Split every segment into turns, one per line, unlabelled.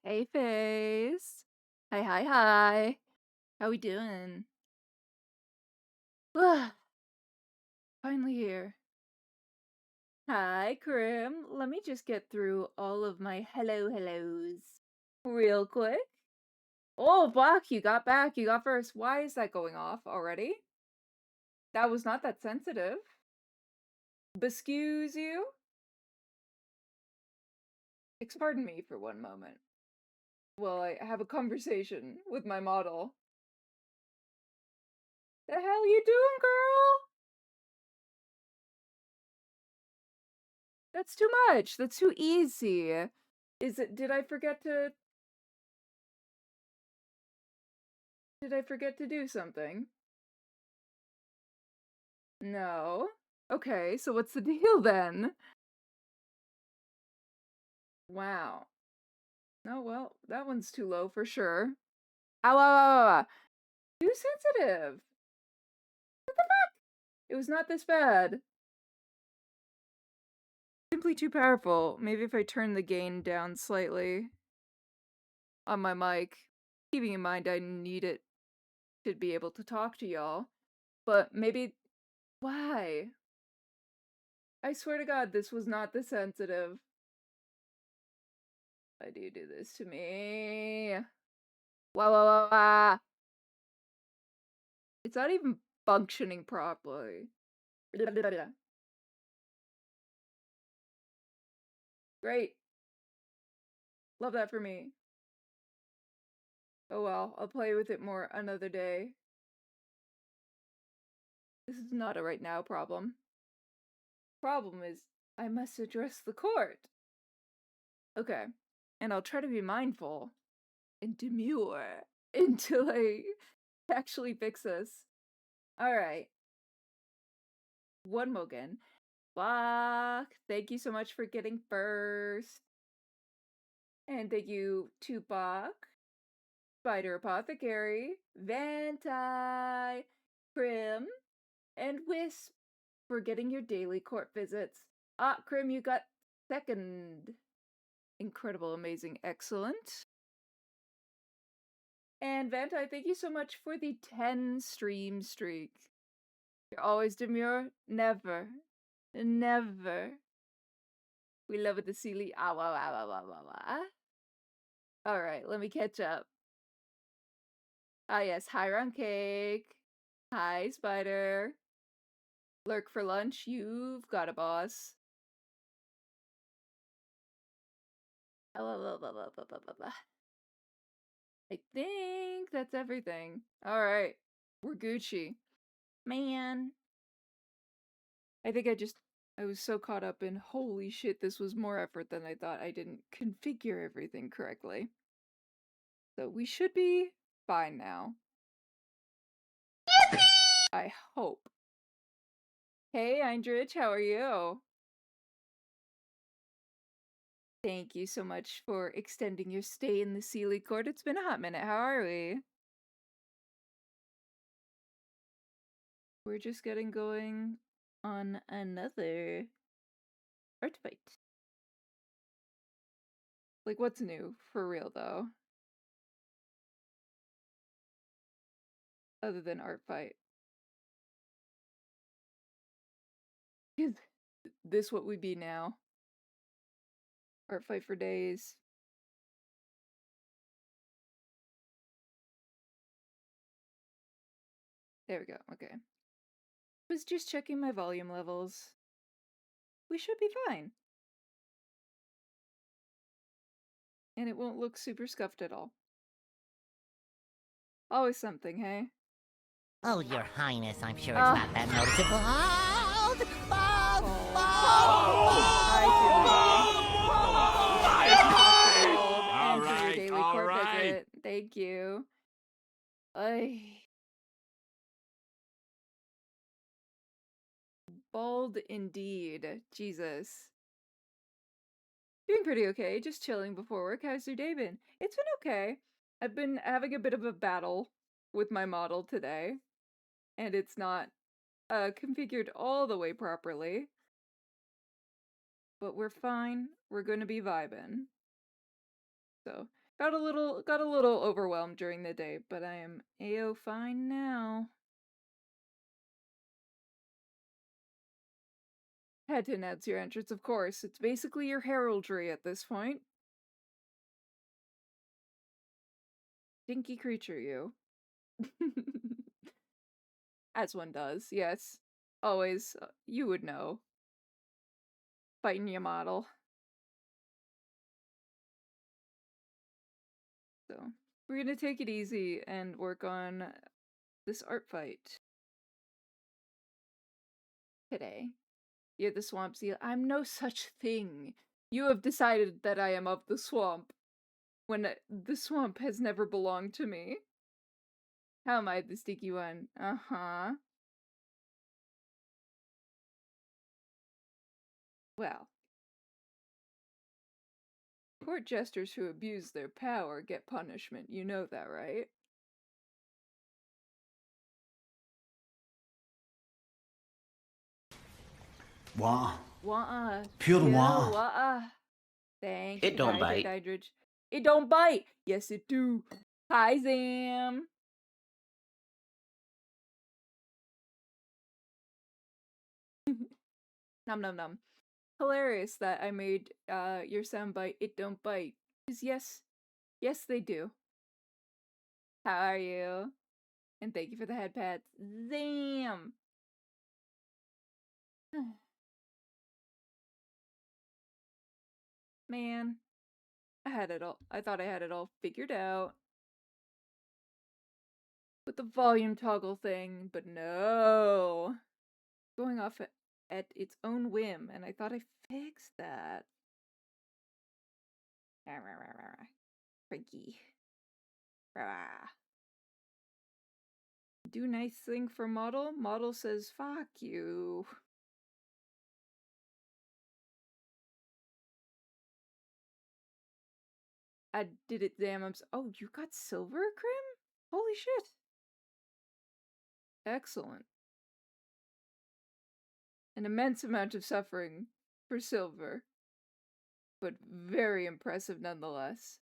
Hey, face. Hi, hi, hi. How we doing? Finally here. Hi, Krim. Let me just get through all of my hellos real quick. Oh, fuck, you got back. You got first. Why is that going off already? That was not that sensitive. Excuse you? Pardon me for one moment. Well, I have a conversation with my model. The hell you doing, girl? That's too much. That's too easy. Did I forget to do something? No. Okay, so what's the deal then? Wow. Oh, well, that one's too low for sure. Ow, ow, ow, ow, ow. Too sensitive. What the fuck? It was not this bad. Simply too powerful. Maybe if I turn the gain down slightly on my mic. Keeping in mind I need it to be able to talk to y'all. But maybe... Why? I swear to God, this was not this sensitive. Why do you do this to me? Wah, wah, wah, wah. It's not even functioning properly. Great. Love that for me. Oh well, I'll play with it more another day. This is not a right now problem. Problem is, I must address the court. Okay. And I'll try to be mindful and demure until I actually fix this. Alright. One Mogan. Fuck. Thank you so much for getting first. And thank you, Tupac, Spider Apothecary, Vanti, Prim, and Wisp for getting your daily court visits. Ah, Krim, you got second. Incredible, amazing, excellent. And Vanti, thank you so much for the 10 stream streak. You're always demure? Never. Never. We love it, the Sealy. Ah, wah, wah, wah, wah, wah, wah. Alright, let me catch up. Ah, yes, hi, Round Cake. Hi, Spider. Lurk for lunch, you've got a boss. I think that's everything. Alright, we're Gucci. Man. I think I was so caught up in, holy shit, this was more effort than I thought. I didn't configure everything correctly. So we should be fine now. Yippee! I hope. Hey, Eindrich, how are you? Thank you so much for extending your stay in the Sealy Court. It's been a hot minute. How are we? We're just getting going on another art fight. Like, what's new? For real, though. Other than art fight. Is this what we be now? Art fight for days. There we go, okay. Was just checking my volume levels. We should be fine. And it won't look super scuffed at all. Always something, hey?
Oh, Your Highness, I'm sure it's not that noticeable.
And for your daily court visit. Thank you. Bald indeed. Jesus. Doing pretty okay. Just chilling before work. How's your day been? It's been okay. I've been having a bit of a battle with my model today. And it's not configured all the way properly. But we're fine. We're going to be vibing. So, Got a little overwhelmed during the day, but I am A-O fine now. Had to announce your entrance, of course. It's basically your heraldry at this point. Dinky creature, you. As one does, yes. Always, you would know. Fighting your model. So, we're gonna take it easy and work on this art fight today. You're the swamp seal. I'm no such thing. You have decided that I am of the swamp, when the swamp has never belonged to me. How am I the sticky one? Uh-huh. Well. Court jesters who abuse their power get punishment. You know that, right?
Wah.
Wah-uh.
Pure
Yo,
wah.
wah-uh. Thank you.
It don't bite.
Hydridge. It don't bite! Yes, it do. Hi, Zam! Nom nom nom. Hilarious that I made your soundbite, it don't bite. Because yes they do. How are you? And thank you for the head pats. Zam! Man, I thought I had it all figured out. With the volume toggle thing, but no. Going off at its own whim, and I thought I fixed that. Frankie. Do nice thing for model? Model says, fuck you. I did it, damn. Oh, you got silver, Crim? Holy shit. Excellent. An immense amount of suffering for silver, but very impressive nonetheless.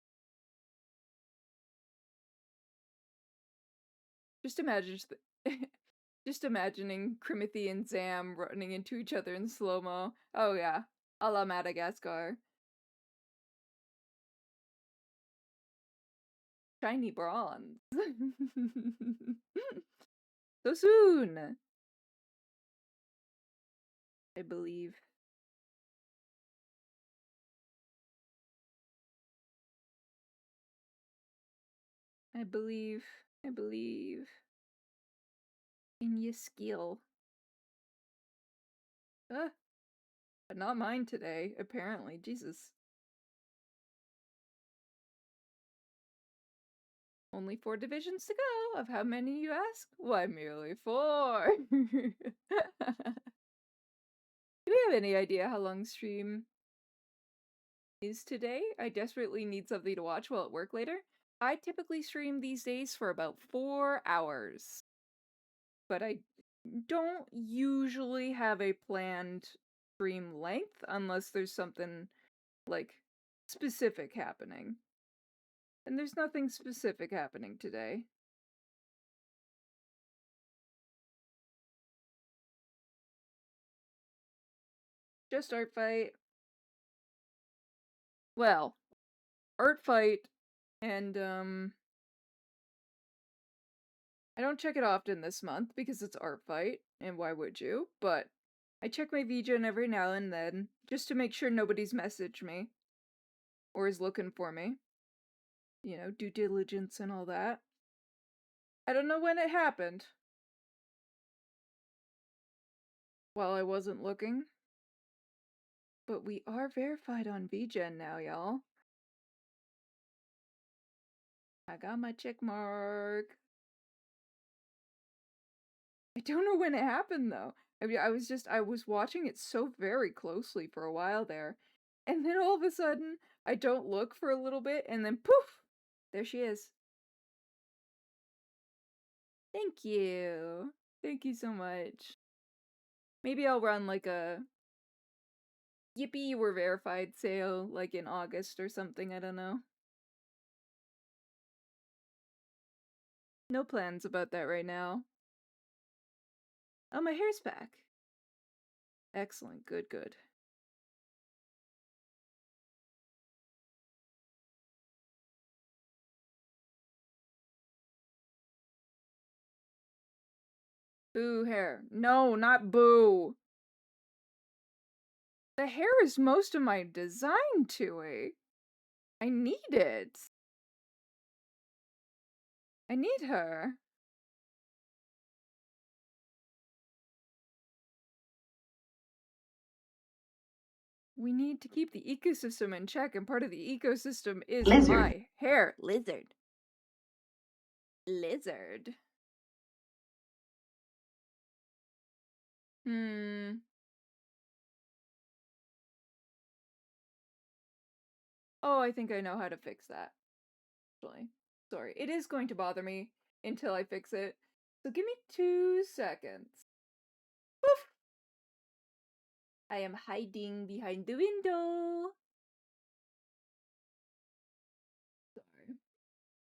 Just imagine, just imagining Crimothy and Zam running into each other in slow-mo. Oh yeah, a la Madagascar. Shiny bronze. So soon! I believe. I believe in your skill. But not mine today, apparently. Jesus. Only 4 divisions to go. Of how many, you ask? Why, merely 4. Do we have any idea how long stream is today? I desperately need something to watch while at work later. I typically stream these days for about 4 hours. But I don't usually have a planned stream length unless there's something, like, specific happening. And there's nothing specific happening today. Just art fight. Well, art fight, and I don't check it often this month because it's art fight, and why would you? But I check my VGen every now and then just to make sure nobody's messaged me or is looking for me. You know, due diligence and all that. I don't know when it happened. While I wasn't looking. But we are verified on VGen now, y'all. I got my check mark. I don't know when it happened though. I mean, I was watching it so very closely for a while there. And then all of a sudden, I don't look for a little bit, and then poof! There she is. Thank you. Thank you so much. Maybe I'll run like a Yippee, we're verified sale, like in August or something, I don't know. No plans about that right now. Oh, my hair's back. Excellent. Good, good. Boo hair. No, not boo. The hair is most of my design, Tui. I need it. I need her. We need to keep the ecosystem in check, and part of the ecosystem is my hair. Lizard. Lizard. Oh, I think I know how to fix that. Actually. Sorry. It is going to bother me until I fix it. So give me 2 seconds. Poof! I am hiding behind the window. Sorry.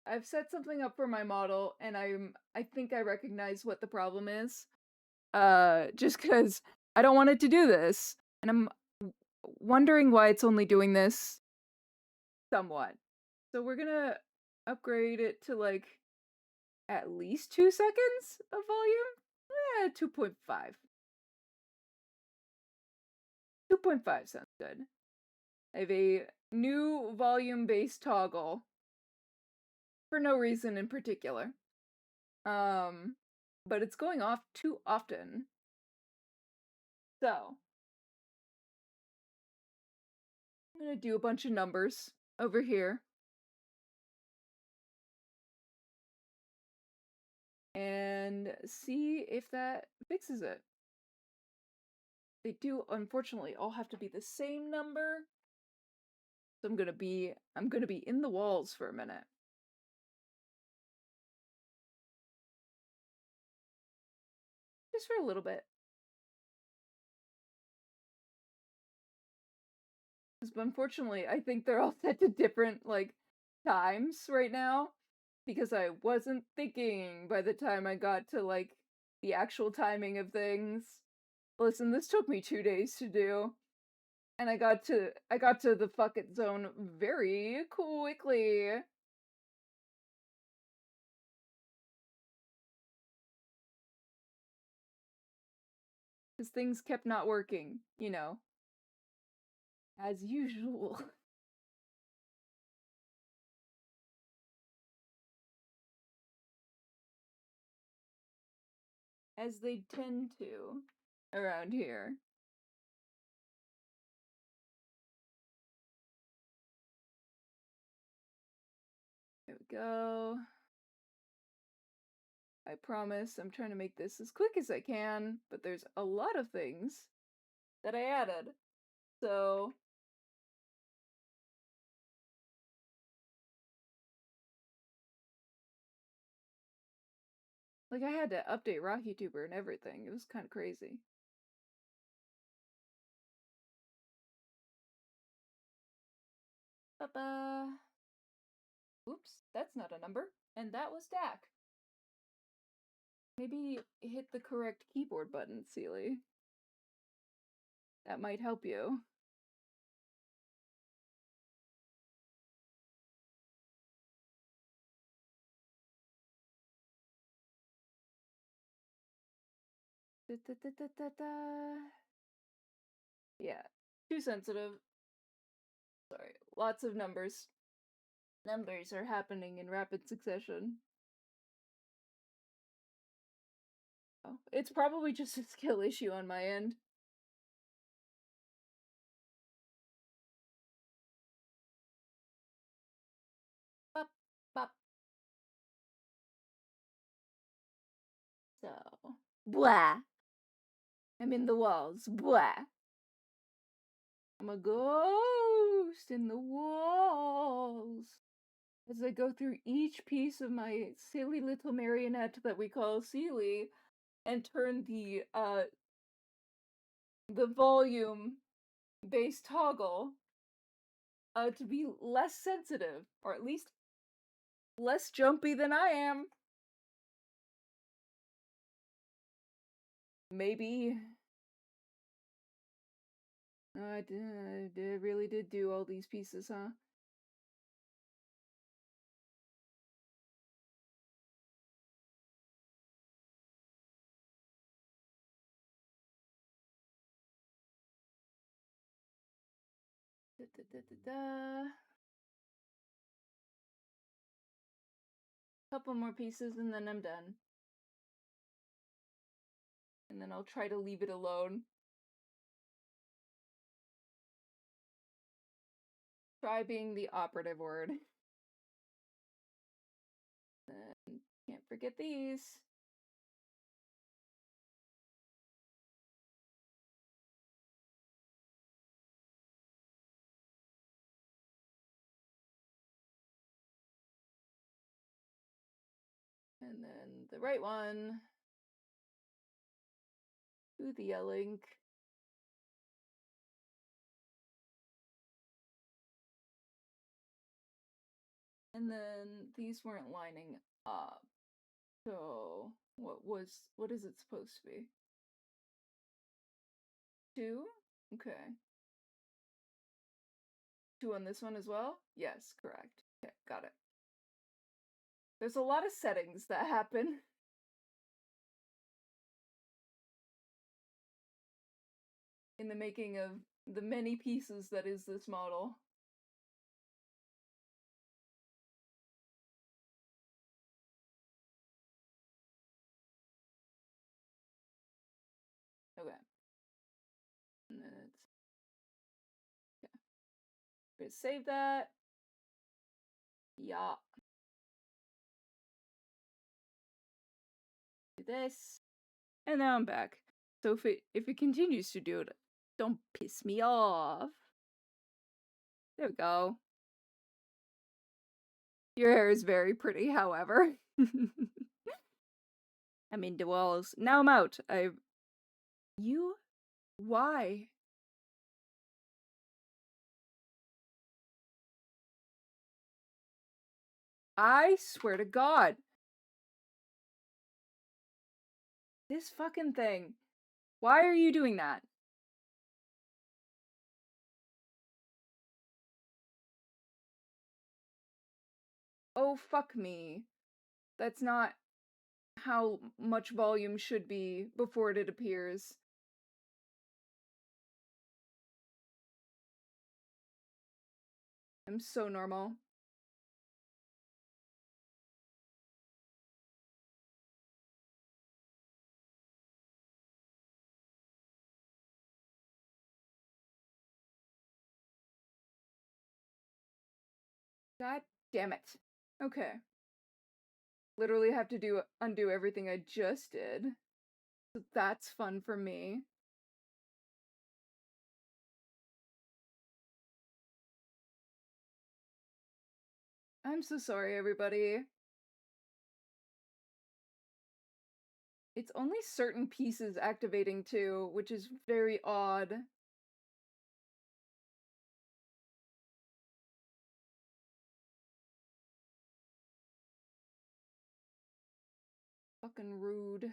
I've set something up for my model, and I think I recognize what the problem is. Just because I don't want it to do this. And I'm wondering why it's only doing this somewhat. So we're gonna upgrade it to, like, at least 2 seconds of volume? 2.5. 2.5 sounds good. I have a new volume-based toggle. For no reason in particular. But it's going off too often. So, I'm gonna do a bunch of numbers over here. And see if that fixes it. They do, unfortunately, all have to be the same number. So I'm gonna be in the walls for a minute. Just for a little bit. Because unfortunately, I think they're all set to different, like, times right now. Because I wasn't thinking by the time I got to, like, the actual timing of things. Listen, this took me 2 days to do. And I got to the fuck it zone very quickly. Because things kept not working, you know. As usual. As they tend to around here. There we go. I promise I'm trying to make this as quick as I can, but there's a lot of things that I added. So like, I had to update RockyTuber and everything. It was kind of crazy. Ba-ba. Oops, that's not a number. And that was Dak. Maybe hit the correct keyboard button, Seely. That might help you. Da, da, da, da, da, da. Yeah, too sensitive. Sorry, lots of numbers. Numbers are happening in rapid succession. Oh, it's probably just a skill issue on my end. Bop, bop. So, blah. I'm in the walls. Blah. I'm a ghost in the walls. As I go through each piece of my silly little marionette that we call Seely and turn the volume based toggle to be less sensitive, or at least less jumpy than I am. Maybe. I really did do all these pieces, huh? Da, da, da, da, da. Couple more pieces and then I'm done. And then I'll try to leave it alone. Try being the operative word. And can't forget these. And then the right one. Do the yelling. And then these weren't lining up. So what is it supposed to be? 2? Okay. 2 on this one as well? Yes, correct. Okay, got it. There's a lot of settings that happen. In the making of the many pieces that is this model. Okay. And then it's... Okay. We're gonna save that. Yeah. Do this. And now I'm back. So if it continues to do it, don't piss me off. There we go. Your hair is very pretty, however. I mean, the walls. Now I'm out. You? Why? I swear to God. This fucking thing. Why are you doing that? Oh, fuck me. That's not how much volume should be before it appears. I'm so normal. God damn it. Okay. Literally have to undo everything I just did. So that's fun for me. I'm so sorry, everybody. It's only certain pieces activating too, which is very odd. Fucking rude.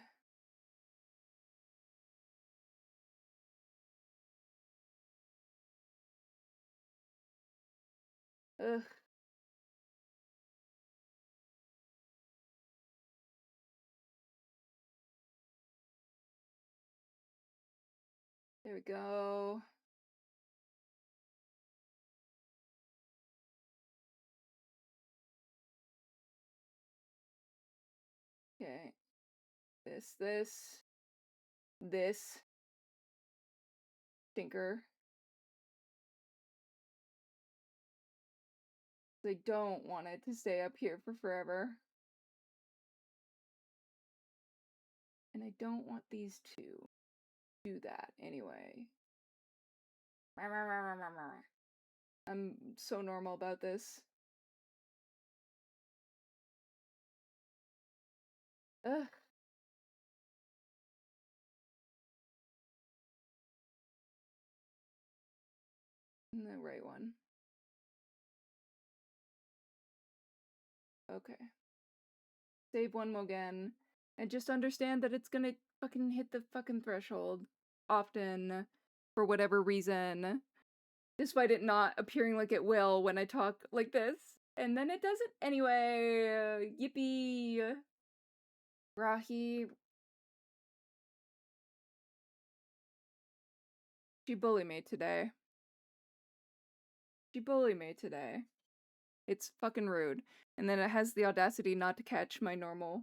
Ugh. There we go. Okay. This. Stinker. I don't want it to stay up here for forever. And I don't want these to do that anyway. I'm so normal about this. Ugh. The right one. Okay. Save one more again. And just understand that it's gonna fucking hit the fucking threshold often for whatever reason, despite it not appearing like it will when I talk like this. And then it doesn't anyway. Yippee. Rahi. She bullied me today. She bullied me today. It's fucking rude. And then it has the audacity not to catch my normal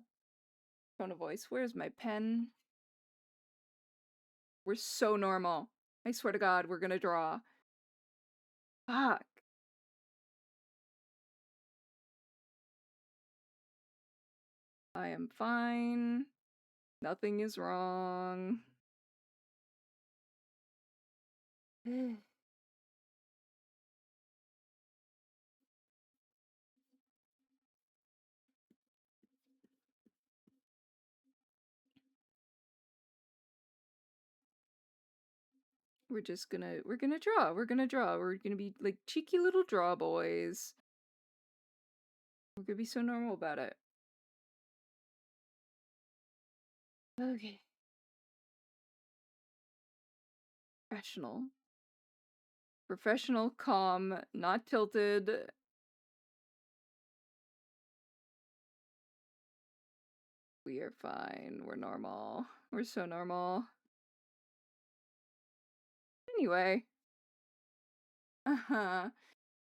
tone of voice. Where's my pen? We're so normal. I swear to God, we're gonna draw. Fuck. I am fine. Nothing is wrong. We're gonna draw. We're gonna draw. We're gonna be like cheeky little draw boys. We're gonna be so normal about it. Okay. Professional. Professional, calm, not tilted. We are fine. We're normal. We're so normal. Anyway. Uh-huh.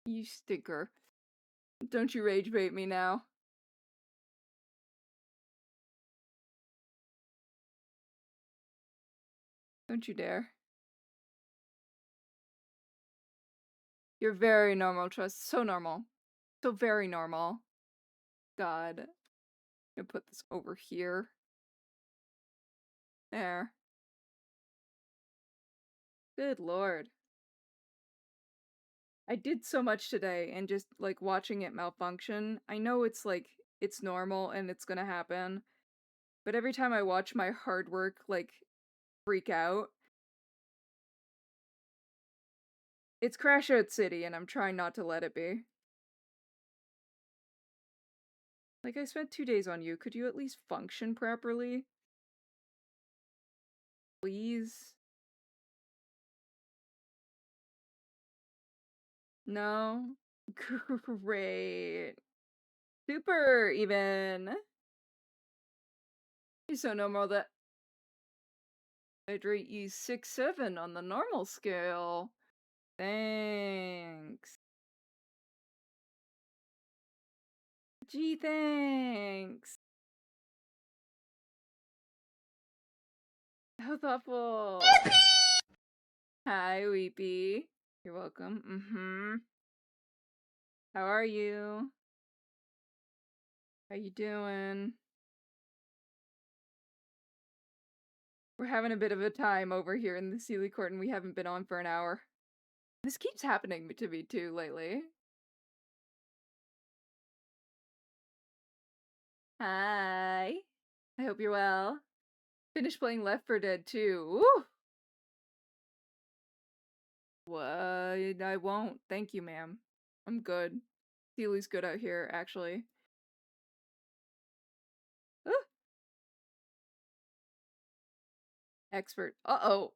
You stinker. Don't you rage bait me now. Don't you dare. You're very normal, Trust. So normal. So very normal. God. I'm gonna put this over here. There. Good lord. I did so much today, and just, like, watching it malfunction, I know it's, like, it's normal and it's gonna happen, but every time I watch my hard work, like, freak out, it's Crash Out City, and I'm trying not to let it be. Like, I spent 2 days on you, could you at least function properly? Please? No? Great. Super, even! You're so normal that I'd rate you 6-7 on the normal scale. Thanks. Gee, thanks. How thoughtful. Hi, Weepy. You're welcome. Mm-hmm. How are you? How you doing? We're having a bit of a time over here in the Sealy Court, and we haven't been on for an hour. This keeps happening to me too lately. Hi. I hope you're well. Finished playing Left 4 Dead 2. Woo! What? I won't. Thank you, ma'am. I'm good. Sealy's good out here, actually. Ah! Expert. Uh-oh.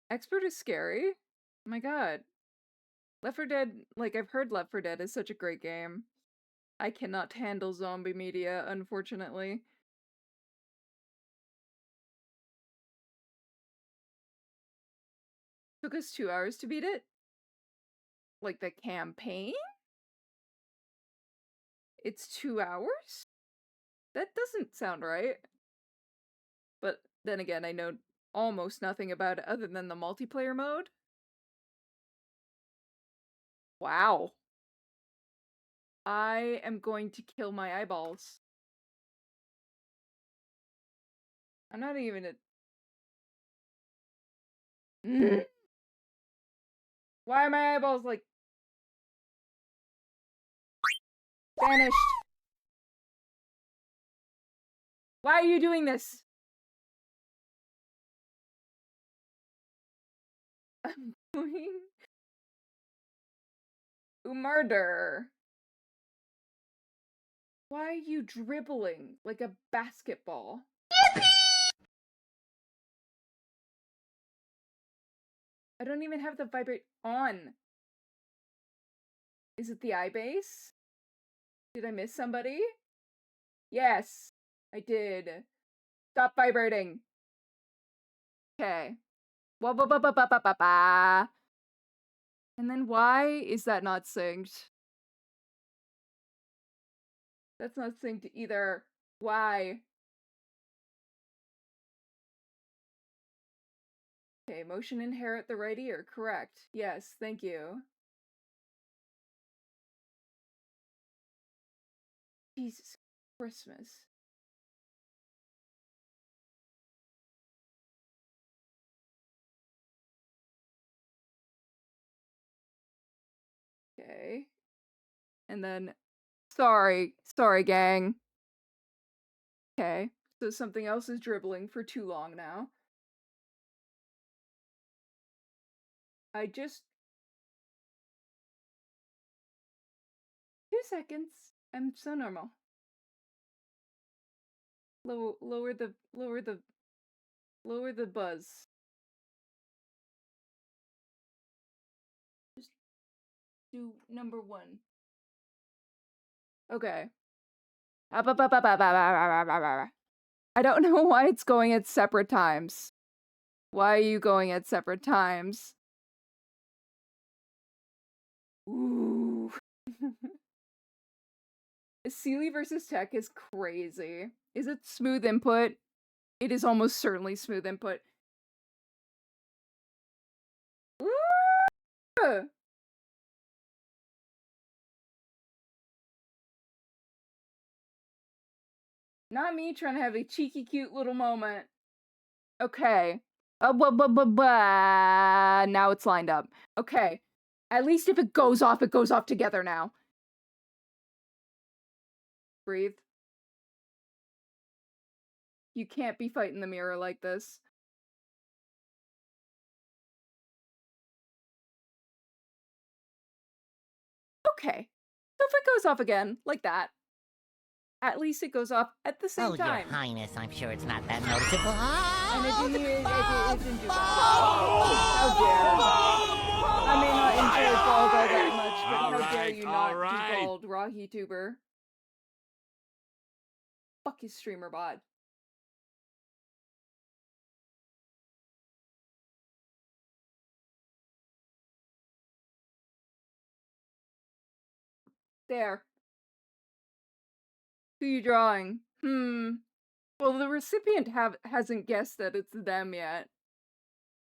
Expert is scary? Oh my god. Left 4 Dead, like, I've heard Left 4 Dead is such a great game. I cannot handle zombie media, unfortunately. Took us 2 hours to beat it? Like, the campaign? It's 2 hours? That doesn't sound right. But then again, I know almost nothing about it other than the multiplayer mode. Wow. I am going to kill my eyeballs. I'm not even a... Why are my eyeballs, like... vanished? Why are you doing this? I'm doing... murder. Why are you dribbling like a basketball? I don't even have the vibrate on. Is it the eye base? Did I miss somebody? Yes, I did. Stop vibrating. Okay. Ba. And then why is that not synced? That's not synced either. Why? Okay, motion and hair at the right ear. Correct. Yes, thank you. Jesus Christmas. Okay. And then, sorry, gang. Okay, so something else is dribbling for too long now. I just... 2 seconds. I'm so normal. Lower the buzz. Just do number 1. Okay. I don't know why it's going at separate times. Why are you going at separate times? Ooh. Sealy versus Tech is crazy. Is it smooth input? It is almost certainly smooth input. Ooh. Not me trying to have a cheeky, cute little moment. Okay. Now it's lined up. Okay. At least if it goes off together now. Breathe. You can't be fighting the mirror like this. Okay. So if it goes off again, like that, at least it goes off at the same
Oh,
time.
Your Highness, I'm sure it's not that noticeable.
And it
Oh,
didn't do that. How dare. I may not enjoy Bald all that much, but how dare you not do Bald, Rahi Tuber. Fuck his streamer bot. There. Who you drawing? Well, the recipient hasn't guessed that it's them yet.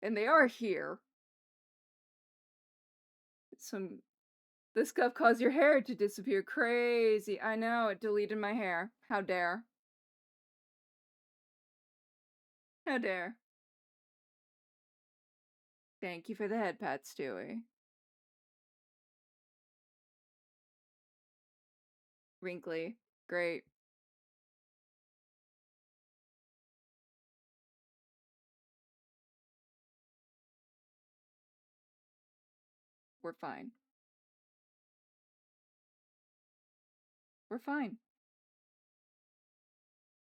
And they are here. This stuff caused your hair to disappear. Crazy. I know, it deleted my hair. How dare. How dare. Thank you for the head pat, Stewie. Wrinkly. Great. We're fine. We're fine.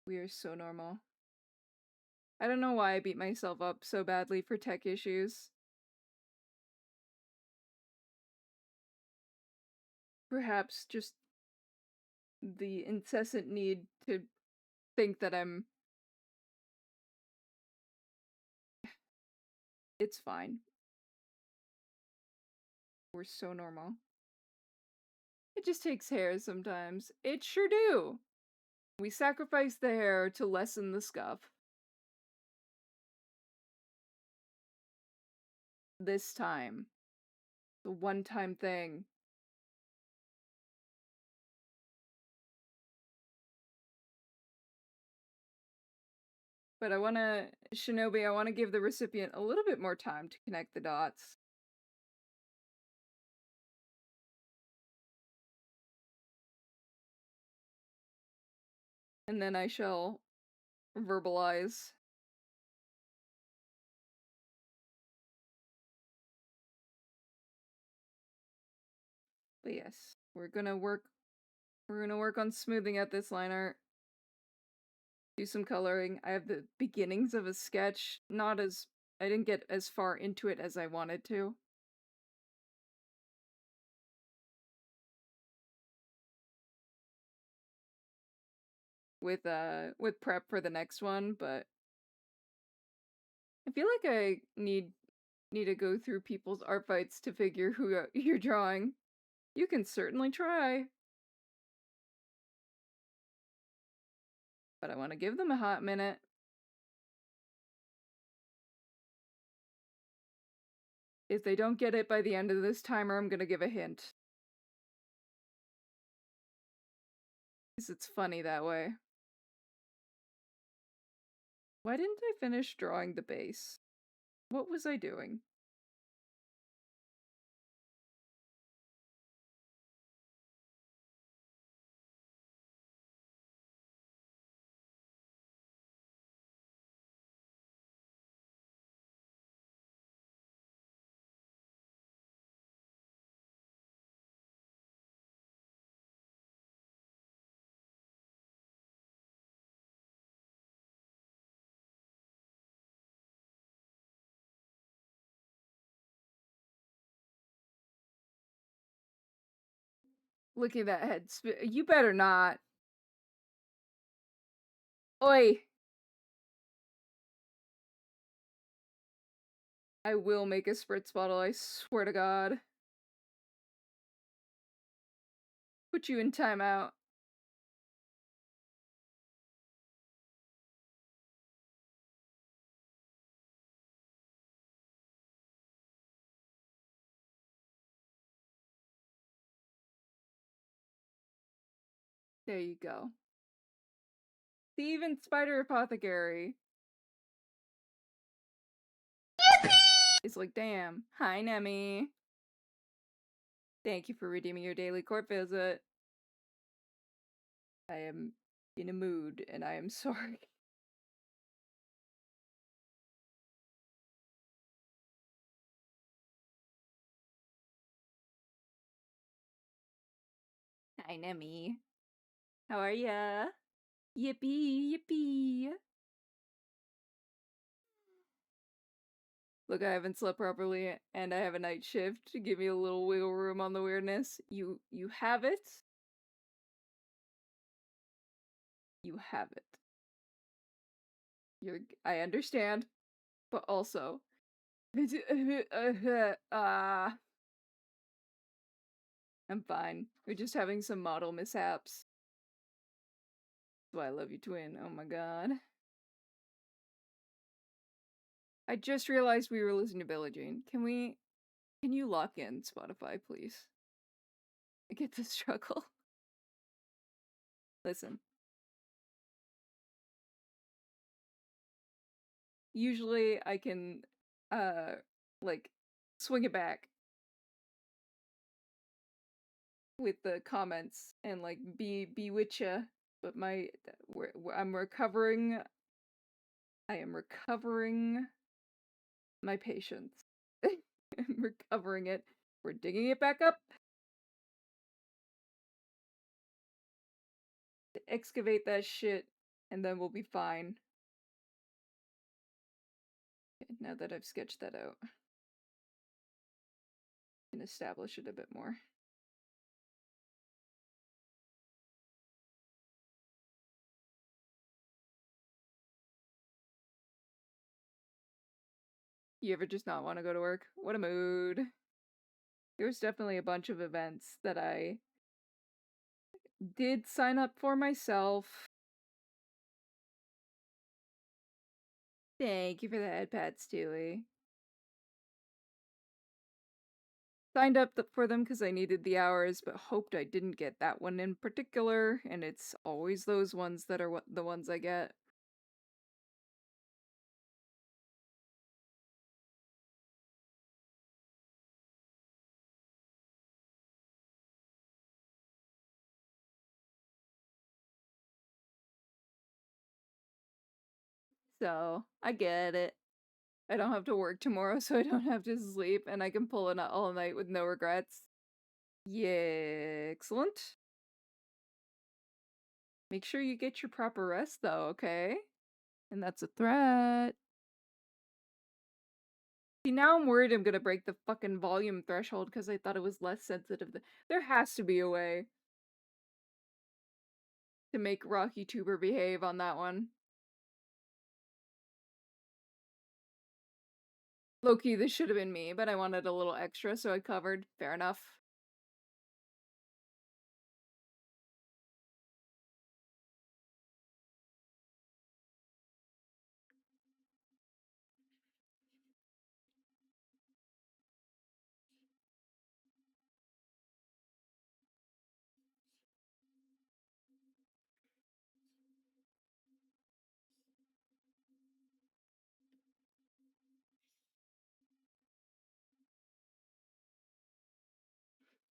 We are so normal. I don't know why I beat myself up so badly for tech issues. Perhaps just the incessant need to think that It's fine. We're so normal. It just takes hair sometimes. It sure do! We sacrifice the hair to lessen the scuff. This time. The one-time thing. But Shinobi, I wanna give the recipient a little bit more time to connect the dots. And then I shall verbalize. But yes, we're gonna work We're gonna work on smoothing out this line art. Do some coloring. I have the beginnings of a sketch. I didn't get as far into it as I wanted to. With prep for the next one, but I feel like I need to go through people's art fights to figure who you're drawing. You can certainly try. But I want to give them a hot minute. If they don't get it by the end of this timer, I'm gonna give a hint. Because it's funny that way. Why didn't I finish drawing the base? What was I doing? Look at that head. You better not. Oi! I will make a spritz bottle, I swear to God. Put you in timeout. There you go. Thief and Spider Apothecary. Yippee! It's like, damn. Hi, Nemi. Thank you for redeeming your daily court visit. I am in a mood, and I am sorry. Hi, Nemi. How are ya? Yippee, yippee. Look, I haven't slept properly, and I have a night shift to give me a little wiggle room on the weirdness. You have it. You have it. I understand, but also, I'm fine. We're just having some model mishaps. That's why I love you, twin. Oh my god. I just realized we were listening to Billie Jean. Can you lock in Spotify, please? I get the struggle. Listen. Usually I can, like, swing it back with the comments and, like, be with ya, but I'm recovering. I am recovering my patience. I'm recovering it. We're digging it back up. To excavate that shit, and then we'll be fine. Okay, now that I've sketched that out, I can establish it a bit more. You ever just not want to go to work? What a mood. There's definitely a bunch of events that I did sign up for myself. Thank you for the head pat, Stewie. Signed up for them because I needed the hours, but hoped I didn't get that one in particular, and it's always those ones that are the ones I get. So, I get it. I don't have to work tomorrow, so I don't have to sleep, and I can pull it all night with no regrets. Yeah, excellent. Make sure you get your proper rest, though, okay? And that's a threat. See, now I'm worried I'm gonna break the fucking volume threshold because I thought it was less sensitive. There has to be a way to make Rocky Tuber behave on that one. Low-key, this should have been me, but I wanted a little extra, so I covered. Fair enough.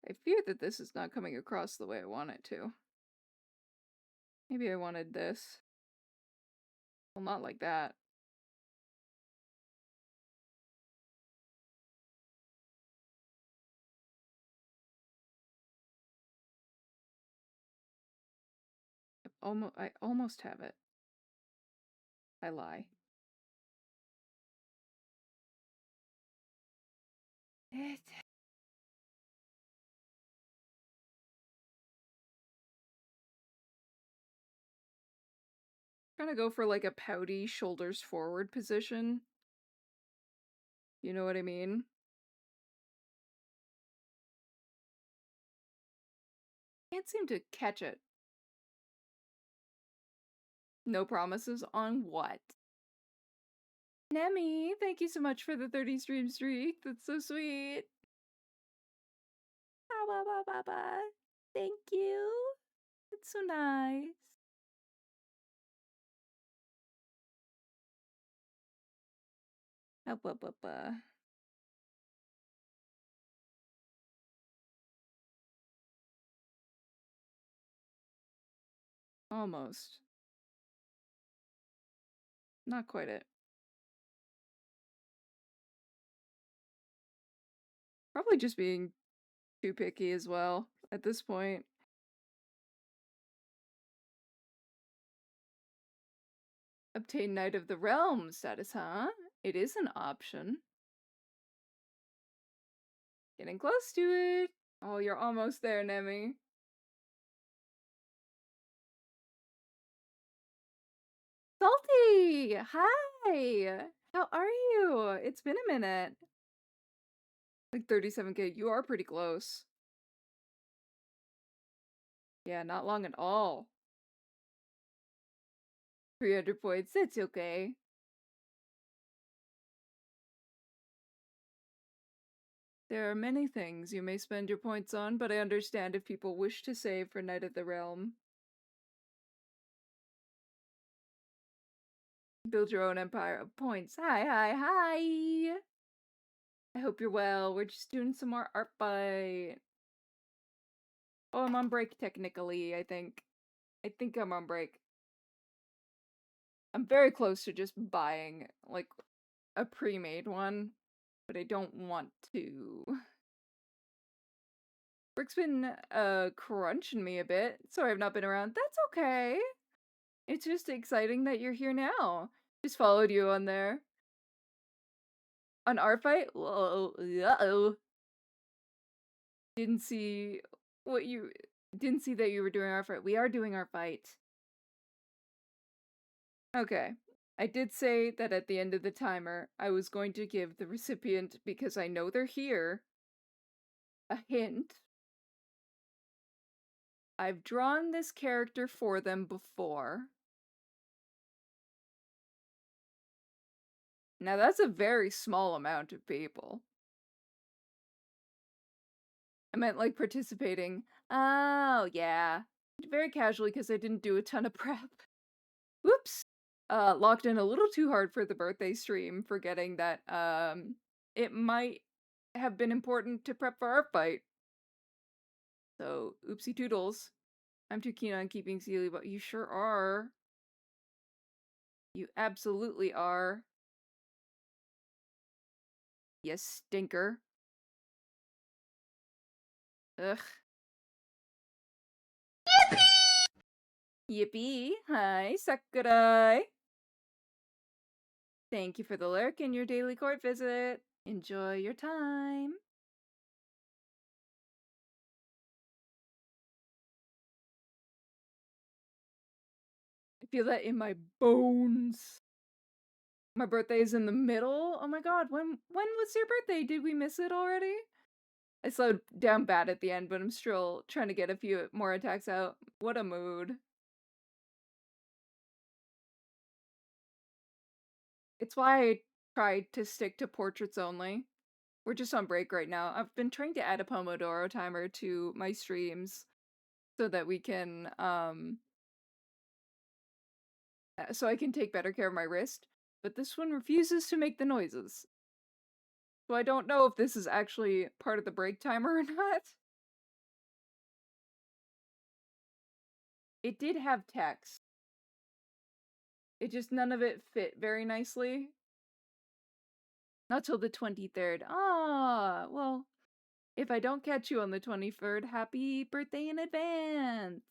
I fear that this is not coming across the way I want it to. Maybe I wanted this. Well, not like that. I almost have it. I lie. Trying to go for like a pouty shoulders forward position. You know what I mean? Can't seem to catch it. No promises on what? Nemi, thank you so much for the 30 stream streak. That's so sweet. Thank you. It's so nice. Almost. Not quite it. Probably just being too picky as well at this point. Obtain Knight of the Realm status, huh? It is an option. Getting close to it. Oh, you're almost there, Nemi. Salty! Hi! How are you? It's been a minute. Like 37k. You are pretty close. Yeah, not long at all. 300 points. It's okay. There are many things you may spend your points on, but I understand if people wish to save for Knight of the Realm. Build your own empire of points. Hi, hi, hi! I hope you're well. We're just doing some more artfight. Oh, I'm on break technically, I think. I think I'm on break. I'm very close to just buying, like, a pre-made one, but I don't want to. Work's been, crunching me a bit, so I've not been around. That's okay! It's just exciting that you're here now. Just followed you on there. On artfight? Whoa, uh-oh. Didn't see what you... Didn't see that you were doing artfight. We are doing artfight. Okay. I did say that at the end of the timer, I was going to give the recipient, because I know they're here, a hint. I've drawn this character for them before. Now that's a very small amount of people. I meant like participating. Oh, yeah. Very casually because I didn't do a ton of prep. Whoops! Locked in a little too hard for the birthday stream, forgetting that, it might have been important to prep for our fight. So, oopsie toodles. I'm too keen on keeping Sealy, but you sure are. You absolutely are. You stinker. Ugh. Yippee! Hi, Sakurai! Thank you for the lurk and your daily court visit. Enjoy your time. I feel that in my bones. My birthday is in the middle? Oh my god, when was your birthday? Did we miss it already? I slowed down bad at the end, but I'm still trying to get a few more attacks out. What a mood. It's why I tried to stick to portraits only. We're just on break right now. I've been trying to add a Pomodoro timer to my streams so that we can, so I can take better care of my wrist, but this one refuses to make the noises. So I don't know if this is actually part of the break timer or not. It did have text. It just, none of it fit very nicely. Not till the 23rd. Ah, well, if I don't catch you on the 23rd, happy birthday in advance!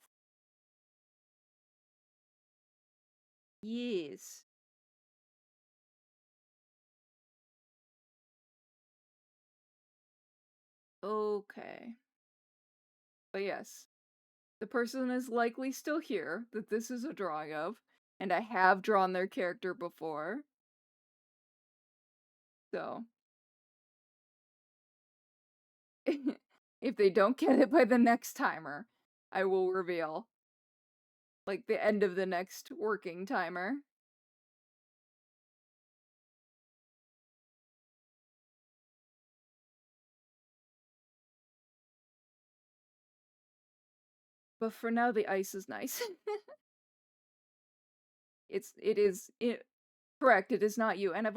Yes. Okay. But yes, the person is likely still here that this is a drawing of, and I have drawn their character before. So, if they don't get it by the next timer, I will reveal. Like the end of the next working timer. But for now, the ice is nice. Correct, it is not you. And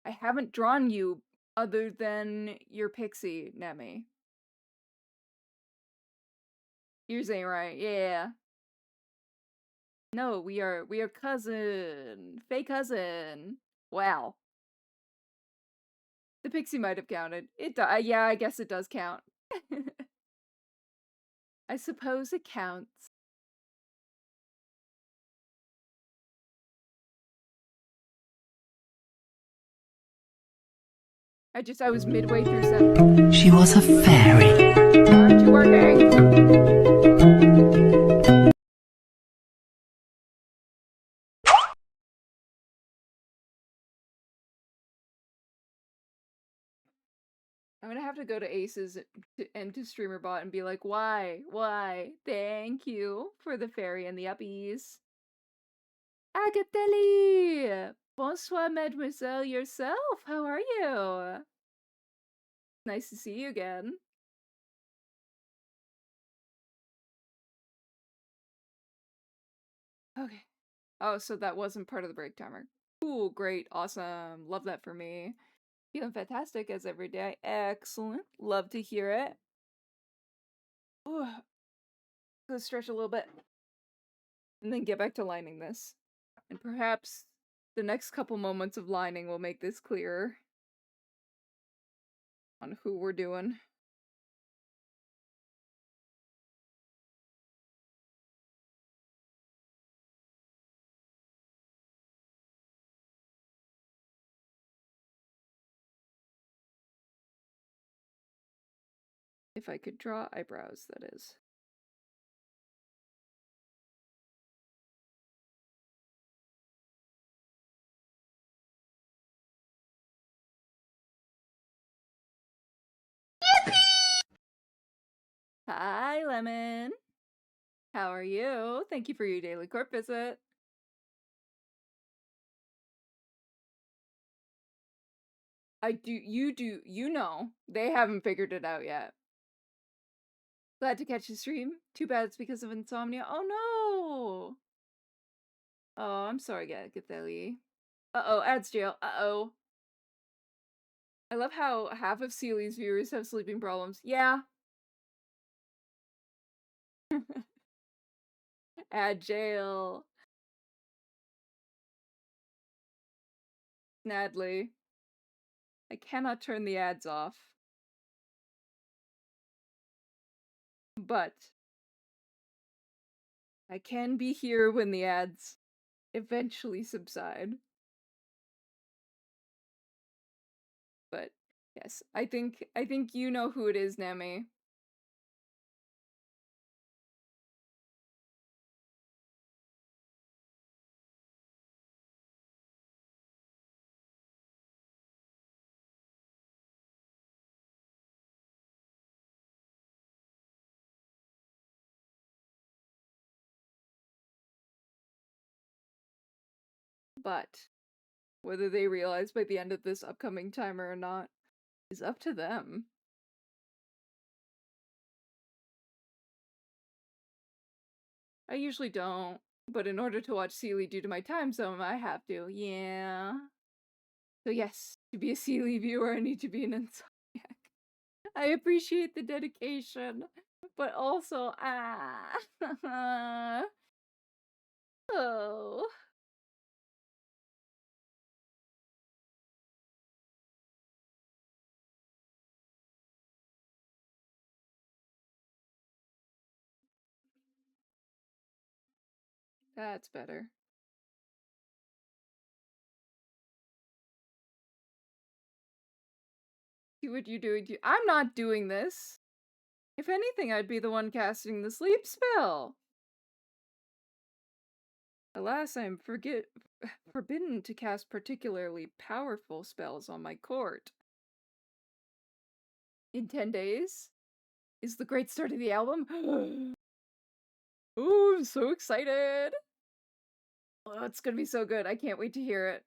I haven't drawn you other than your pixie, Nemi. You're saying right, yeah. No, we are cousin. Fake cousin. Wow. The pixie might have counted. Yeah, I guess it does count. I suppose it counts. I was midway through some.
She was a fairy.
Aren't you working? I'm gonna have to go to Aces and to StreamerBot and be like, why? Why? Thank you for the fairy and the uppies. Agateli! Bonsoir, mademoiselle, yourself. How are you? Nice to see you again. Okay. Oh, so that wasn't part of the break timer. Cool, great, awesome. Love that for me. Feeling fantastic as every day. Excellent. Love to hear it. Ooh. Go stretch a little bit. And then get back to lining this. And perhaps the next couple moments of lining will make this clearer on who we're doing. If I could draw eyebrows, that is. Hi, Lemon. How are you? Thank you for your daily court visit. You know, they haven't figured it out yet. Glad to catch the stream. Too bad it's because of insomnia. Oh no! Oh, I'm sorry, Gatheli. Uh-oh, ads jail. Uh-oh. I love how half of Seely's viewers have sleeping problems. Yeah. Ad jail. Snadley. I cannot turn the ads off. But I can be here when the ads eventually subside. But yes, I think you know who it is, Nemi. But whether they realize by the end of this upcoming timer or not is up to them. I usually don't, but in order to watch Sealy due to my time zone, I have to. Yeah. So yes, to be a Sealy viewer, I need to be an insomniac. I appreciate the dedication, but also, oh. That's better. See what you're doing. I'm not doing this. If anything, I'd be the one casting the sleep spell. Alas, I am forbidden to cast particularly powerful spells on my court. In 10 days is the great start of the album. Ooh, I'm so excited. Oh, it's gonna be so good. I can't wait to hear it.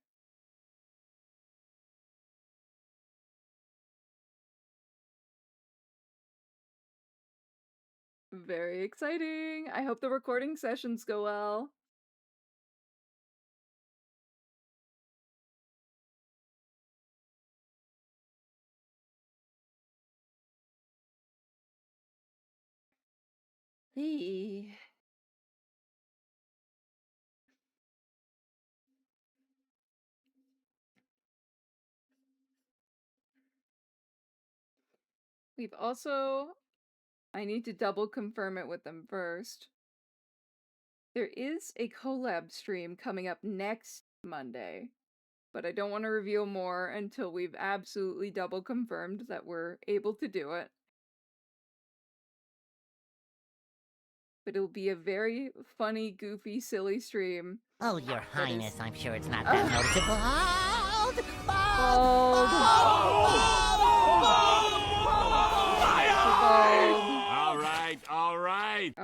Very exciting. I hope the recording sessions go well. Hey. We've also... I need to double confirm it with them first. There is a collab stream coming up next Monday, but I don't want to reveal more until we've absolutely double confirmed that we're able to do it. But it'll be a very funny, goofy, silly stream.
Oh, Your Highness, I'm sure it's not that noticeable. Hold!
Bald! Alright.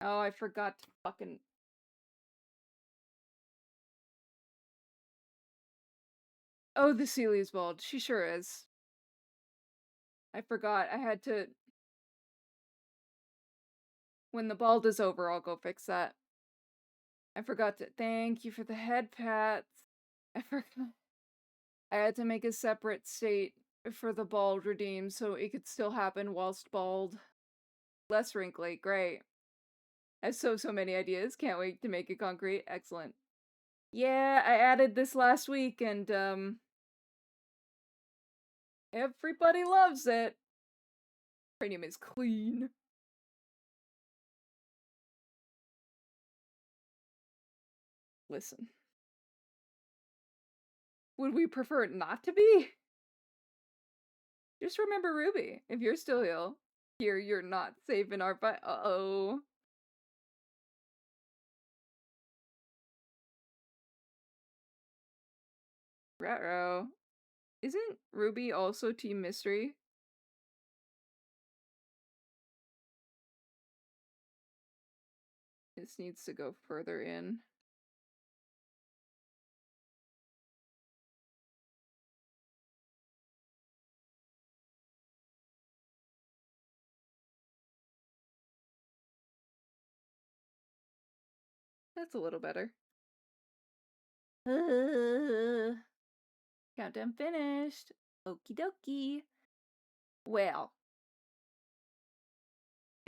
Oh, I forgot to fucking... Oh, the Celia's bald. She sure is. I forgot. I had to... When the bald is over, I'll go fix that. I forgot to... Thank you for the head pats. I forgot. I had to make a separate state for the bald redeem so it could still happen whilst bald. Less wrinkly. Great. I have so many ideas. Can't wait to make it concrete. Excellent. Yeah, I added this last week and, everybody loves it. Cranium is clean. Listen. Would we prefer it not to be? Just remember Ruby. If you're still here, you're not safe in our fight. Uh-oh. Ruh-roh. Isn't Ruby also Team Mystery? This needs to go further in. That's a little better. Countdown finished. Okie dokie. Well,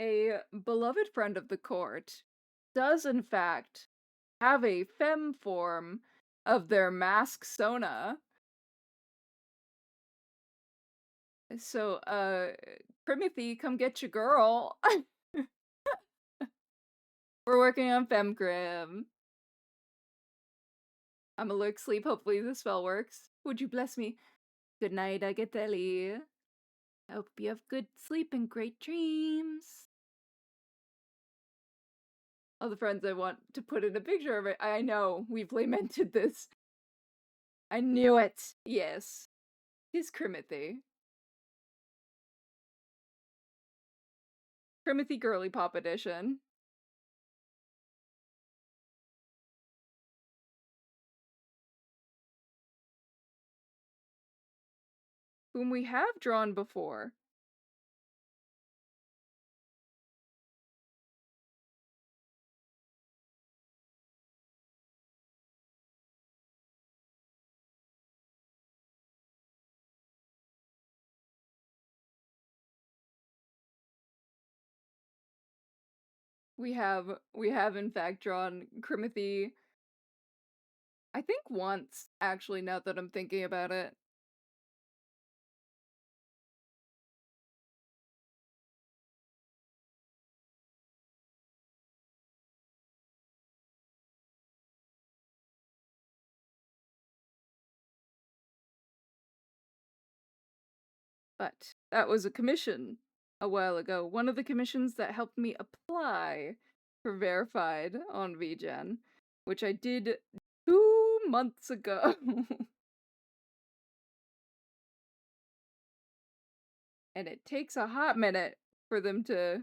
a beloved friend of the court does in fact have a femme form of their mask Sona. So, Primothy, come get your girl. We're working on Femcrim. I'm a lurk sleep. Hopefully the spell works. Would you bless me? Good night, Agathelli. I hope you have good sleep and great dreams. All the friends I want to put in a picture of it. I know, we've lamented this. I knew it. Yes. His Crimothy. Crimothy Girly Pop Edition. Whom we have drawn before. We have in fact drawn Crimothy, I think once, actually, now that I'm thinking about it. But that was a commission a while ago. One of the commissions that helped me apply for verified on VGen, which I did 2 months ago. And it takes a hot minute for them to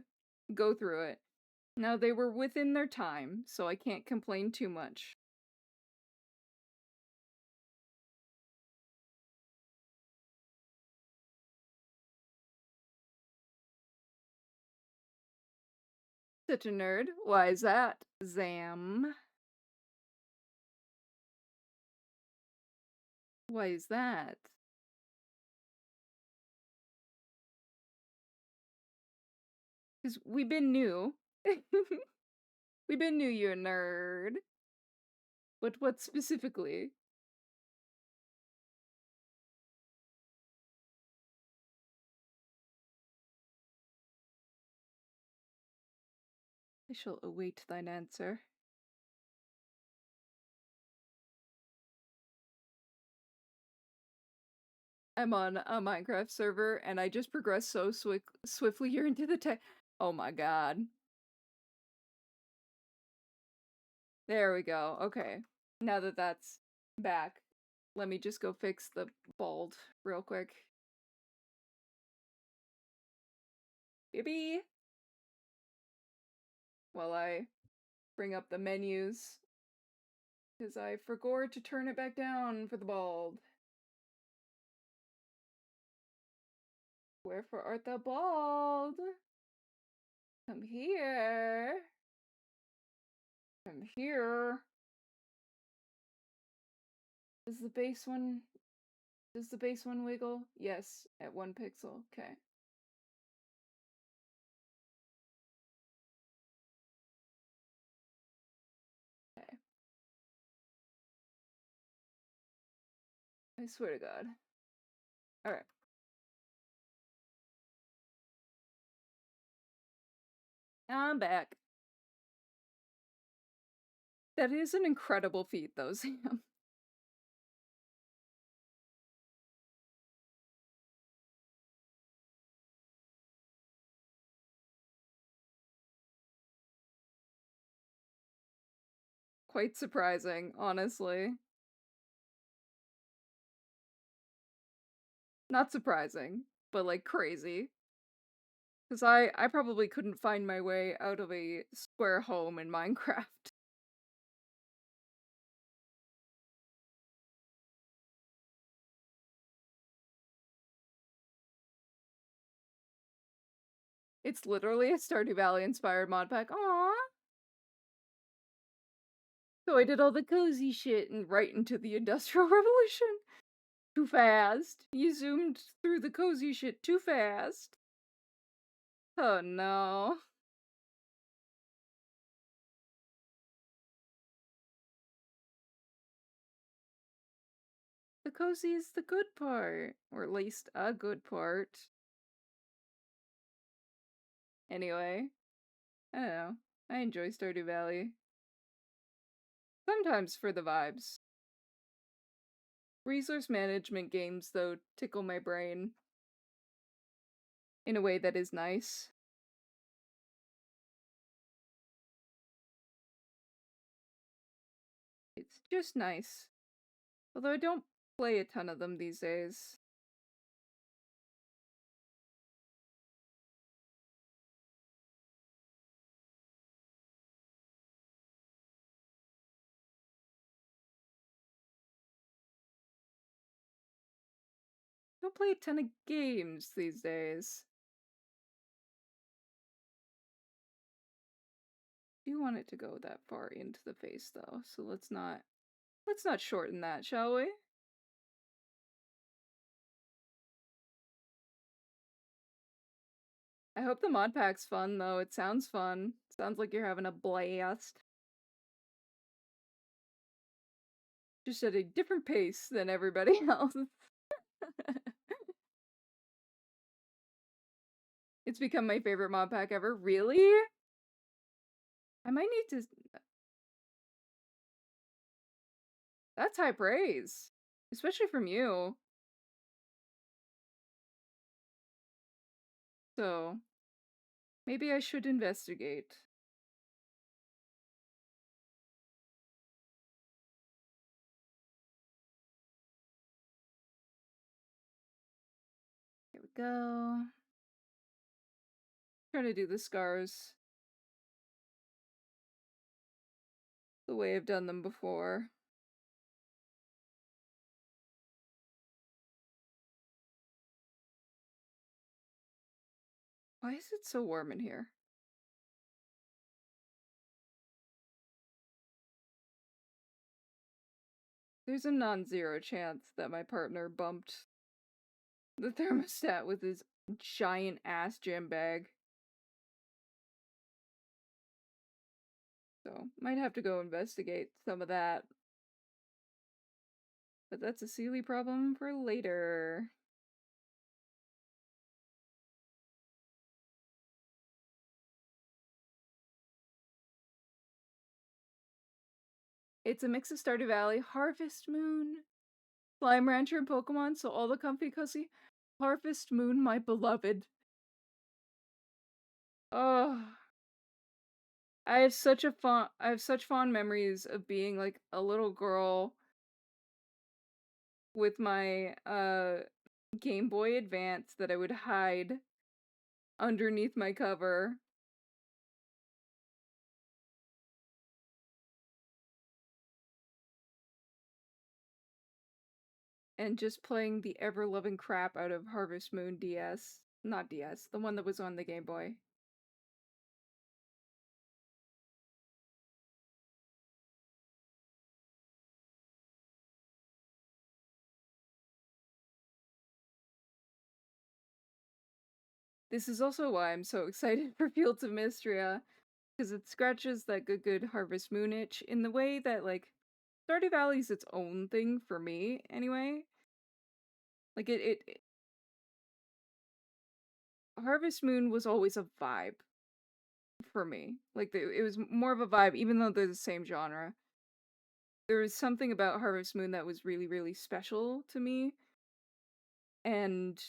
go through it. Now, they were within their time, so I can't complain too much. Such a nerd. Why is that? Zam. Why is that? Because we've been new. We've been new, you nerd. But what specifically? I shall await thine answer. I'm on a Minecraft server, and I just progressed so swiftly here into the tech. Oh my god. There we go. Okay. Now that that's back, let me just go fix the bald real quick. Baby! While I bring up the menus, because I forgot to turn it back down for the bald. Wherefore art thou bald? Come here. Come here. Does the base one wiggle? Yes, at 1 pixel. Okay. Okay. I swear to God. Alright. I'm back. That is an incredible feat, though, Sam. Quite surprising, honestly. Not surprising, but like crazy. Because I probably couldn't find my way out of a square home in Minecraft. It's literally a Stardew Valley inspired mod pack. Aww. So I did all the cozy shit and right into the Industrial Revolution. Too fast. You zoomed through the cozy shit too fast. Oh no. The cozy is the good part. Or at least a good part. Anyway. I don't know. I enjoy Stardew Valley. Sometimes for the vibes. Resource management games, though, tickle my brain in a way that is nice. It's just nice. Although I don't play a ton of them these days. Don't play a ton of games these days. Do want it to go that far into the face though, so let's not shorten that, shall we? I hope the mod pack's fun though. It sounds fun. Sounds like you're having a blast. Just at a different pace than everybody else. It's become my favorite mod pack ever. Really? I might need to... That's high praise. Especially from you. So, maybe I should investigate. Here we go. Trying to do the scars the way I've done them before. Why is it so warm in here? There's a non-zero chance that my partner bumped the thermostat with his giant ass gym bag. So, might have to go investigate some of that. But that's a Sealy problem for later. It's a mix of Stardew Valley, Harvest Moon, Slime Rancher, and Pokemon, so all the comfy cozy. Harvest Moon, my beloved. Oh, I have such fond memories of being like a little girl with my Game Boy Advance that I would hide underneath my cover. And just playing the ever-loving crap out of Harvest Moon DS. Not DS, the one that was on the Game Boy. This is also why I'm so excited for Fields of Mystria, because it scratches that good Harvest Moon itch in the way that, like, Stardew Valley's its own thing for me, anyway. Like, Harvest Moon was always a vibe for me. Like, it was more of a vibe, even though they're the same genre. There was something about Harvest Moon that was really, really special to me. And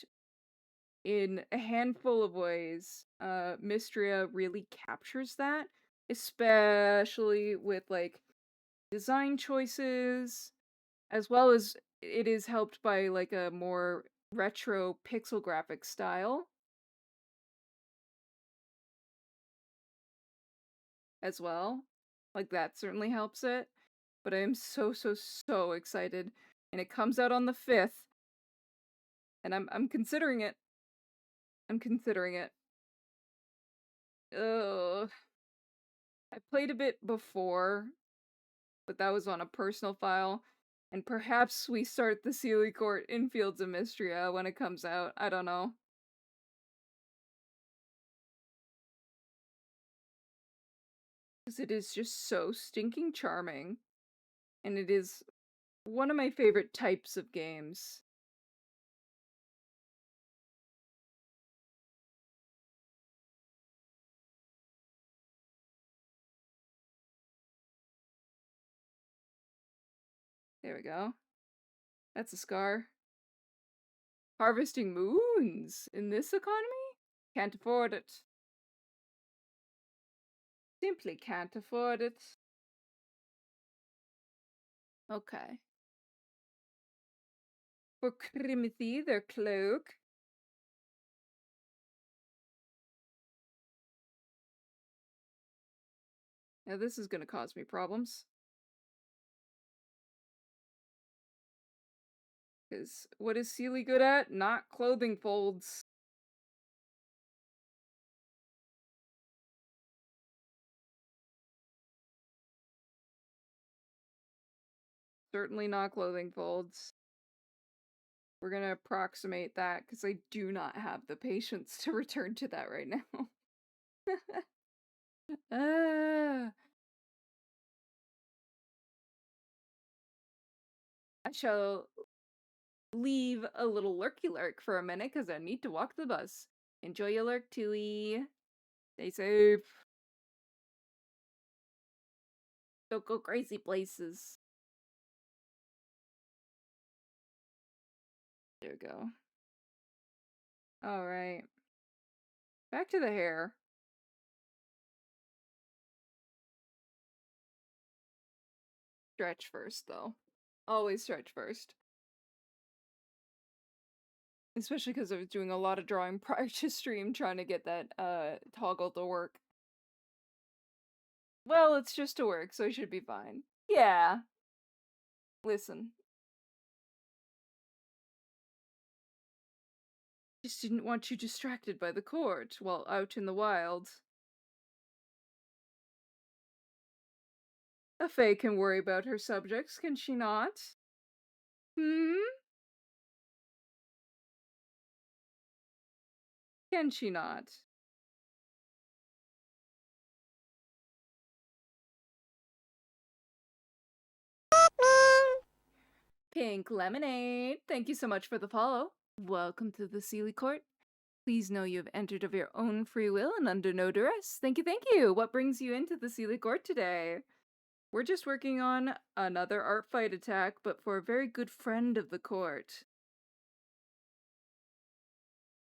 in a handful of ways, Mystria really captures that, especially with, like, design choices, as well as it is helped by, like, a more retro pixel graphic style as well. Like, that certainly helps it. But I am so excited. And it comes out on the 5th. And I'm considering it. I'm considering it. Ugh. I played a bit before, but that was on a personal file. And perhaps we start the Sealy Court in Fields of Mystria when it comes out. I don't know. Because it is just so stinking charming. And it is one of my favorite types of games. There we go. That's a scar. Harvesting moons in this economy? Can't afford it. Simply can't afford it. Okay. For Crimothy, their cloak. Now this is gonna cause me problems. Because what is Sealy good at? Not clothing folds. Certainly not clothing folds. We're gonna approximate that because I do not have the patience to return to that right now. I shall leave a little lurky lurk for a minute because I need to walk the bus. Enjoy your lurk, Tui. Stay safe. Don't go crazy places. There we go. Alright. Back to the hair. Stretch first, though. Always stretch first. Especially because I was doing a lot of drawing prior to stream trying to get that toggle to work. Well, it's just to work, so I should be fine. Yeah. Listen. Just didn't want you distracted by the court while out in the wild. A fae can worry about her subjects, can she not? Hmm? Can she not? Pink Lemonade, thank you so much for the follow. Welcome to the Sealy Court. Please know you have entered of your own free will and under no duress. Thank you, thank you. What brings you into the Sealy Court today? We're just working on another art fight attack, but for a very good friend of the court.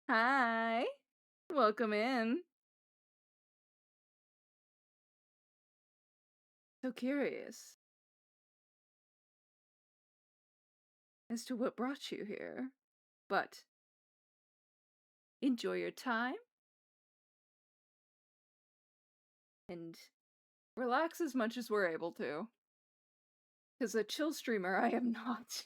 Hi. Welcome in. So curious as to what brought you here, but enjoy your time and relax as much as we're able to. Because a chill streamer, I am not.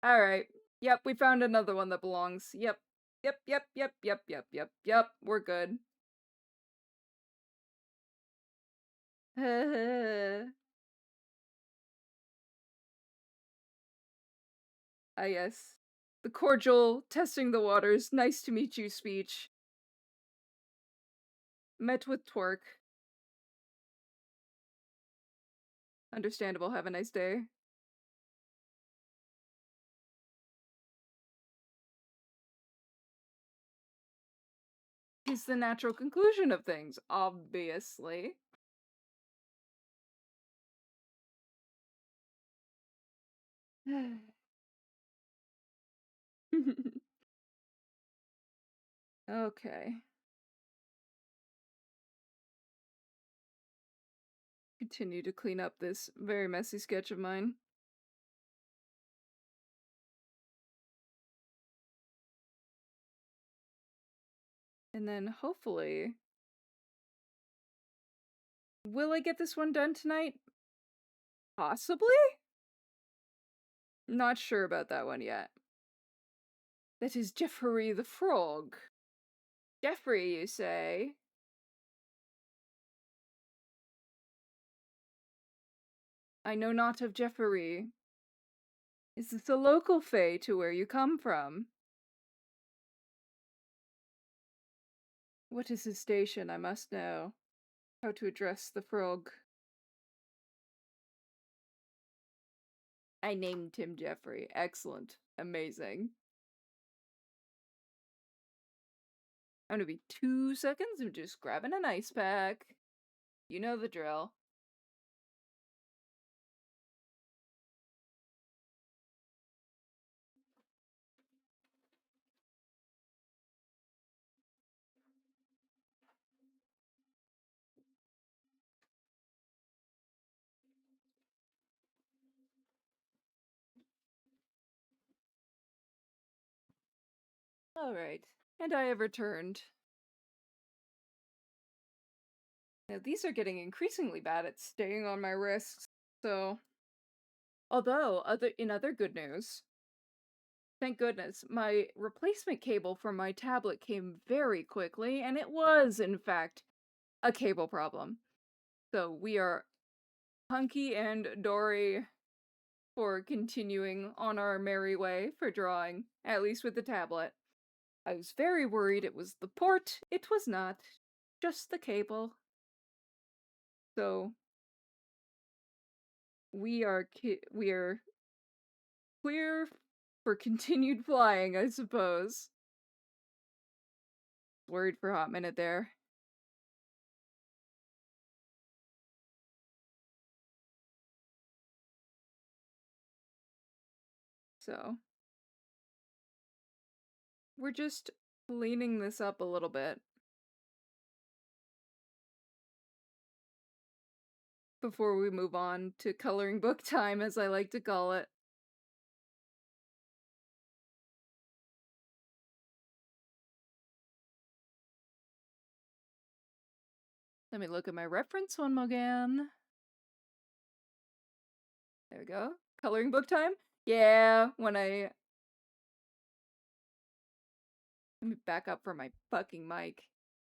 Alright. Yep, we found another one that belongs. Yep. Yep. We're good. Ah, yes. The cordial, testing the waters, nice to meet you speech. Met with twerk. Understandable, have a nice day. Is the natural conclusion of things, obviously. Okay. Continue to clean up this very messy sketch of mine. And then hopefully... Will I get this one done tonight? Possibly? Not sure about that one yet. That is Jeffrey the Frog. Jeffrey, you say? I know not of Jeffrey. Is this a local fae to where you come from? What is his station? I must know. How to address the frog. I named him Jeffrey. Excellent. Amazing. I'm gonna be 2 seconds. I'm just grabbing an ice pack. You know the drill. Alright. And I have returned. Now, these are getting increasingly bad at staying on my wrists, so... Although, in other good news, thank goodness, my replacement cable for my tablet came very quickly, and it was, in fact, a cable problem. So we are hunky and dory for continuing on our merry way for drawing, at least with the tablet. I was very worried it was the port. It was not. Just the cable. So we are clear for continued flying, I suppose. Worried for a hot minute there. So we're just cleaning this up a little bit before we move on to coloring book time, as I like to call it. Let me look at my reference one more again. There we go. Coloring book time? Yeah, when I... Let me back up for my fucking mic.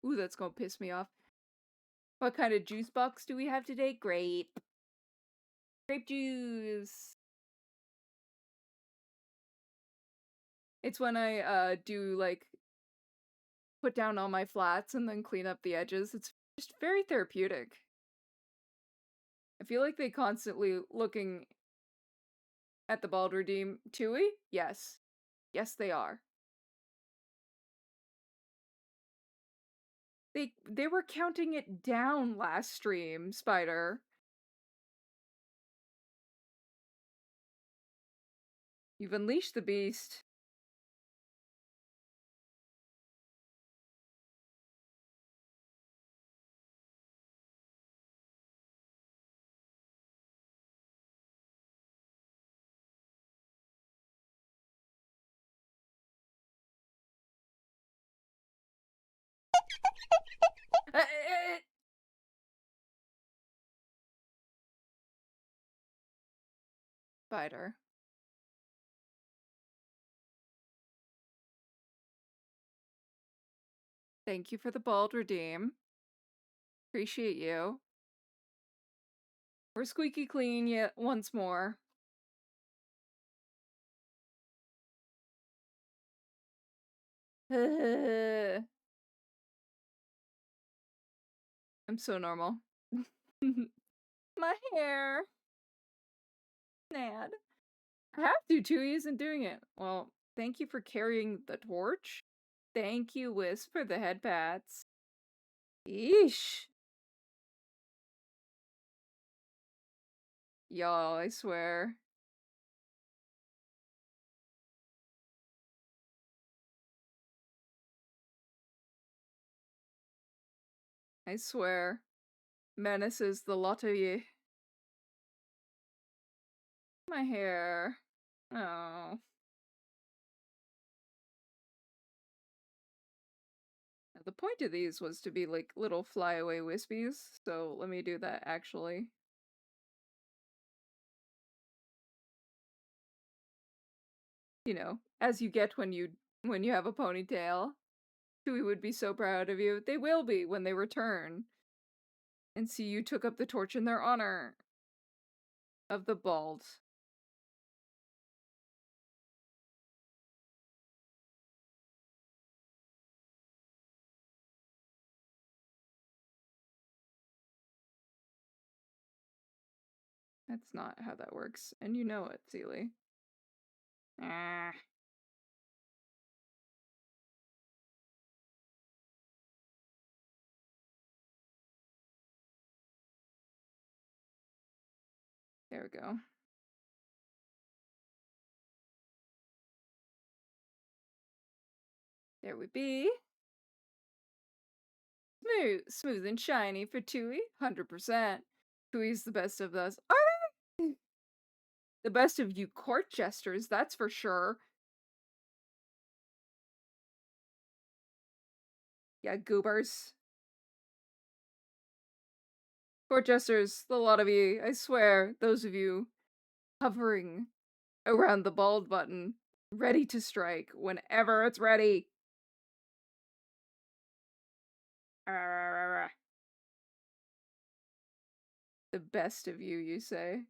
Ooh, that's gonna piss me off. What kind of juice box do we have today? Grape. Grape juice. It's when I, do, like, put down all my flats and then clean up the edges. It's just very therapeutic. I feel like they constantly looking at the Bald Redeem. Tui? Yes. Yes, they are. They were counting it down last stream, Spider. You've unleashed the beast. Spider. Thank you for the Bald Redeem. Appreciate you. We're squeaky clean yet once more. I'm so normal. My hair. Nad. I have to, too. He isn't doing it. Well, thank you for carrying the torch. Thank you, Wisp, for the head pats. Yeesh. Y'all, I swear. I swear. Menaces the lot of ye. My hair. Oh. The point of these was to be like little flyaway wispies, so let me do that actually. You know, as you get when you have a ponytail. Chewie would be so proud of you. They will be when they return. And see you took up the torch in their honor. Of the bald. That's not how that works, and you know it, Seely. Ah. There we go. There we be. Smooth and shiny for Tui, 100%. Tui's the best of us. Are they? The best of you court jesters, that's for sure. Yeah, goobers. Court jesters, the lot of you, I swear, those of you hovering around the bald button, ready to strike whenever it's ready. The best of you say?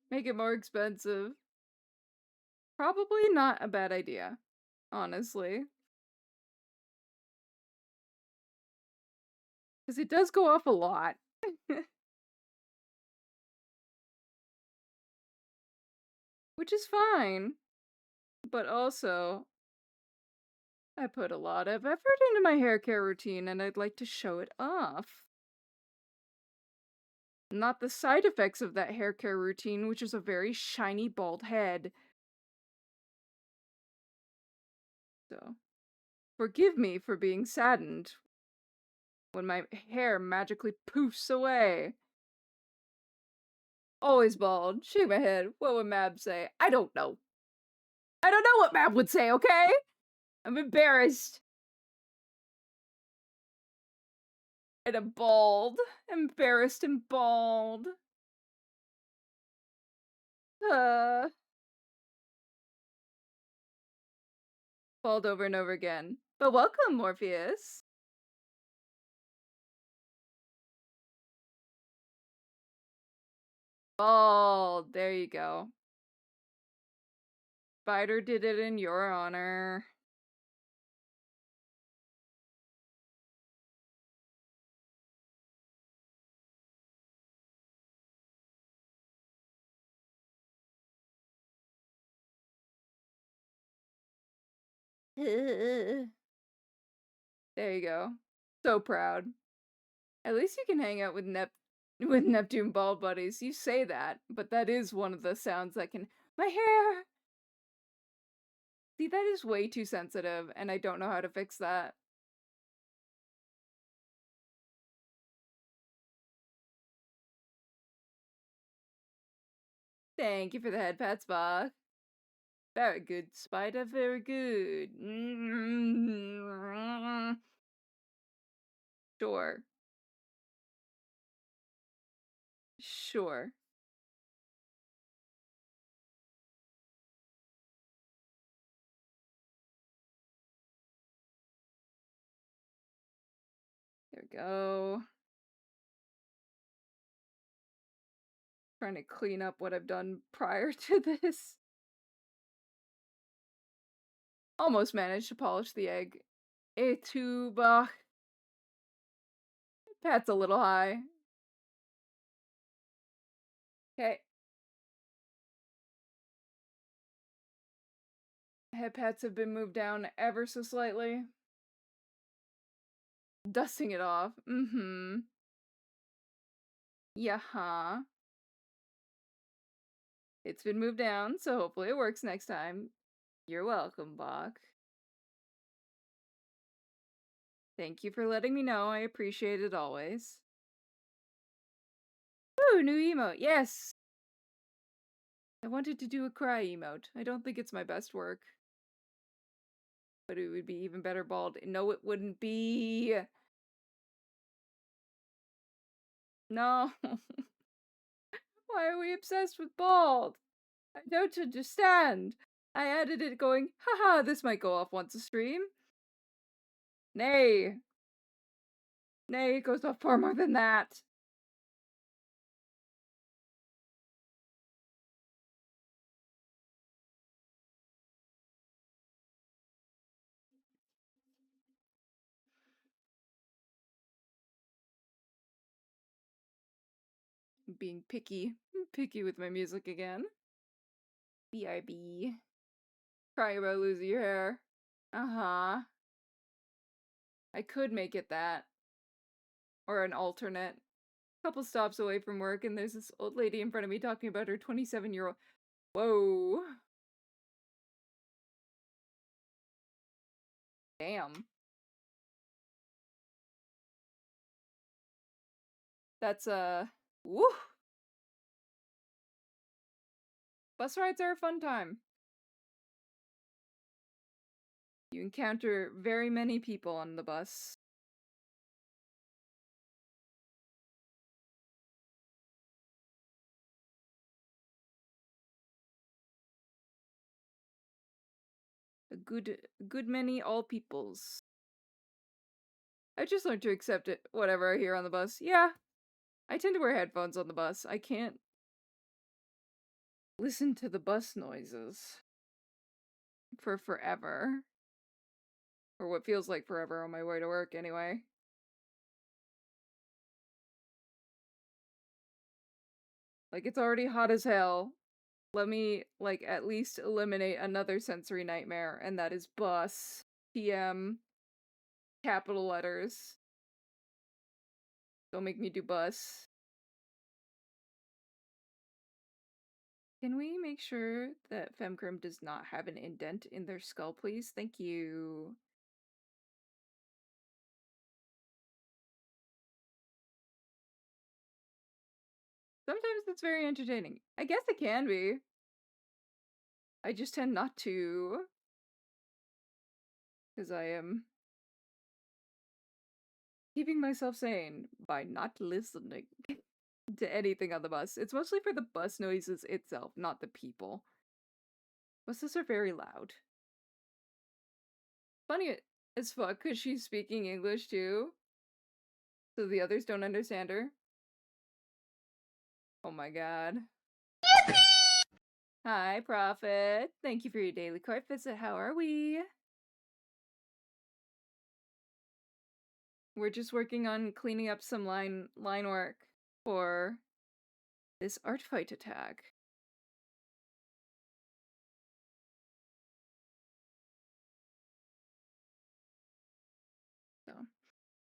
Make it more expensive. Probably not a bad idea, honestly. Because it does go off a lot. Which is fine. But also, I put a lot of effort into my hair care routine and I'd like to show it off. Not the side effects of that hair care routine, which is a very shiny bald head. So, forgive me for being saddened when my hair magically poofs away. Always bald. Shake my head. What would Mab say? I don't know. I don't know what Mab would say, okay? I'm embarrassed. And I'm bald. Embarrassed and bald. Bald over and over again. But welcome, Morpheus. Bald. There you go. Spider did it in your honor. There you go. So proud. At least you can hang out with Neptune bald buddies. You say that, but that is one of the sounds that can. My hair! See, that is way too sensitive, and I don't know how to fix that. Thank you for the head pats, Bach. Very good, Spider, very good. Sure. Sure. There we go. Trying to clean up what I've done prior to this. Almost managed to polish the egg. Etuba. Pat's a little high. Okay. Head pats have been moved down ever so slightly. Dusting it off. Mm-hmm. Yeah-huh. It's been moved down, so hopefully it works next time. You're welcome, Bach. Thank you for letting me know. I appreciate it always. Ooh, new emote. Yes! I wanted to do a cry emote. I don't think it's my best work. But it would be even better bald. No, it wouldn't be. No. Why are we obsessed with bald? I don't understand. I added it going, haha, this might go off once a stream. Nay. Nay, it goes off far more than that. being picky. Picky with my music again. BRB. Cry about losing your hair. Uh-huh. I could make it that. Or an alternate. Couple stops away from work, and there's this old lady in front of me talking about her 27-year-old. Whoa. Damn. That's, woo! Bus rides are a fun time. You encounter very many people on the bus. A good many all peoples. I just learned to accept it, whatever I hear on the bus. Yeah, I tend to wear headphones on the bus. I can't listen to the bus noises for forever. Or what feels like forever on my way to work, anyway. Like, it's already hot as hell. Let me, like, at least eliminate another sensory nightmare, and that is bus. PM. Capital letters. Don't make me do bus. Can we make sure that Femcrim does not have an indent in their skull, please? Thank you. Sometimes it's very entertaining. I guess it can be. I just tend not to. Because I am keeping myself sane by not listening to anything on the bus. It's mostly for the bus noises itself, not the people. Buses are very loud. Funny as fuck, because she's speaking English too. So the others don't understand her. Oh my god. Hi, Prophet. Thank you for your daily court visit. How are we? We're just working on cleaning up some line work for this art fight attack. So,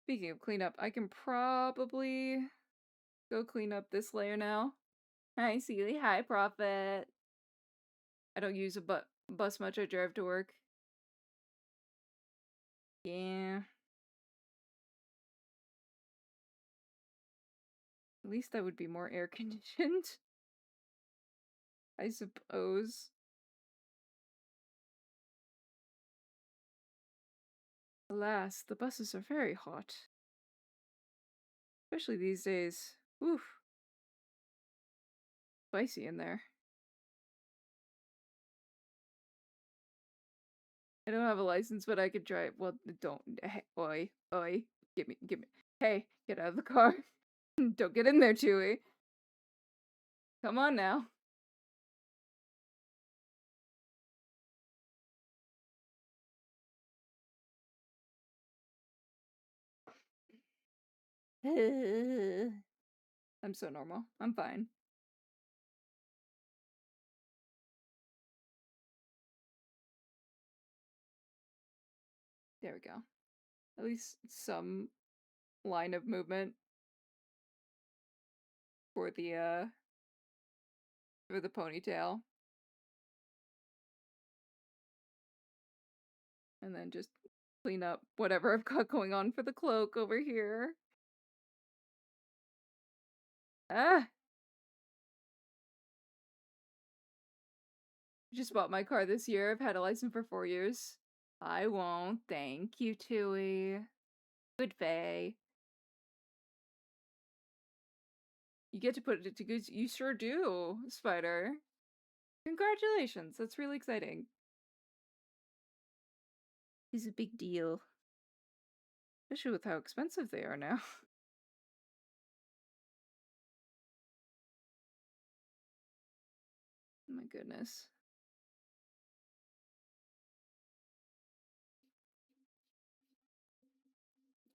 speaking of cleanup, I can probably go clean up this layer now. Hi, Seely. Hi, Prophet. I don't use a bus much. I drive to work. Yeah. At least that would be more air conditioned. I suppose. Alas, the buses are very hot. Especially these days. Oof. Spicy in there. I don't have a license, but I could drive. Well, don't. Hey, oi. Give me. Hey, get out of the car. Don't get in there, Chewie. Come on now. I'm so normal. I'm fine. There we go. At least some line of movement for the ponytail. And then just clean up whatever I've got going on for the cloak over here. Ah! Just bought my car this year. I've had a license for 4 years. I won't. Thank you, Tui. Good Faye. You get to put it to good. You sure do, Spider. Congratulations. That's really exciting. It's a big deal. Especially with how expensive they are now. Oh my goodness.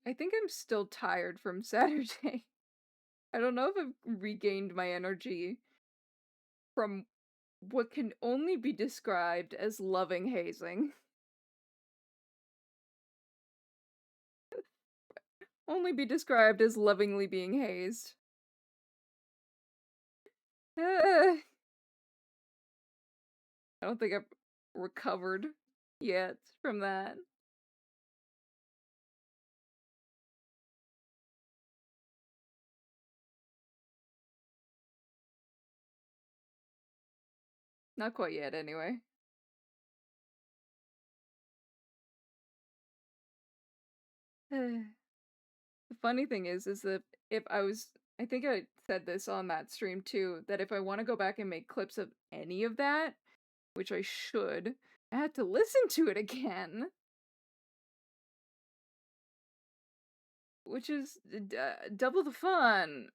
I think I'm still tired from Saturday. I don't know if I've regained my energy from what can only be described as loving hazing. Only be described as lovingly being hazed. I don't think I've recovered yet from that. Not quite yet, anyway. The funny thing is that if I was, I think I said this on that stream too, that if I want to go back and make clips of any of that, which I should, I had to listen to it again. Which is double the fun.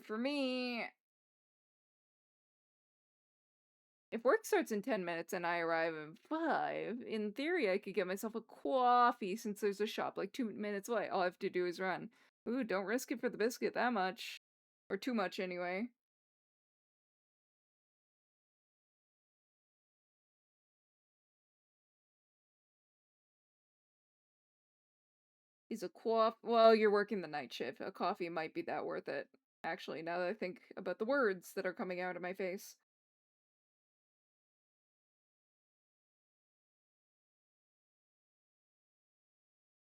For me, if work starts in 10 minutes and I arrive in 5, in theory I could get myself a coffee since there's a shop like 2 minutes away. All I have to do is run. Ooh, don't risk it for the biscuit that much. Or too much, anyway. Is a well, you're working the night shift. A coffee might be that worth it. Actually, now that I think about the words that are coming out of my face.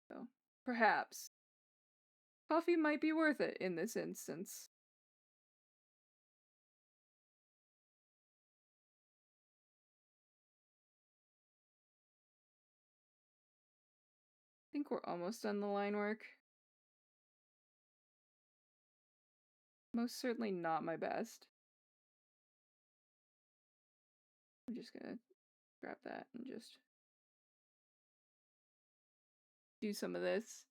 So, perhaps. Coffee might be worth it in this instance. I think we're almost done the line work. Most certainly not my best. I'm just gonna grab that and just do some of this.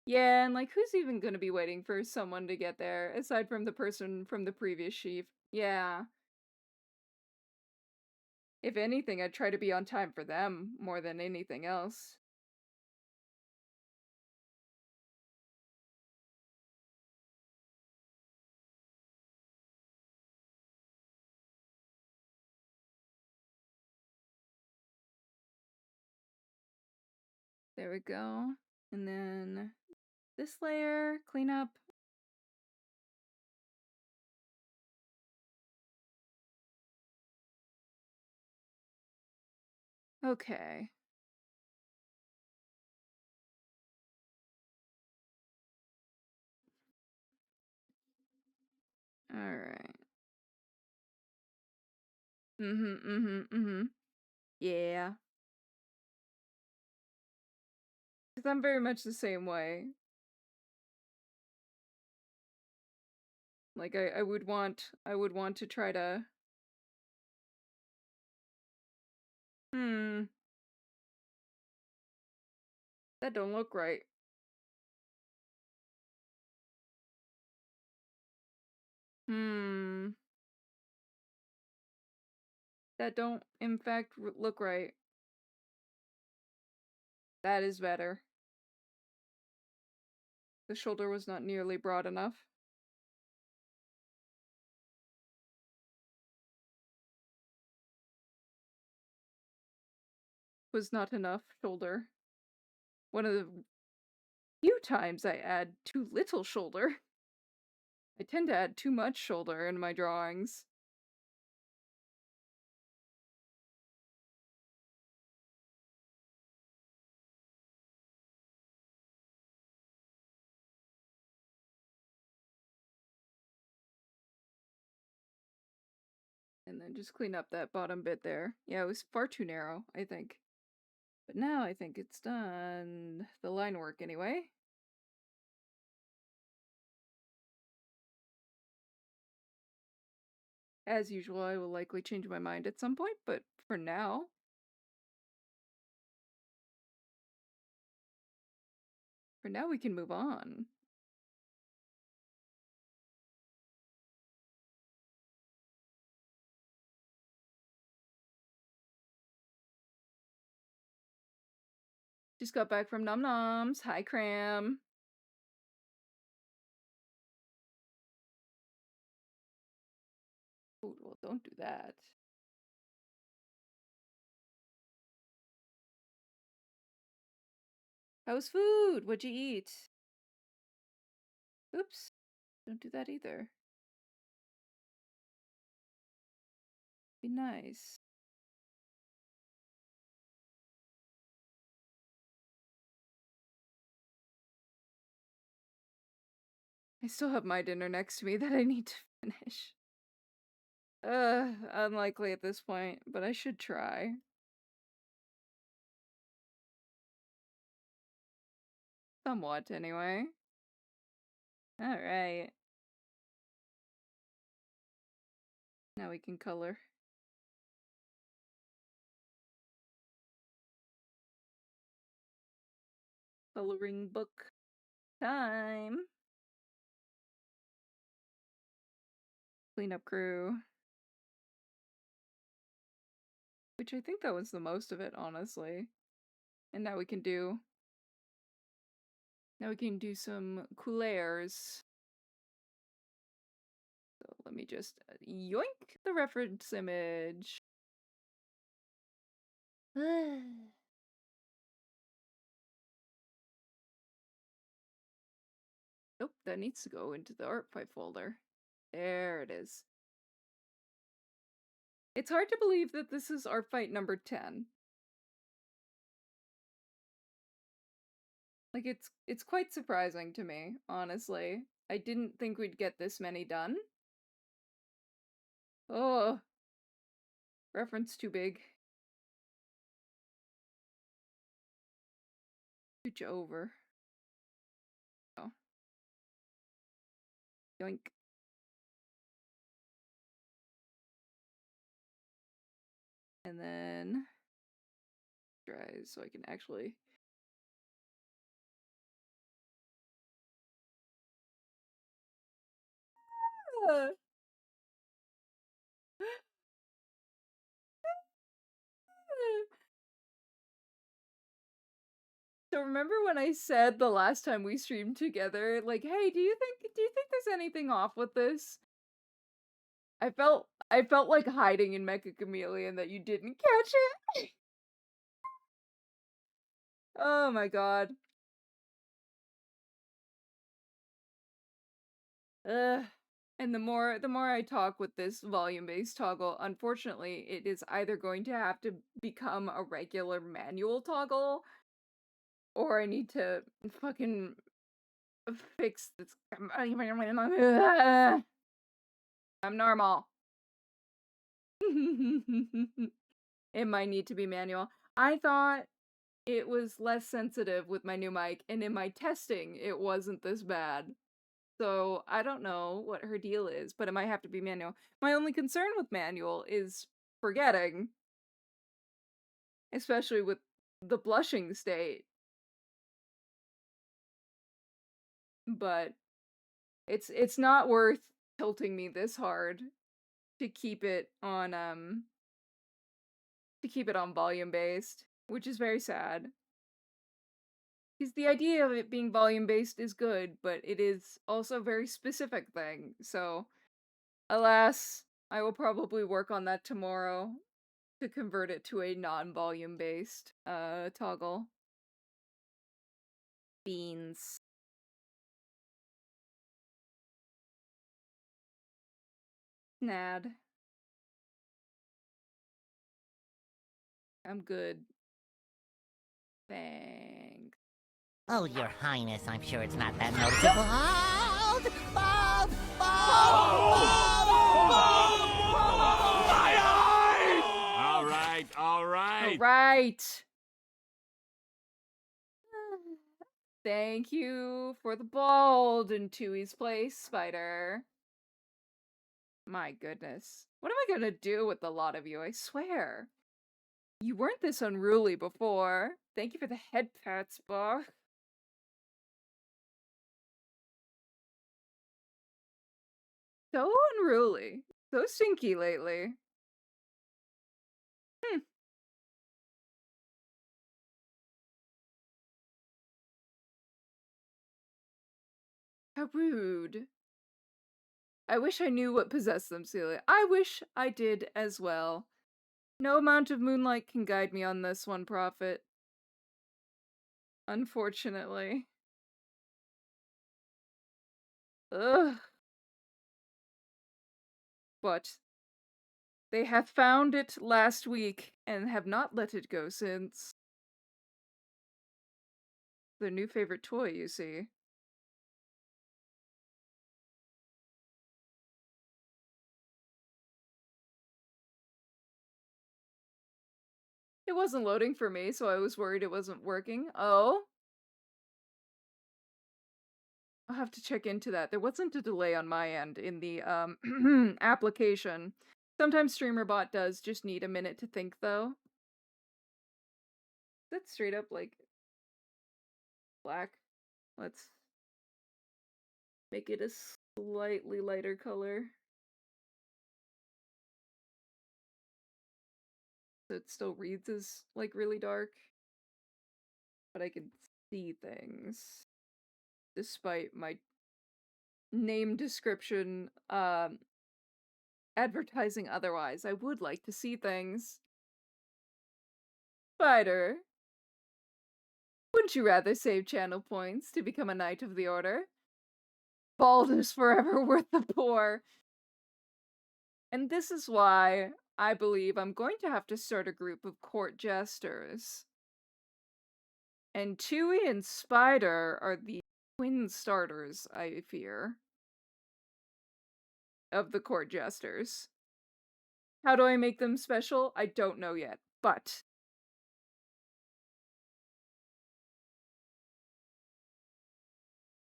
Yeah, and like, who's even gonna be waiting for someone to get there, aside from the person from the previous sheaf? Yeah. If anything, I'd try to be on time for them more than anything else. There we go. And then this layer, clean up. Okay. Alright. Yeah. Because I'm very much the same way. Like, I would want to try to... That don't look right. That don't, in fact, look right. That is better. The shoulder was not nearly broad enough. Was not enough shoulder. One of the few times I add too little shoulder. I tend to add too much shoulder in my drawings. And then just clean up that bottom bit there. Yeah, it was far too narrow, I think. But now I think it's done. The line work, anyway. As usual, I will likely change my mind at some point, but for now... For now, we can move on. Just got back from Nom Noms. Hi, Cram. Don't do that. How's food? What'd you eat? Oops. Don't do that either. Be nice. I still have my dinner next to me that I need to finish. Unlikely at this point, but I should try. Somewhat, anyway. Alright. Now we can color. Coloring book time. Cleanup crew. Which I think that was the most of it, honestly. And now we can do some couleurs. So let me just yoink the reference image. Nope, that needs to go into the artfight folder. There it is. It's hard to believe that this is artfight number 10. Like, it's quite surprising to me, honestly. I didn't think we'd get this many done. Oh, reference too big. Scooch over. Oh. Yoink. And then dry so I can actually... So remember when I said the last time we streamed together, like, hey, do you think there's anything off with this? I felt like hiding in Mecha Chameleon that you didn't catch it. Oh my god. Ugh. And the more I talk with this volume-based toggle, unfortunately, it is either going to have to become a regular manual toggle, or I need to fucking fix this. I'm normal. It might need to be manual. I thought it was less sensitive with my new mic, and in my testing, it wasn't this bad. So I don't know what her deal is, but it might have to be manual. My only concern with manual is forgetting, especially with the blushing state. But it's not worth tilting me this hard to keep it on volume based, which is very sad. Because the idea of it being volume based is good, but it is also a very specific thing. So, alas, I will probably work on that tomorrow to convert it to a non-volume based toggle. Beans. Nad. I'm good. Thanks.
Oh, your highness, I'm sure it's not that noticeable. Hold! Hold! Hold!
My eyes! All right, all right.
All right. Thank you for the bald in Tui's place, Spider. My goodness. What am I gonna do with a lot of you, I swear? You weren't this unruly before. Thank you for the head pats, Bach. So unruly. So stinky lately. How rude. I wish I knew what possessed them, Celia. I wish I did as well. No amount of moonlight can guide me on this one, Prophet. Unfortunately. Ugh. But they have found it last week and have not let it go since. Their new favorite toy, you see. It wasn't loading for me, so I was worried it wasn't working. Oh? I'll have to check into that. There wasn't a delay on my end in the application. Sometimes StreamerBot does just need a minute to think, though. That's straight up, like, black. Let's make it a slightly lighter color. So it still reads as, like, really dark. But I can see things. Despite my name description, advertising otherwise. I would like to see things. Spider, wouldn't you rather save channel points to become a Knight of the Order? Bald is forever worth the poor. And this is why I believe I'm going to have to start a group of court jesters. And Chewie and Spider are the twin starters, I fear, of the court jesters. How do I make them special? I don't know yet, but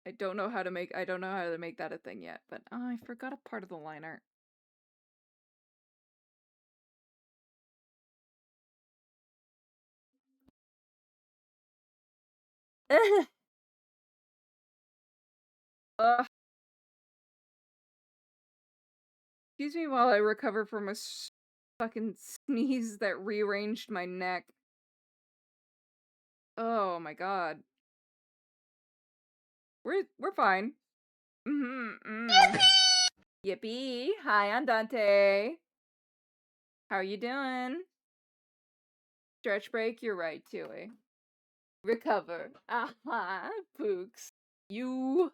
I don't know how to make that a thing yet, but I forgot a part of the line art. Excuse me while I recover from a fucking sneeze that rearranged my neck. Oh my god. We're fine. Yippee! Hi, Andante. How are you doing? Stretch break, you're right, Tui. Recover. Aha, Pooks. You.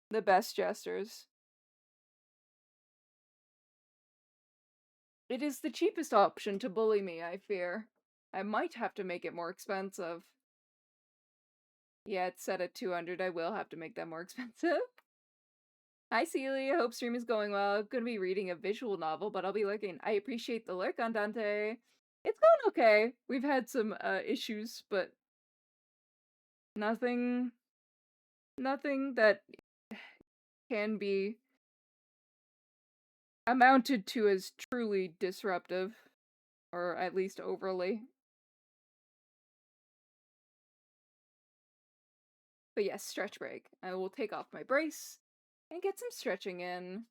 The best jesters. It is the cheapest option to bully me, I fear. I might have to make it more expensive. Yeah, it's set at 200. I will have to make that more expensive. Hi, Celia. Hope stream is going well. I'm gonna be reading a visual novel, but I'll be lurking. I appreciate the lurk, Andante. It's going okay. We've had some issues, but nothing that can be amounted to as truly disruptive, or at least overly. But yes, stretch break. I will take off my brace and get some stretching in.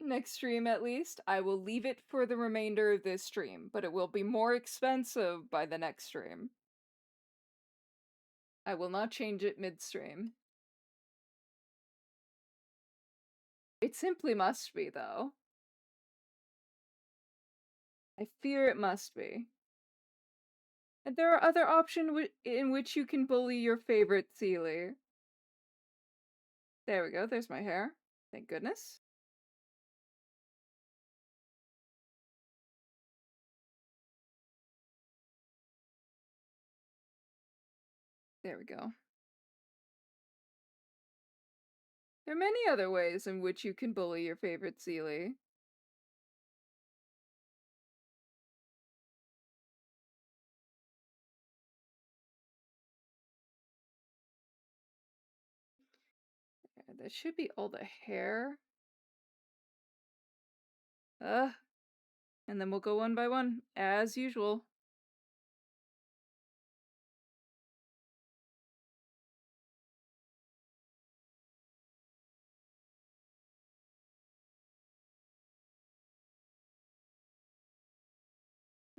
Next stream, at least, I will leave it for the remainder of this stream, but it will be more expensive by the next stream. I will not change it mid-stream. It simply must be, though. I fear it must be. And there are other options in which you can bully your favorite Sealy. There we go, there's my hair. Thank goodness. There we go. There are many other ways in which you can bully your favorite Sealy. That should be all the hair. And then we'll go one by one, as usual.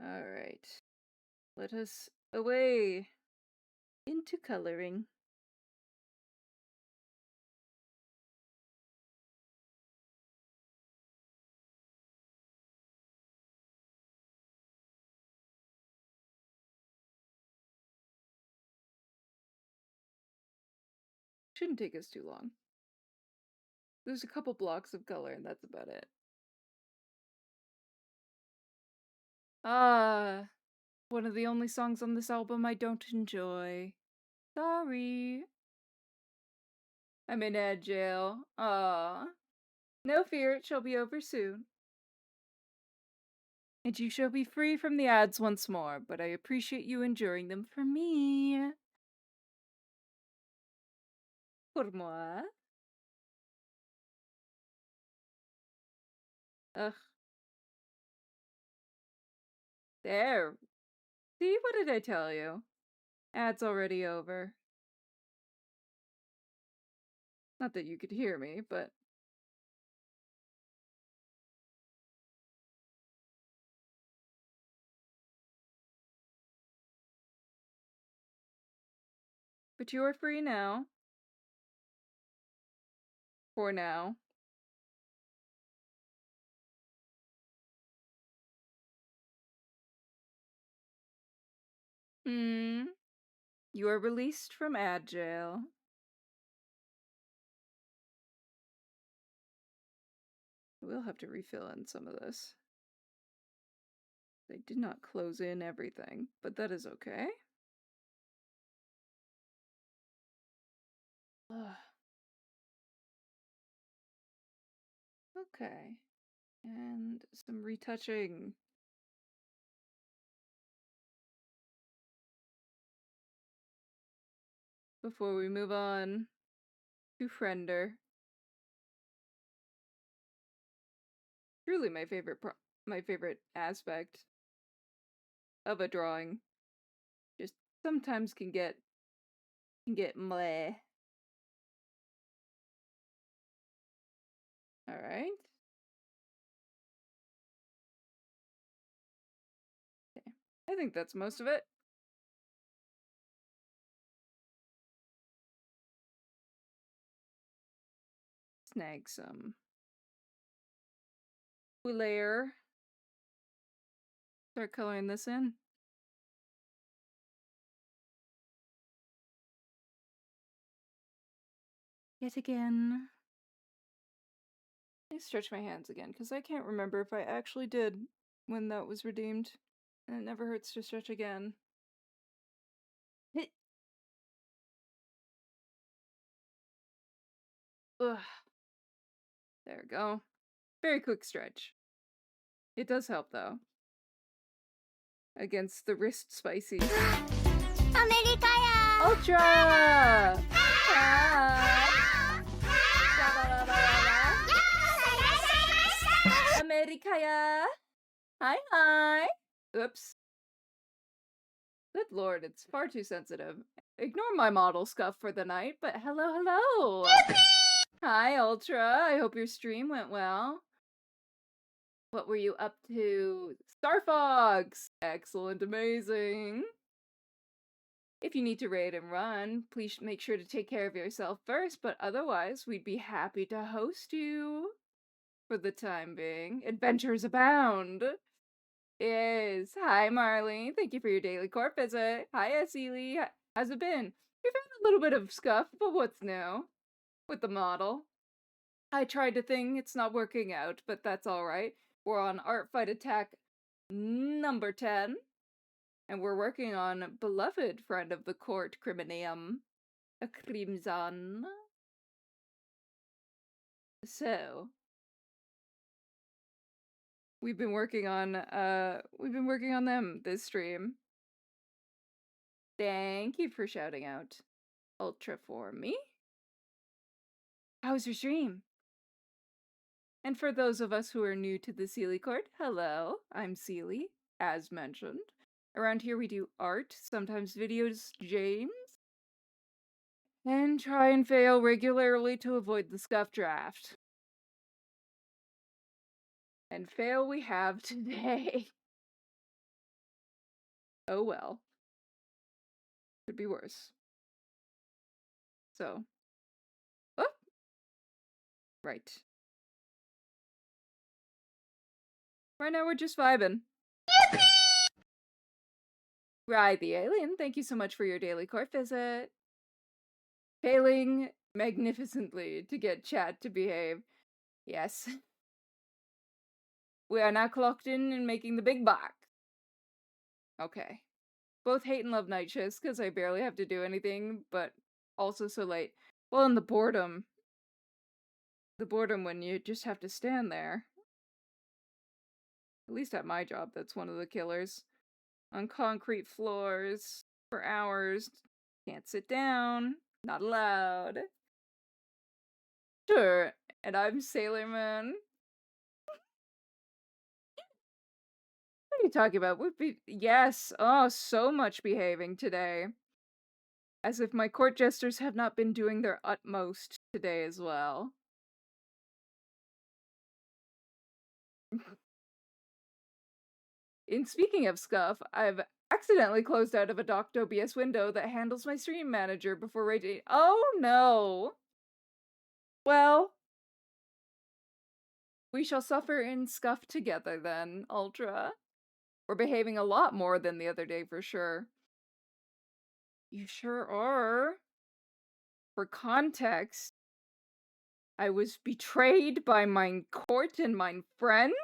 Alright. Let us away into coloring. Shouldn't take us too long. There's a couple blocks of color and that's about it. Ah, one of the only songs on this album I don't enjoy. Sorry. I'm in ad jail. Ah. No fear, it shall be over soon. And you shall be free from the ads once more, but I appreciate you enduring them for me. Pour moi. Ugh. There. See, what did I tell you? Ad's already over. Not that you could hear me, but... But you are free now. For now. You are released from ad jail. We'll have to refill in some of this. They did not close in everything, but that is okay. Ugh. Okay. And some retouching. Before we move on to Friender. Truly my favorite aspect of a drawing. Just sometimes can get meh. Alright. Okay. I think that's most of it. Snag some layer. Start coloring this in. Yet again. I stretch my hands again, because I can't remember if I actually did when that was redeemed. And it never hurts to stretch again. Ugh. There we go. Very quick stretch. It does help, though. Against the wrist spicy. Ultra! Amerikaya! Hi, hi! Oops. Good lord, it's far too sensitive. Ignore my model scuff for the night, but hello, hello! Hi, Ultra. I hope your stream went well. What were you up to? Star Fox! Excellent, amazing. If you need to raid and run, please make sure to take care of yourself first, but otherwise, we'd be happy to host you. For the time being. Adventures abound! Yes. Hi, Marley. Thank you for your daily court visit. Hi, Asili. How's it been? We've had a little bit of scuff, but what's new? With the model. I tried a thing, it's not working out, but that's alright. We're on Artfight Attack number 10. And we're working on beloved friend of the court, Criminum, a Crimson. So, we've been working on them this stream. Thank you for shouting out Ultra for me. How was your stream? And for those of us who are new to the Sealy Court, hello, I'm Sealy, as mentioned. Around here we do art, sometimes videos, James, and try and fail regularly to avoid the scuff draft. And fail we have today. Oh well. Could be worse. So. Oh! Right. Right now we're just vibing. Right, the alien, thank you so much for your daily court visit. Failing magnificently to get chat to behave. Yes. We are now clocked in and making the big box. Okay. Both hate and love night shifts because I barely have to do anything, but also so late. Well, and the boredom. The boredom when you just have to stand there. At least at my job, that's one of the killers. On concrete floors for hours. Can't sit down. Not allowed. Sure, and I'm Sailor Moon. What are you talking about? Yes, oh, so much behaving today. As if my court jesters have not been doing their utmost today as well. In speaking of scuff, I've accidentally closed out of a docked OBS window that handles my stream manager before raging. Oh no! Well, we shall suffer in scuff together then, Ultra. We're behaving a lot more than the other day for sure. You sure are. For context, I was betrayed by mine court and mine friends,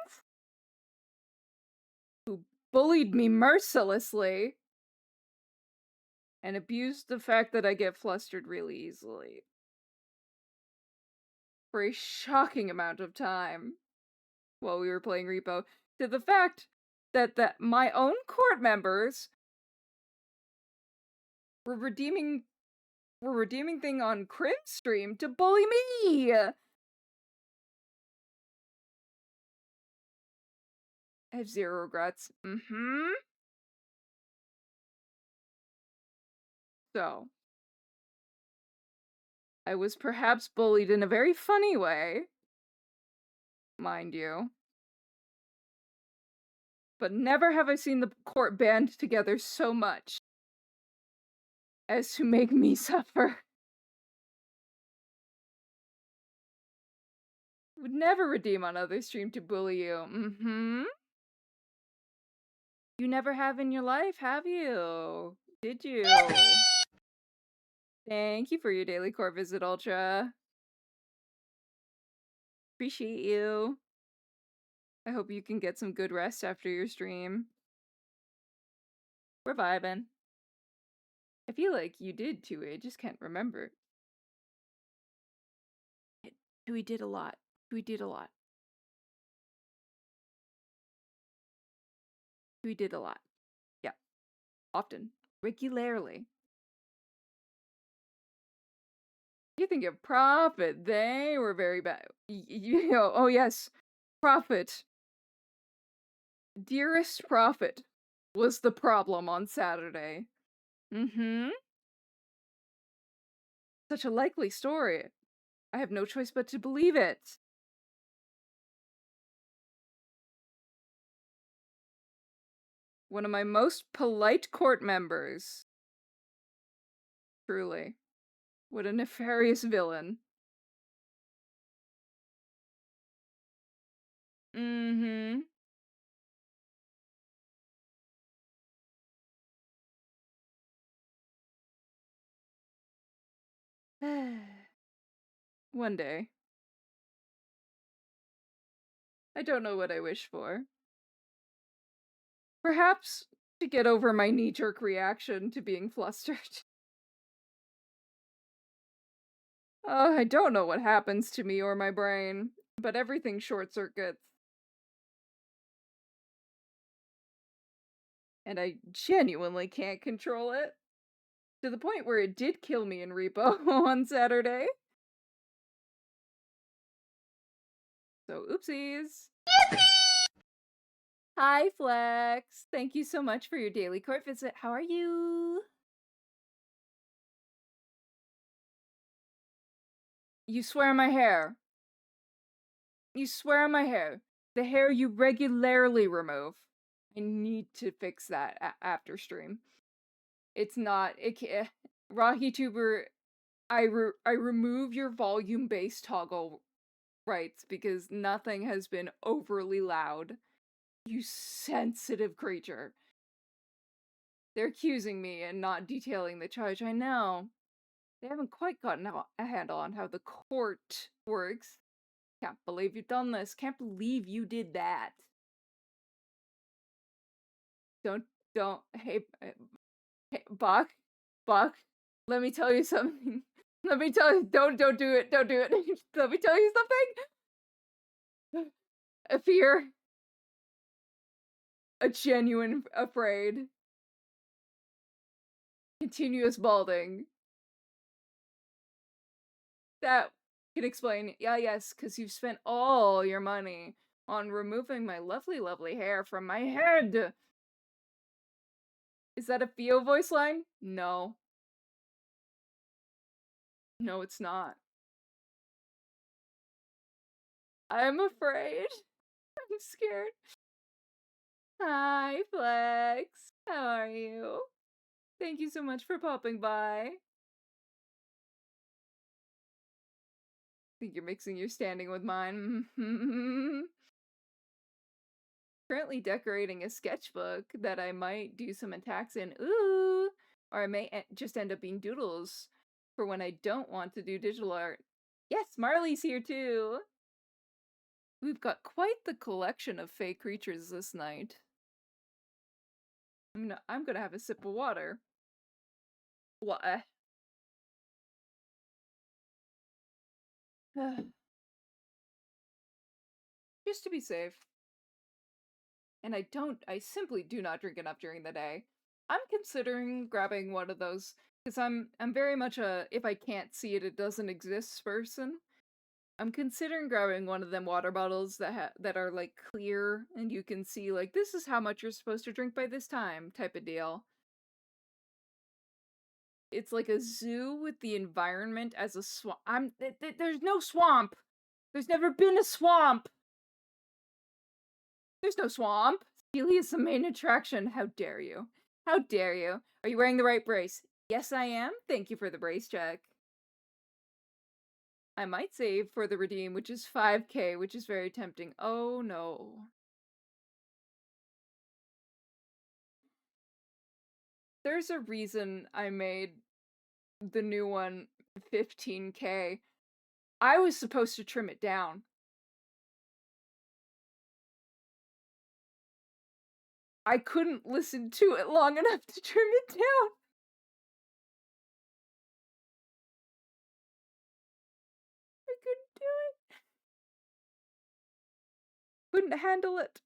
who bullied me mercilessly, and abused the fact that I get flustered really easily. For a shocking amount of time while we were playing Repo, to the fact that my own court members were redeeming thing on Crim's stream to bully me! I have zero regrets. So, I was perhaps bullied in a very funny way, mind you. But never have I seen the court band together so much as to make me suffer. Would never redeem on other stream to bully you. You never have in your life, have you? Did you? Thank you for your daily court visit, Ultra. Appreciate you. I hope you can get some good rest after your stream. We're vibing. I feel like you did too, I just can't remember. We did a lot. We did a lot. We did a lot. Yeah. Often. Regularly. You think of Prophet. They were very bad. You know, oh yes. Prophet. Dearest Prophet was the problem on Saturday. Such a likely story. I have no choice but to believe it. One of my most polite court members. Truly. What a nefarious villain. One day. I don't know what I wish for. Perhaps to get over my knee-jerk reaction to being flustered. I don't know what happens to me or my brain, but everything short-circuits. And I genuinely can't control it. To the point where it did kill me in Repo on Saturday. So, oopsies. Hi, Flex. Thank you so much for your daily court visit. How are you? You swear on my hair. You swear on my hair. The hair you regularly remove. I need to fix that after stream. It's not, Rocky Tuber, I remove your volume based toggle rights because nothing has been overly loud. You sensitive creature. They're accusing me and not detailing the charge. I know. They haven't quite gotten a handle on how the court works. Can't believe you've done this. Can't believe you did that. Don't, hey, Buck, let me tell you something. Let me tell you, don't do it, don't do it. Let me tell you something. A fear. A genuine afraid. Continuous balding. That can explain, yes, because you've spent all your money on removing my lovely, lovely hair from my head. Is that a Theo voice line? No. No, it's not. I'm afraid. I'm scared. Hi, Flex. How are you? Thank you so much for popping by. I think you're mixing your standing with mine. Currently decorating a sketchbook that I might do some attacks in. Ooh! Or I may just end up being doodles for when I don't want to do digital art. Yes, Marley's here too! We've got quite the collection of fake creatures this night. I'm gonna have a sip of water. What? Just to be safe. And I simply do not drink enough during the day. I'm considering grabbing one of those, because I'm very much a, if I can't see it, it doesn't exist person. I'm considering grabbing one of them water bottles that are like clear and you can see like this is how much you're supposed to drink by this time type of deal. It's like a zoo with the environment as a swamp. There's no swamp. There's never been a swamp. There's no swamp. Steely is the main attraction. How dare you? How dare you? Are you wearing the right brace? Yes, I am. Thank you for the brace check. I might save for the redeem, which is 5k, which is very tempting. Oh no. There's a reason I made the new one 15k. I was supposed to trim it down. I couldn't listen to it long enough to trim it down. I couldn't do it. Couldn't handle it.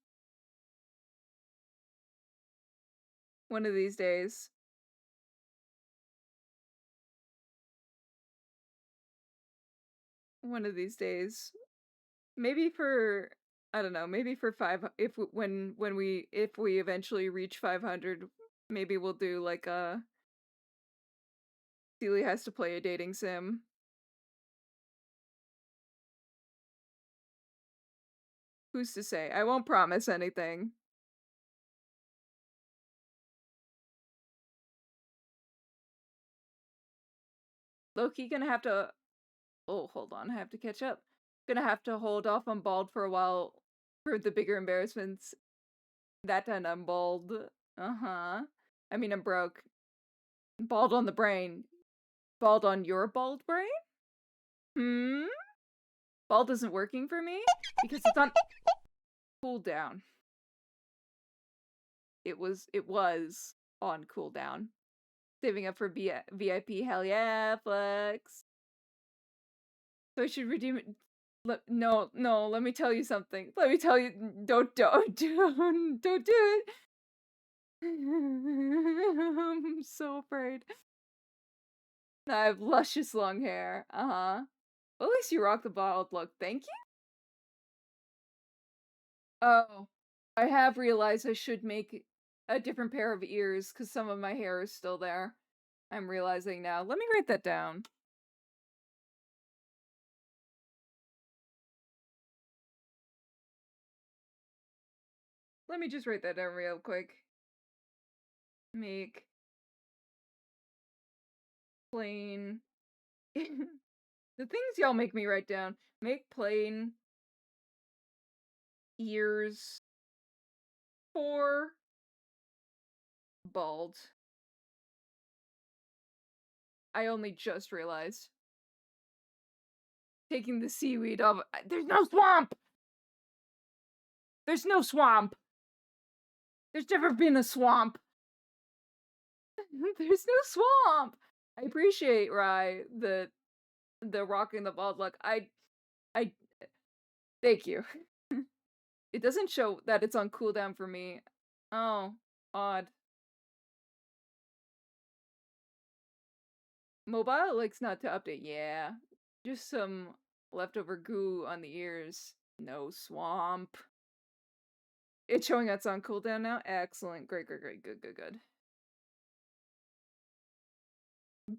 One of these days. One of these days. Maybe for, I don't know, maybe for when we eventually reach 500, maybe we'll do like a Celia has to play a dating sim. Who's to say? I won't promise anything. Loki gonna have to, oh, hold on, I have to catch up. Gonna have to hold off on bald for a while for the bigger embarrassments. That done, I'm bald. Uh-huh. I mean, I'm broke. Bald on the brain. Bald on your bald brain? Hmm? Bald isn't working for me? Because it's on cooldown. It was on cooldown. Saving up for VIP, hell yeah, flex. So I should redeem it. No, let me tell you something. Let me tell you, don't do it. I'm so afraid. I have luscious long hair. Uh-huh. Well, at least you rock the bald look. Thank you. Oh, I have realized I should make a different pair of ears because some of my hair is still there. I'm realizing now. Let me write that down. let me just write that down real quick. Make plain. The things y'all make me write down. Make plain ears for bald. I only just realized. Taking the seaweed off. There's no swamp! There's no swamp! There's never been a swamp! There's no swamp! I appreciate, Rye, the rocking the bald look. I thank you. It doesn't show that it's on cooldown for me. Oh, odd. Mobile likes not to update. Yeah. Just some leftover goo on the ears. No swamp. It's showing that's on cooldown now? Excellent. Great, great, great. Good, good, good.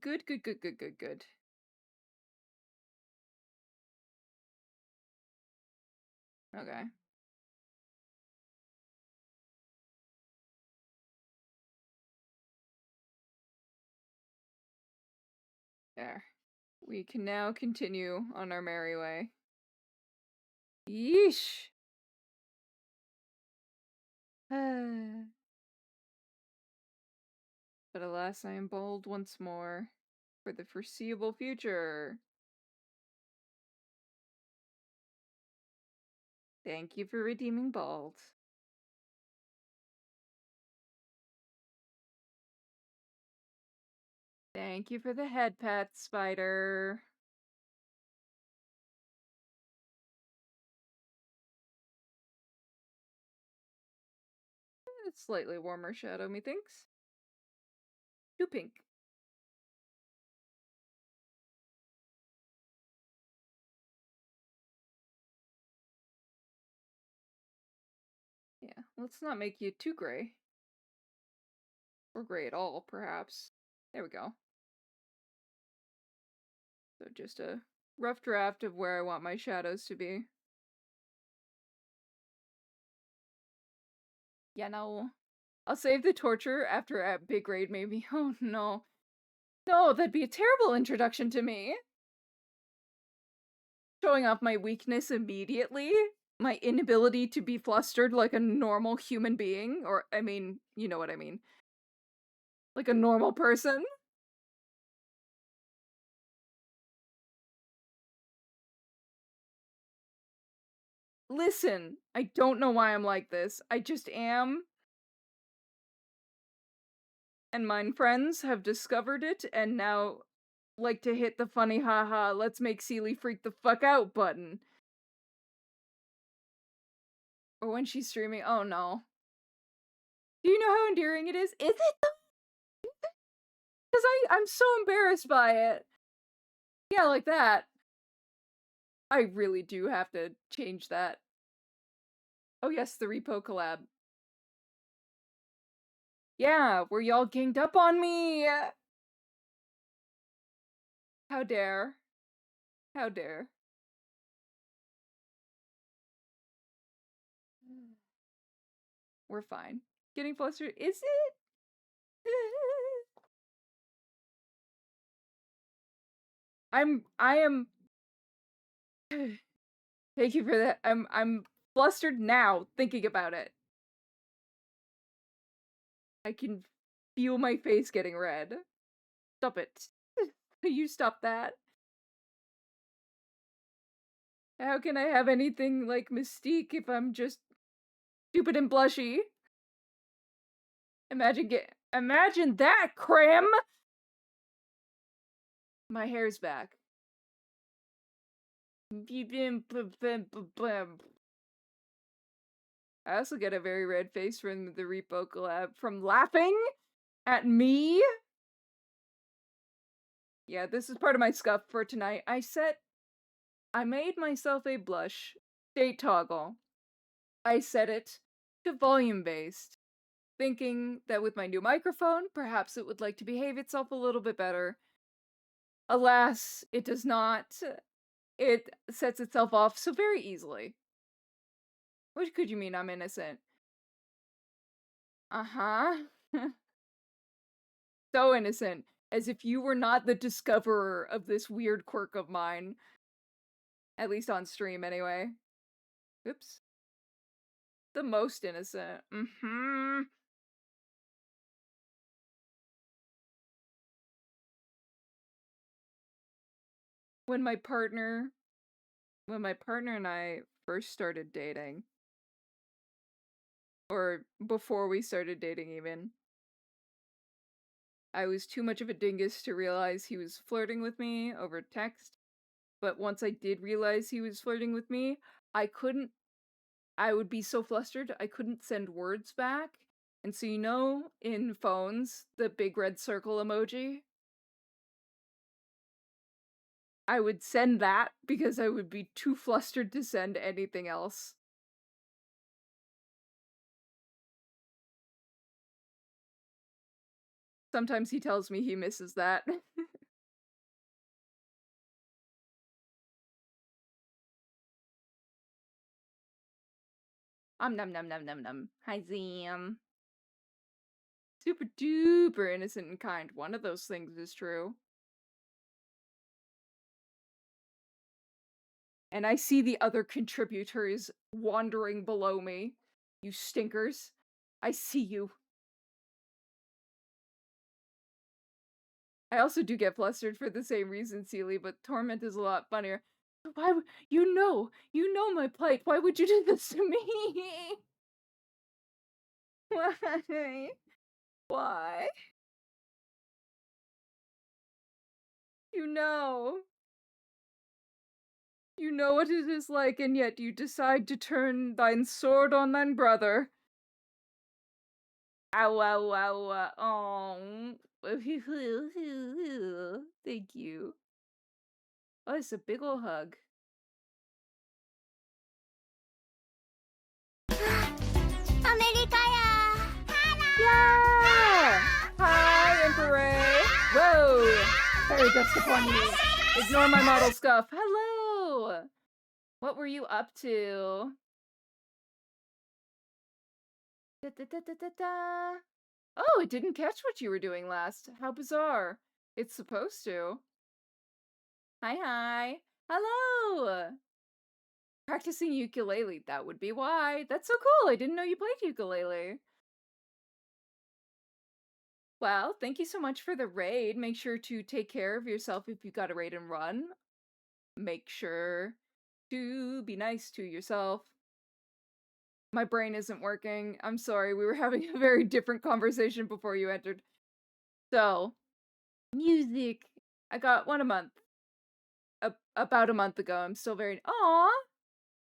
Good, good, good, good, good, good. Okay. There. We can now continue on our merry way. Yeesh! But alas, I am bald once more. For the foreseeable future. Thank you for redeeming bald. Thank you for the head pat, Spider. It's slightly warmer shadow, methinks. Too pink. Yeah, let's not make you too gray. Or gray at all, perhaps. There we go. So just a rough draft of where I want my shadows to be. Yeah, no. I'll save the torture after at big raid, maybe. Oh, no. No, that'd be a terrible introduction to me. Showing off my weakness immediately. My inability to be flustered like a normal human being. Or, I mean, you know what I mean. Like a normal person. Listen, I don't know why I'm like this. I just am. And mine friends have discovered it and now like to hit the funny haha, let's make Seely freak the fuck out button. Or when she's streaming, oh no. Do you know how endearing it is? Is it though? Because I'm so embarrassed by it. Yeah, like that. I really do have to change that. Oh yes, the repo collab. Yeah, where y'all ganged up on me! How dare. How dare. We're fine. Getting flustered, is it? I am Thank you for that. I'm flustered now thinking about it. I can feel my face getting red. Stop it. You stop that. How can I have anything like Mystique if I'm just stupid and blushy? Imagine that, Cram! My hair's back. I also get a very red face from the repo collab from laughing at me. Yeah, this is part of my scuff for tonight. I made myself a blush state toggle. I set it to volume based, thinking that with my new microphone, perhaps it would like to behave itself a little bit better. Alas, it does not. It sets itself off so very easily. What could you mean I'm innocent? Uh-huh. So innocent. As if you were not the discoverer of this weird quirk of mine. At least on stream, anyway. Oops. The most innocent. Mm-hmm. When my partner and I first started dating, or before we started dating even, I was too much of a dingus to realize he was flirting with me over text. But once I did realize he was flirting with me, I would be so flustered, I couldn't send words back. And so, you know, in phones, the big red circle emoji? I would send that because I would be too flustered to send anything else. Sometimes he tells me he misses that. Num num num num num. Hi, Zam. Super duper innocent and kind. One of those things is true. And I see the other contributors wandering below me. You stinkers. I see you. I also do get flustered for the same reason, Seely, but Torment is a lot funnier. Why would you know my plight. Why would you do this to me? Why? Why? You know. You know what it is like, and yet you decide to turn thine sword on thine brother. Ow, ow, ow, oh. Thank you. Oh, it's a big ol' hug. Yeah! Hi, Emperor! Whoa! Fairy dust upon you! Ignore my model scuff. Hello! What were you up to? Da, da, da, da, da, da. Oh, it didn't catch what you were doing last. How bizarre. It's supposed to. Hi, hi. Hello! Practicing ukulele, that would be why. That's so cool, I didn't know you played ukulele. Well, thank you so much for the raid. Make sure to take care of yourself if you got a raid and run. Make sure to be nice to yourself. My brain isn't working. I'm sorry, we were having a very different conversation before you entered. So, music. I got one a month. About a month ago. I'm still very... Aww!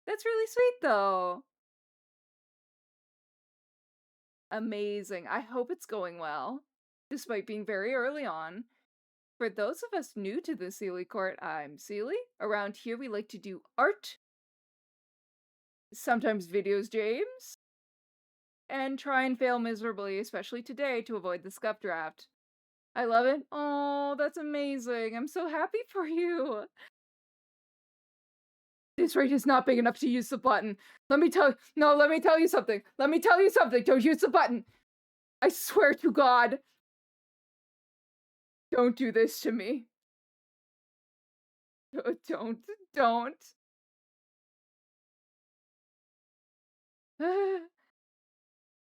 That's really sweet, though. Amazing. I hope it's going well, despite being very early on. For those of us new to the Seely Court, I'm Seely. Around here, we like to do art, sometimes videos, James, and try and fail miserably, especially today, to avoid the scuff draft. I love it. Oh, that's amazing. I'm so happy for you. This rate is not big enough to use the button. Let me tell you something. Let me tell you something. Don't use the button. I swear to God. Don't do this to me. Don't.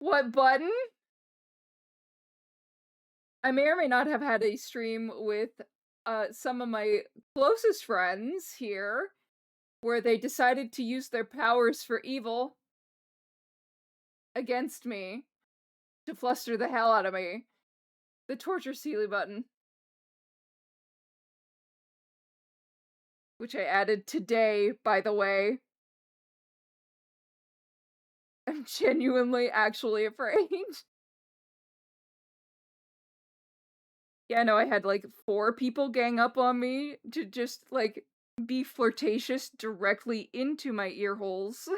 What button? I may or may not have had a stream with some of my closest friends here where they decided to use their powers for evil against me to fluster the hell out of me. The torture Seely button. Which I added today, by the way. I'm genuinely actually afraid. Yeah, no, I had like 4 people gang up on me to just like be flirtatious directly into my ear holes.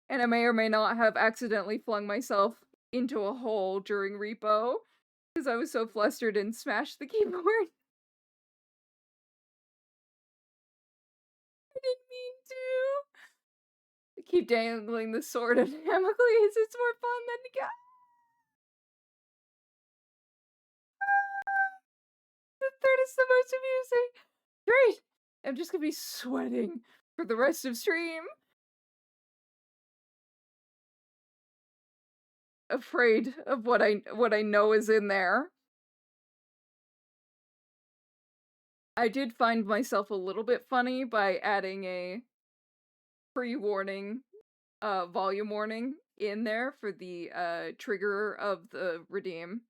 And I may or may not have accidentally flung myself into a hole during repo because I was so flustered and smashed the keyboard. I didn't mean to. keep dangling the sword of Damocles. It's more fun than to get. The third is the most amusing. Great. I'm just gonna be sweating for the rest of stream. Afraid of what I know is in there. I did find myself a little bit funny by adding a pre-warning, volume warning in there for the trigger of the redeem.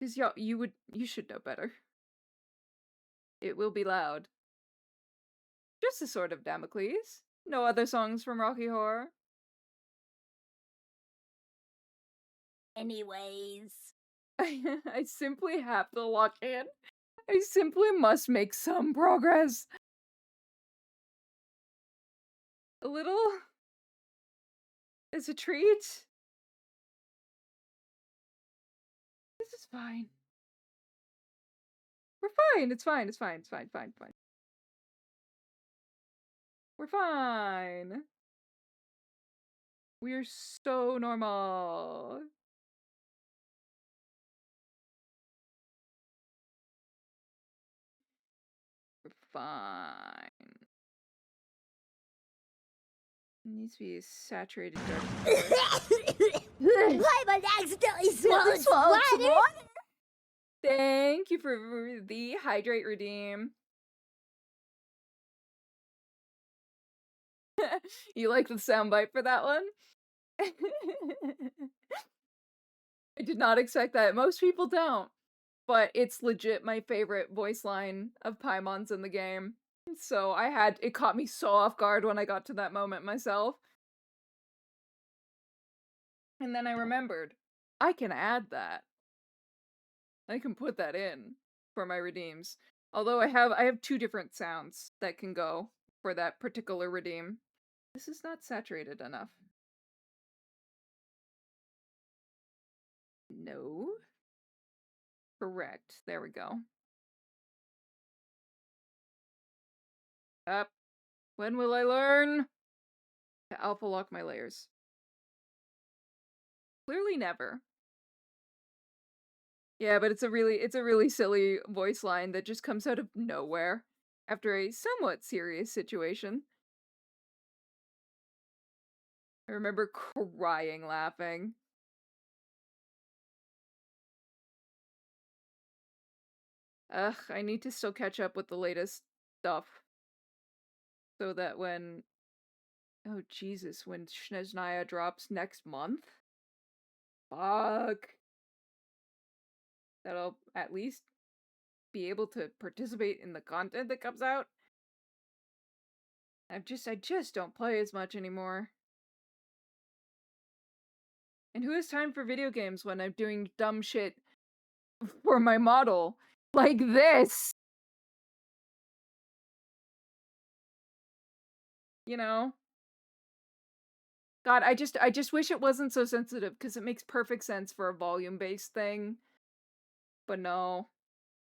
Because you should know better. It will be loud. Just a sword of Damocles. No other songs from Rocky Horror.
Anyways.
I simply have to lock in. I simply must make some progress. A little as a treat. This is fine. We're fine. It's fine. It's fine. It's fine. Fine. Fine. We're fine. We're so normal. We're fine. It needs to be a saturated dark.
I'm accidentally swallowed water.
Thank you for the hydrate redeem. You like the soundbite for that one? I did not expect that. Most people don't. But it's legit my favorite voice line of Paimon's in the game. So it caught me so off guard when I got to that moment myself. And then I remembered, I can add that. I can put that in for my redeems. Although I have 2 different sounds that can go for that particular redeem. This is not saturated enough. No. Correct. There we go. Up. When will I learn to alpha lock my layers? Clearly never. Yeah, but it's a really silly voice line that just comes out of nowhere after a somewhat serious situation. I remember crying laughing. Ugh, I need to still catch up with the latest stuff. So that when... Oh, Jesus, when Snezhnaya drops next month? Fuck. That I'll at least be able to participate in the content that comes out. I just don't play as much anymore. And who has time for video games when I'm doing dumb shit for my model? Like this! You know? God, I just wish it wasn't so sensitive, because it makes perfect sense for a volume-based thing. But no.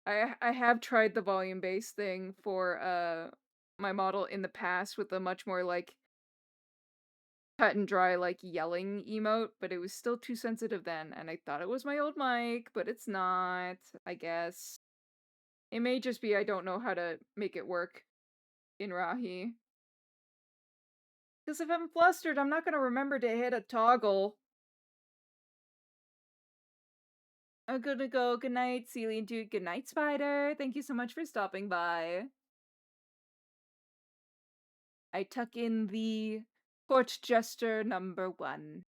I have tried the volume-based thing for, my model in the past with a much more, like, cut and dry, like, yelling emote, but it was still too sensitive then, and I thought it was my old mic, but it's not, I guess. It may just be I don't know how to make it work in Rahi. Because if I'm flustered, I'm not gonna remember to hit a toggle. I'm gonna go. Good night, Celie and Dude. Good night, Spider. Thank you so much for stopping by. I tuck in the court jester number 1.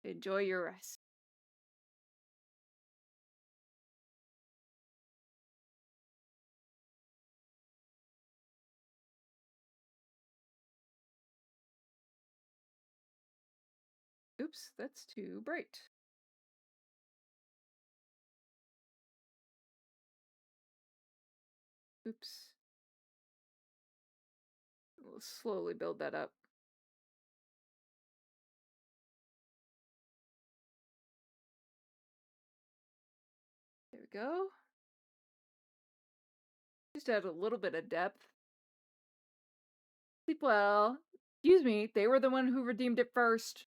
Enjoy your rest. Oops, that's too bright. Oops. We'll slowly build that up. There we go. Just add a little bit of depth. Sleep well. Excuse me, they were the one who redeemed it first.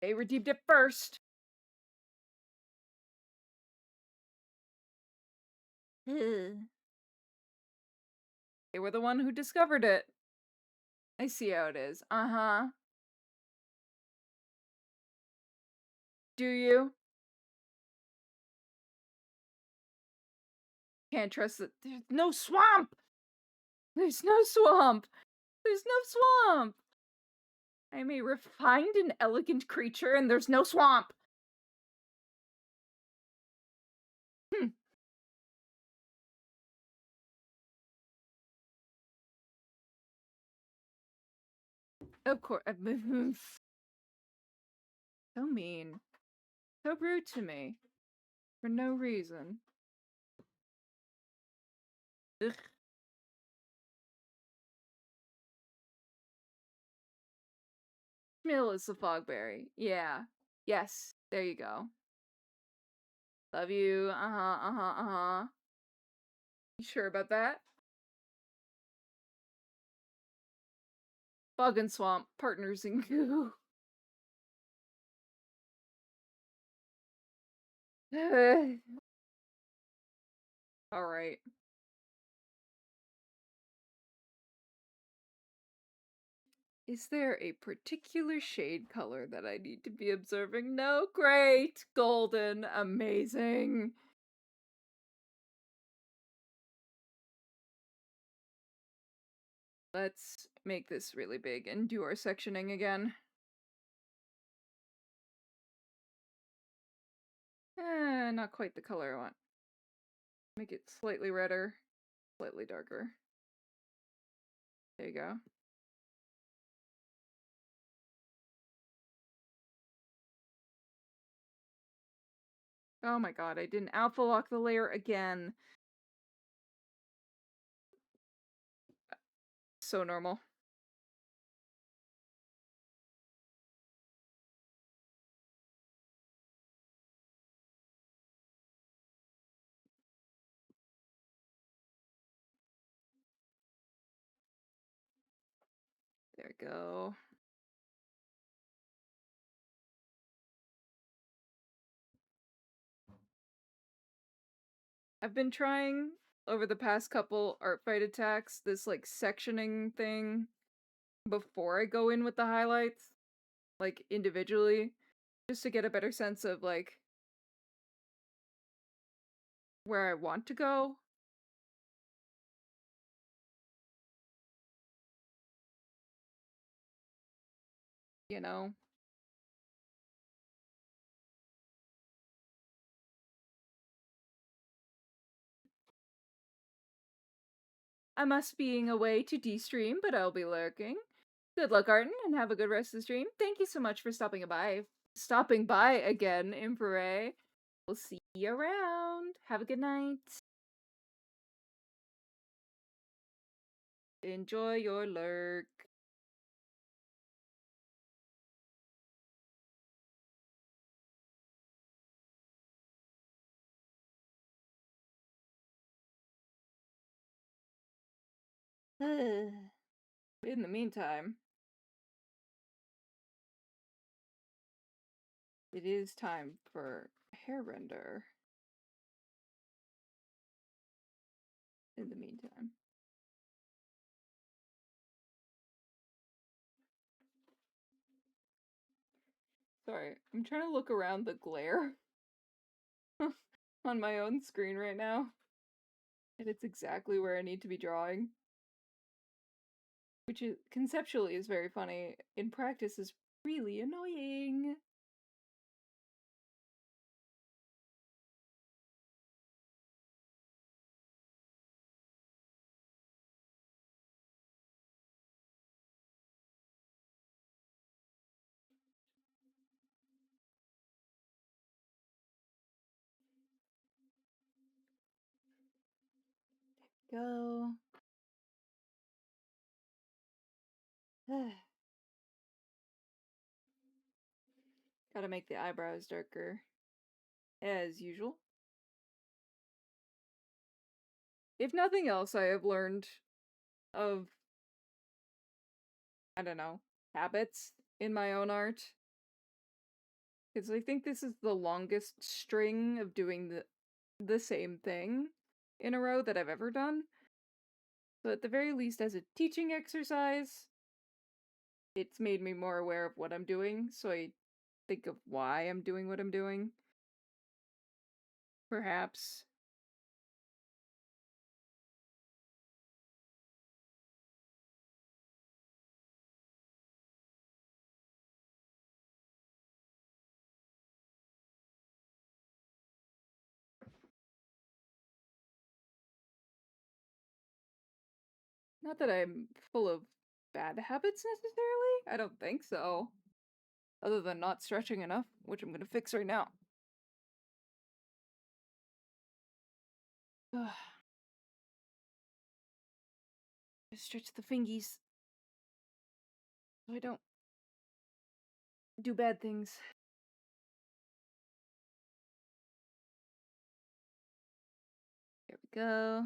They redeemed it first. They were the one who discovered it. I see how it is. Uh-huh. Do you? Can't trust it. There's no swamp! There's no swamp! There's no swamp! I'm a refined and elegant creature, and there's no swamp! Hmm. Of course. So mean. So rude to me. For no reason. Ugh. Mill is the fogberry. Yeah. Yes. There you go. Love you. Uh-huh, uh-huh, uh-huh. You sure about that? Bug and swamp. Partners in goo. Alright. Is there a particular shade color that I need to be observing? No? Great! Golden. Amazing. Let's make this really big and do our sectioning again. Not quite the color I want. Make it slightly redder, slightly darker. There you go. Oh my god, I didn't alpha lock the layer again. So normal. There we go. I've been trying over the past couple art fight attacks this like sectioning thing before I go in with the highlights, like individually, just to get a better sense of like where I want to go. You know? I must being away to de-stream, but I'll be lurking. Good luck, Arden, and have a good rest of the stream. Thank you so much for stopping by. Stopping by again, Impere. We'll see you around. Have a good night. Enjoy your lurk. In the meantime, it is time for hair render. In the meantime. Sorry, I'm trying to look around the glare on my own screen right now. And it's exactly where I need to be drawing. Which is conceptually is very funny. In practice is really annoying. Go. Gotta make the eyebrows darker. As usual. If nothing else, I have learned of, I don't know, habits in my own art. Because I think this is the longest string of doing the same thing in a row that I've ever done. So at the very least, as a teaching exercise, it's made me more aware of what I'm doing, so I think of why I'm doing what I'm doing. Perhaps. Not that I'm full of bad habits necessarily. I don't think so. Other than not stretching enough, which I'm gonna fix right now. Ugh. Just stretch the fingies so I don't do bad things. There we go.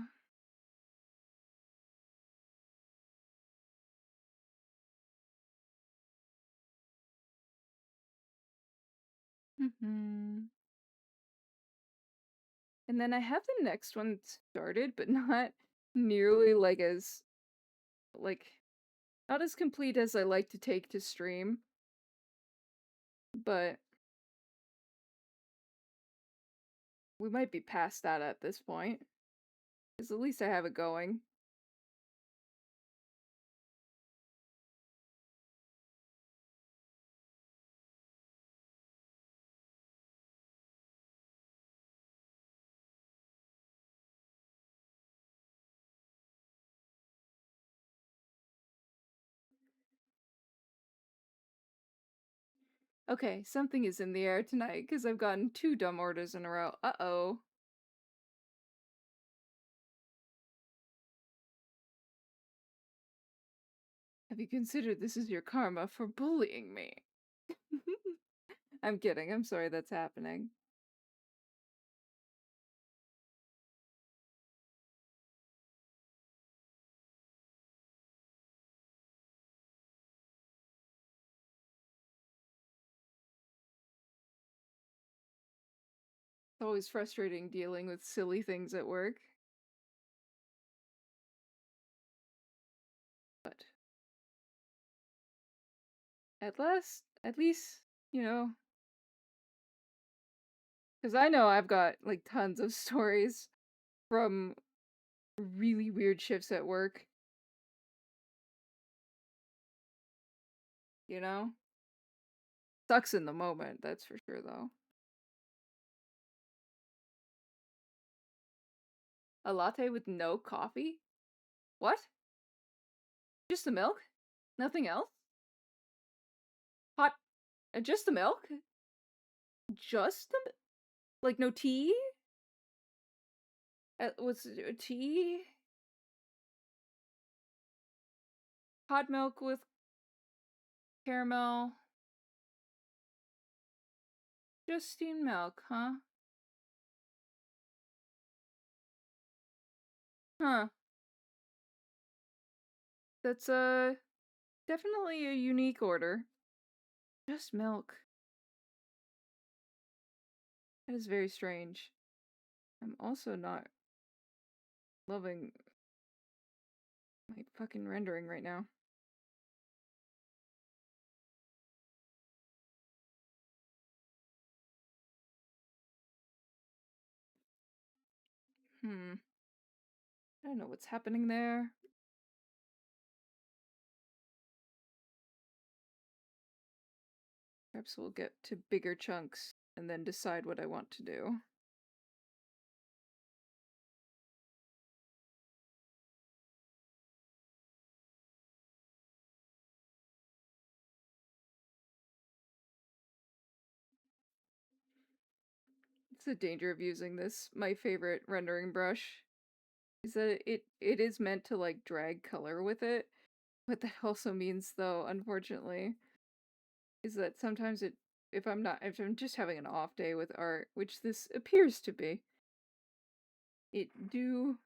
And then I have the next one started, but not nearly like not as complete as I like to take to stream. But we might be past that at this point. Because at least I have it going. Okay, something is in the air tonight because I've gotten 2 dumb orders in a row. Uh-oh. Have you considered this is your karma for bullying me? I'm kidding. I'm sorry that's happening. It's always frustrating dealing with silly things at work. But at least, you know, because I know I've got like tons of stories from really weird shifts at work. You know? Sucks in the moment, that's for sure, though. A latte with no coffee? What? Just the milk? Nothing else? Hot. Just the milk? Just the. Like, no tea? What's tea? Hot milk with caramel. Just steamed milk, huh? Huh. That's, definitely a unique order. Just milk. That is very strange. I'm also not loving my fucking rendering right now. I don't know what's happening there. Perhaps we'll get to bigger chunks and then decide what I want to do. It's the danger of using this, my favorite rendering brush, is that it is meant to like drag color with it. What that also means though, unfortunately, is that sometimes if I'm just having an off day with art, which this appears to be, it do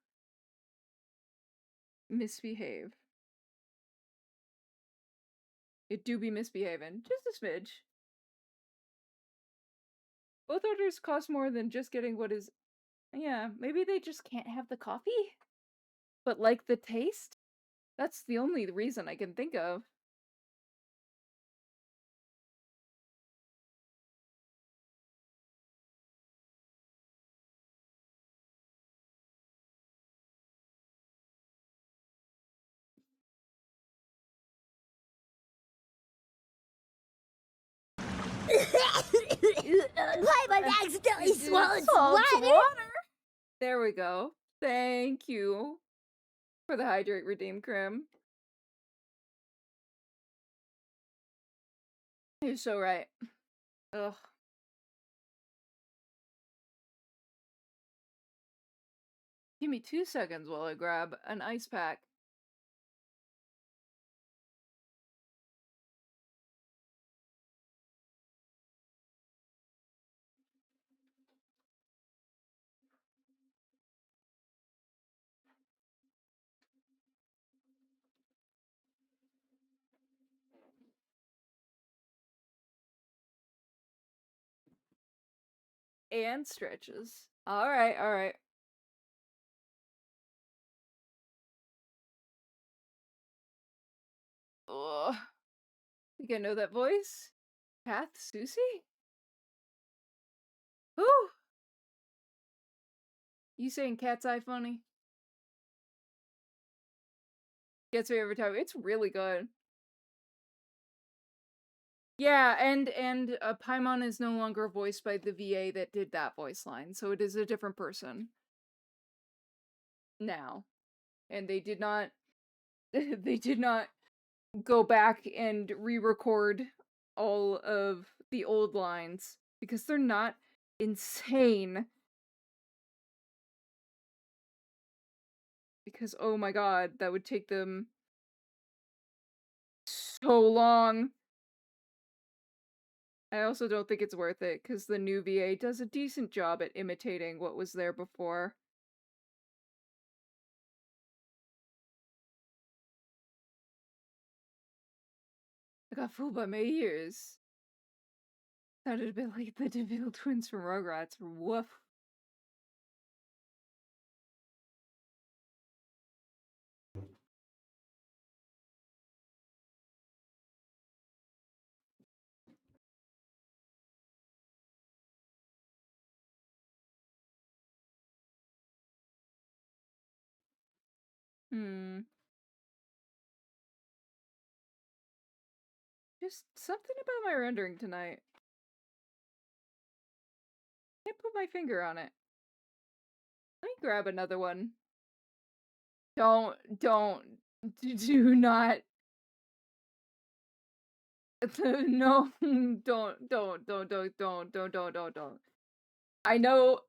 misbehave. It do be misbehaving. Just a smidge. Both orders cost more than just getting what is... Yeah, maybe they just can't have the coffee? But like the taste? That's the only reason I can think of.
I've accidentally swallowed some
Salt
water.
There we go. Thank you for the Hydrate Redeem Crim. You're so right. Ugh. Give me 2 seconds while I grab an ice pack. And stretches. Alright, alright. Ugh. Think I know that voice? Kath Susie? Who? You saying Cat's Eye funny? Gets me every time. It's really good. Yeah, and Paimon is no longer voiced by the VA that did that voice line, so it is a different person now. And they did not they did not go back and re-record all of the old lines because they're not insane. Because oh my god, that would take them so long. I also don't think it's worth it because the new VA does a decent job at imitating what was there before. I got fooled by my ears. Sounded a bit like the DeVille twins from Rugrats. Woof. Just something about my rendering tonight. Can't put my finger on it. Let me grab another one. Do not. No, don't. I know,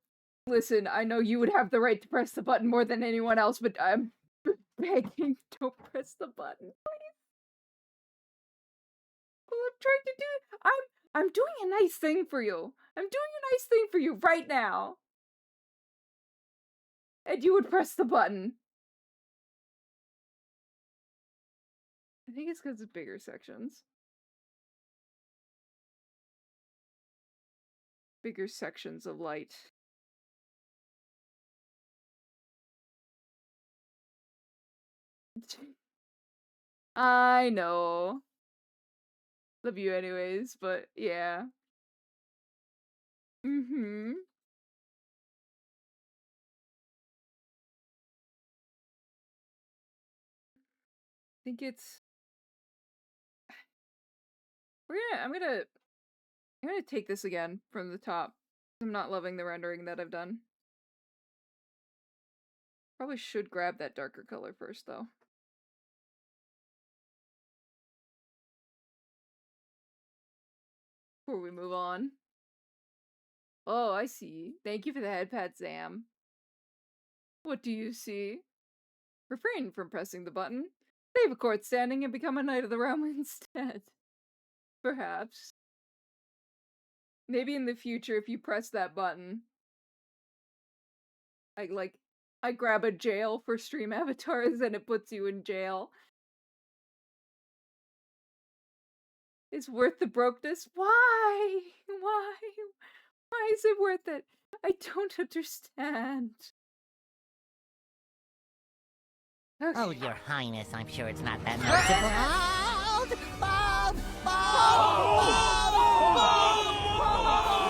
listen, I know you would have the right to press the button more than anyone else, but I'm begging, don't press the button, please. Well, I'm trying to do, I'm doing a nice thing for you. I'm doing a nice thing for you right now. And you would press the button. I think it's because it's bigger sections. Bigger sections of light. I know. Love you anyways, but yeah. I think it's... I'm gonna take this again from the top. I'm not loving the rendering that I've done. Probably should grab that darker color first, though. Before we move on. Oh, I see. Thank you for the head pat, Sam. What do you see? Refrain from pressing the button. Save a court standing and become a knight of the realm instead. Perhaps. Maybe in the future, if you press that button, like I grab a jail for stream avatars and it puts you in jail. It's worth the brokenness? Why? Why? Why is it worth it? I don't understand. Okay.
Oh, Your Highness, I'm sure it's not that noticeable. Bald!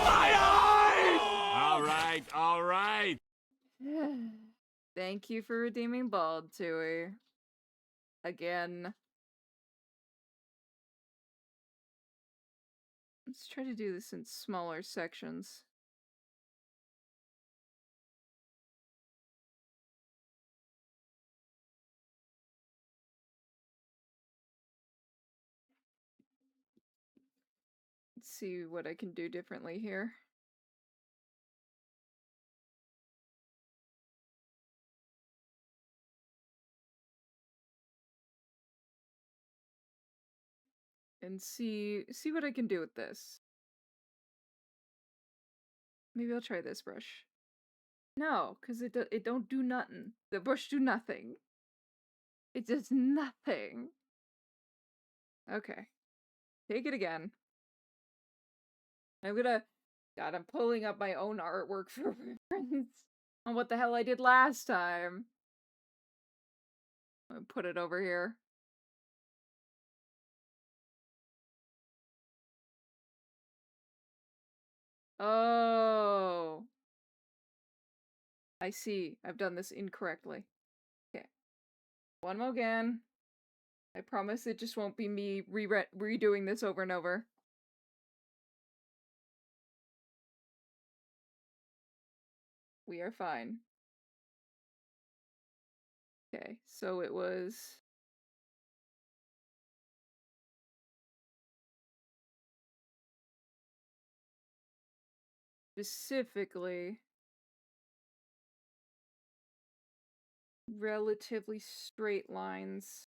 My eyes! All right.
Thank you for redeeming Bald, Tui. Again. Let's try to do this in smaller sections. Let's see what I can do differently here. And see what I can do with this. Maybe I'll try this brush. No, because it don't do nothing. The brush do nothing. It does nothing. Okay. Take it again. I'm gonna... God, I'm pulling up my own artwork for reference on what the hell I did last time. I'm gonna put it over here. Oh. I see. I've done this incorrectly. Okay. One more again. I promise it just won't be me redoing this over and over. We are fine. Okay, so it was... specifically... relatively straight lines.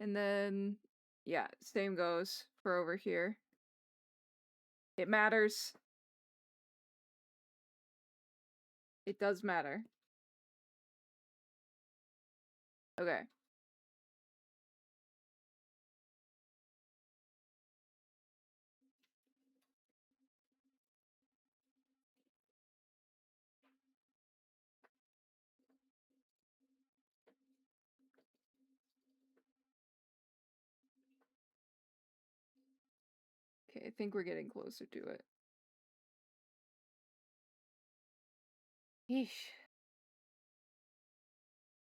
And then, yeah, same goes for over here. It matters. It does matter. Okay. Okay, I think we're getting closer to it. Yeesh.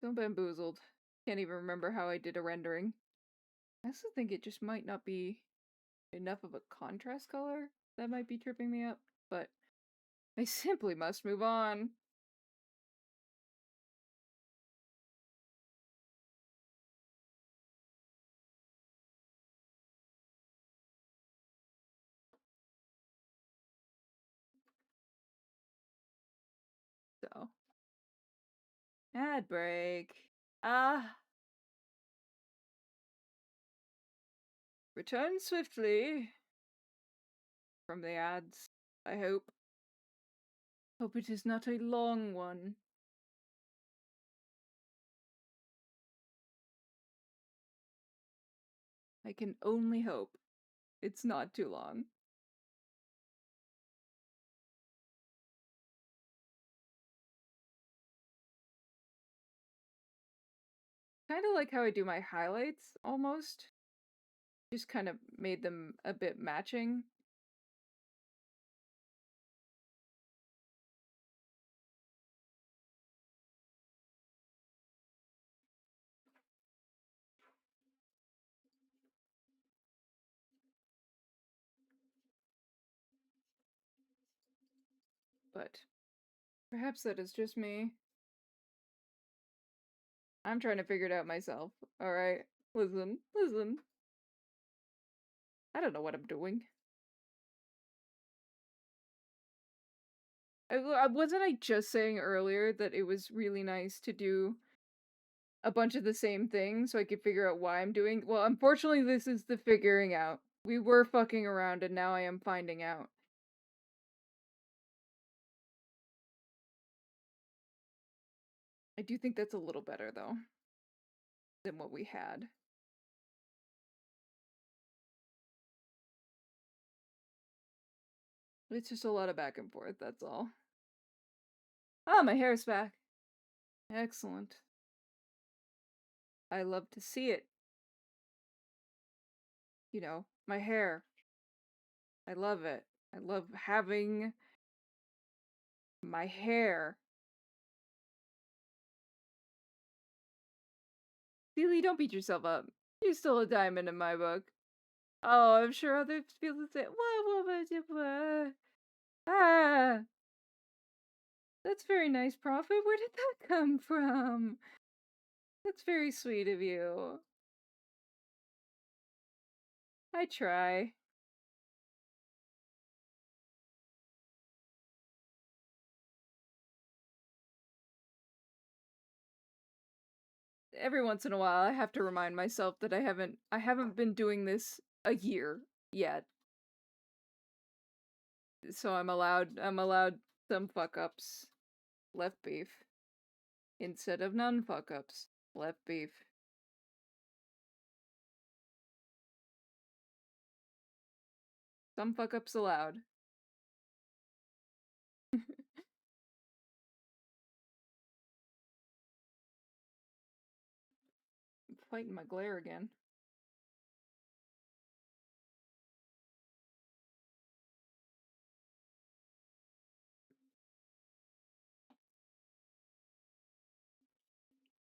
So bamboozled. Can't even remember how I did a rendering. I also think it just might not be enough of a contrast color that might be tripping me up, but I simply must move on. So. Ad break. Return swiftly from the ads, I hope. Hope it is not a long one. I can only hope it's not too long. Kind of like how I do my highlights, almost. Just kind of made them a bit matching. But perhaps that is just me. I'm trying to figure it out myself, alright? Listen. I don't know what I'm doing. Wasn't I just saying earlier that it was really nice to do a bunch of the same things so I could figure out why I'm doing... Well, unfortunately, this is the figuring out. We were fucking around and now I am finding out. I do think that's a little better, though, than what we had. It's just a lot of back and forth, that's all. Ah, my hair's back. Excellent. I love to see it. You know, my hair. I love it. I love having my hair. Seely, don't beat yourself up. You're still a diamond in my book. Oh, I'm sure others feel the same. Ah, that's very nice, Prophet. Where did that come from? That's very sweet of you. I try. Every once in a while I have to remind myself that I haven't been doing this a year yet. So I'm allowed some fuck ups. Left beef. Instead of none fuck ups. Left beef. Some fuck ups allowed. I'm fighting my glare again.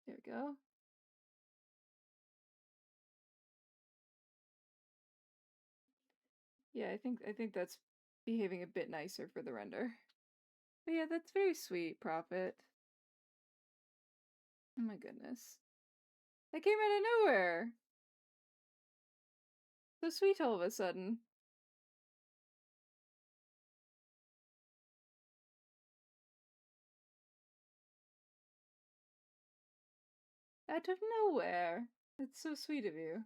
There we go. Yeah, I think that's behaving a bit nicer for the render. But yeah, that's very sweet, Prophet. Oh my goodness. That came out of nowhere. So sweet all of a sudden. Out of nowhere. That's so sweet of you.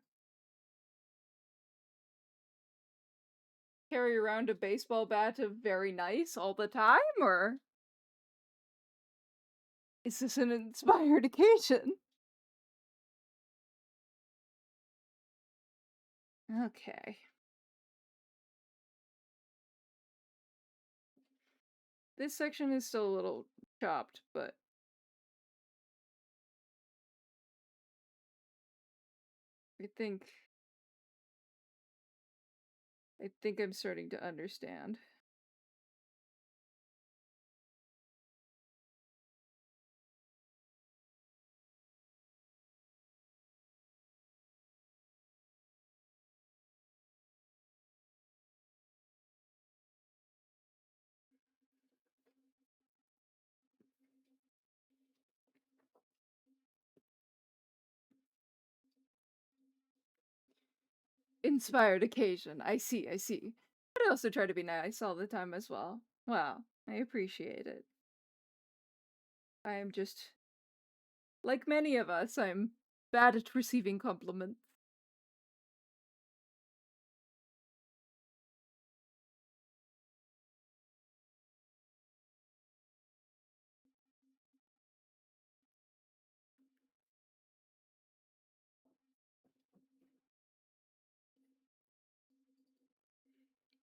Carry around a baseball bat of very nice all the time, or is this an inspired occasion? Okay. This section is still a little chopped, but I think I'm starting to understand. Inspired occasion. I see, I see. But I also try to be nice all the time as well. Wow, I appreciate it. I am just, like many of us, I'm bad at receiving compliments.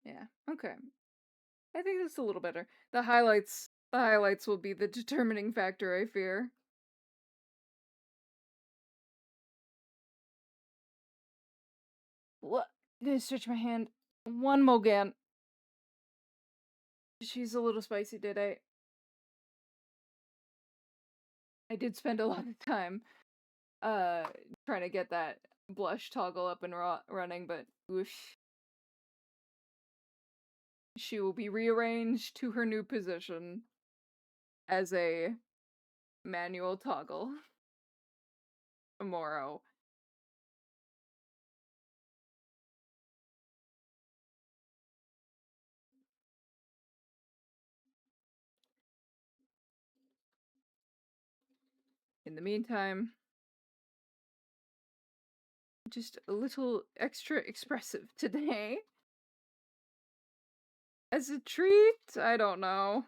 Yeah, okay. I think that's a little better. The highlights will be the determining factor, I fear. What? I'm gonna stretch my hand one more again. She's a little spicy, did I? I did spend a lot of time uh trying to get that blush toggle up and running, but whoosh. She will be rearranged to her new position as a manual toggle tomorrow. In the meantime, just a little extra expressive today. As a treat? I don't know.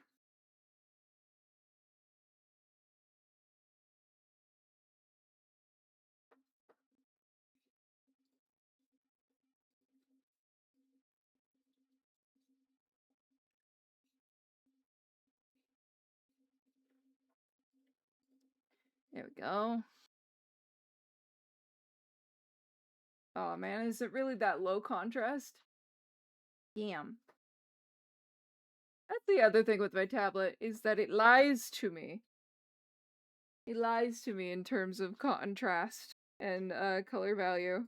There we go. Oh man, is it really that low contrast? Damn. That's the other thing with my tablet, is that it lies to me. It lies to me in terms of contrast and color value.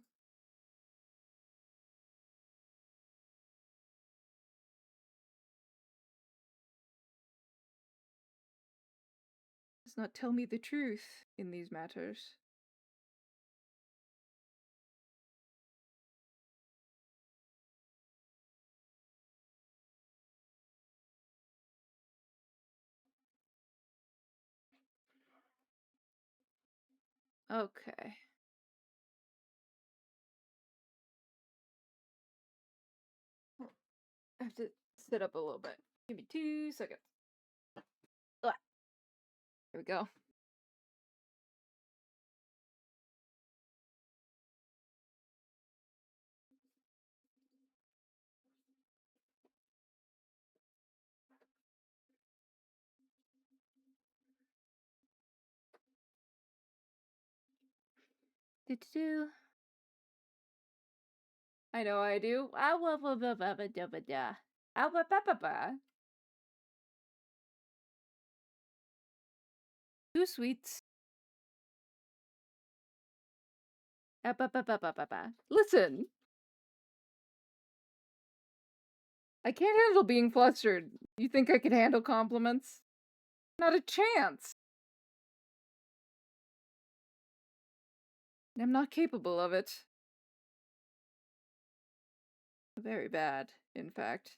Does not tell me the truth in these matters. Okay. I have to sit up a little bit. Give me 2 seconds. Ah, there we go. Do. I know I do. Ah, wah, wah, wah, wah, wah, da, wah, da. Ah, wah, ba, ba, ba. Two sweets. Ah, ba, ba, ba, ba, ba, ba. Listen. I can't handle being flustered. You think I could handle compliments? Not a chance. I'm not capable of it. Very bad, in fact.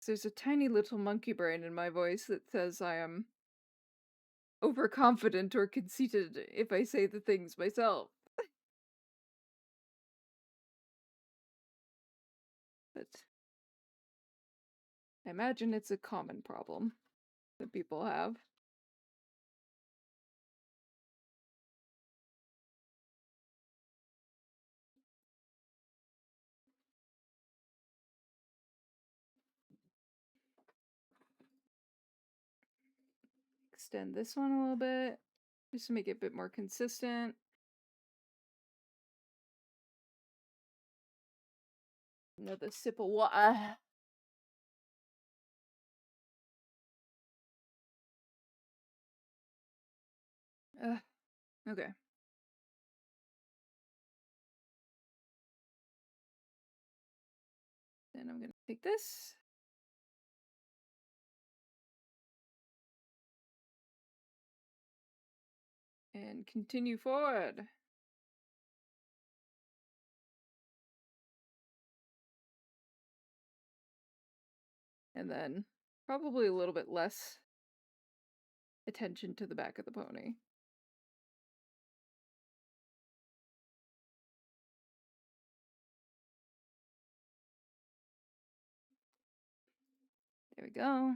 There's a tiny little monkey brain in my voice that says I am overconfident or conceited if I say the things myself. But I imagine it's a common problem that people have. Extend this one a little bit, just to make it a bit more consistent. Another sip of water. Okay. Then I'm gonna take this. And continue forward. And then probably a little bit less attention to the back of the pony. There we go.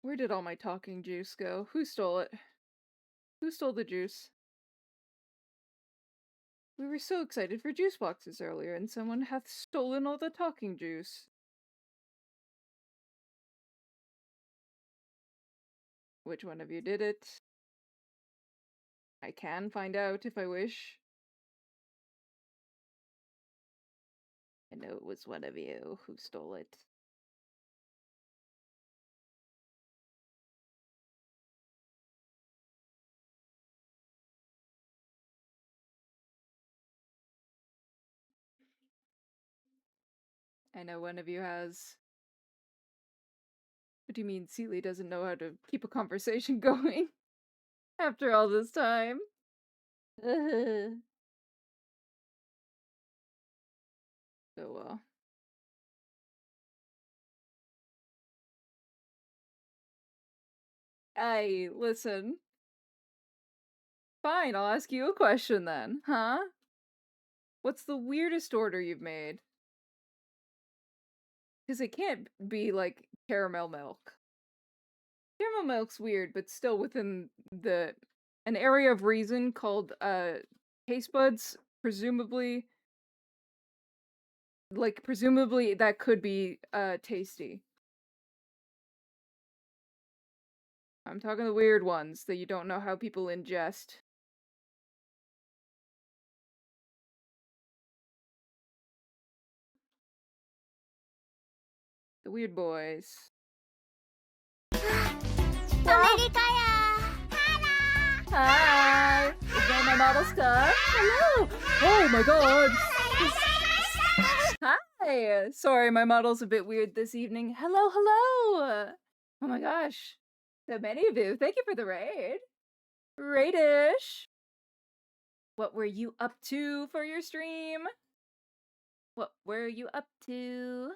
Where did all my talking juice go? Who stole it? Who stole the juice? We were so excited for juice boxes earlier, and someone hath stolen all the talking juice. Which one of you did it? I can find out if I wish. I know it was one of you who stole it. I know one of you has. What do you mean Seely doesn't know how to keep a conversation going? After all this time? Oh well. Hey, listen. Fine, I'll ask you a question then, huh? What's the weirdest order you've made? Because it can't be like caramel milk. Caramel milk's weird, but still within an area of reason called taste buds, presumably presumably that could be tasty. I'm talking the weird ones that you don't know how people ingest. The weird boys. Hi! Is that my model stuff? Hello! Oh my god! Hi! Sorry, my model's a bit weird this evening. Hello, hello! Oh my gosh. So many of you. Thank you for the raid. Raidish! What were you up to for your stream? What were you up to?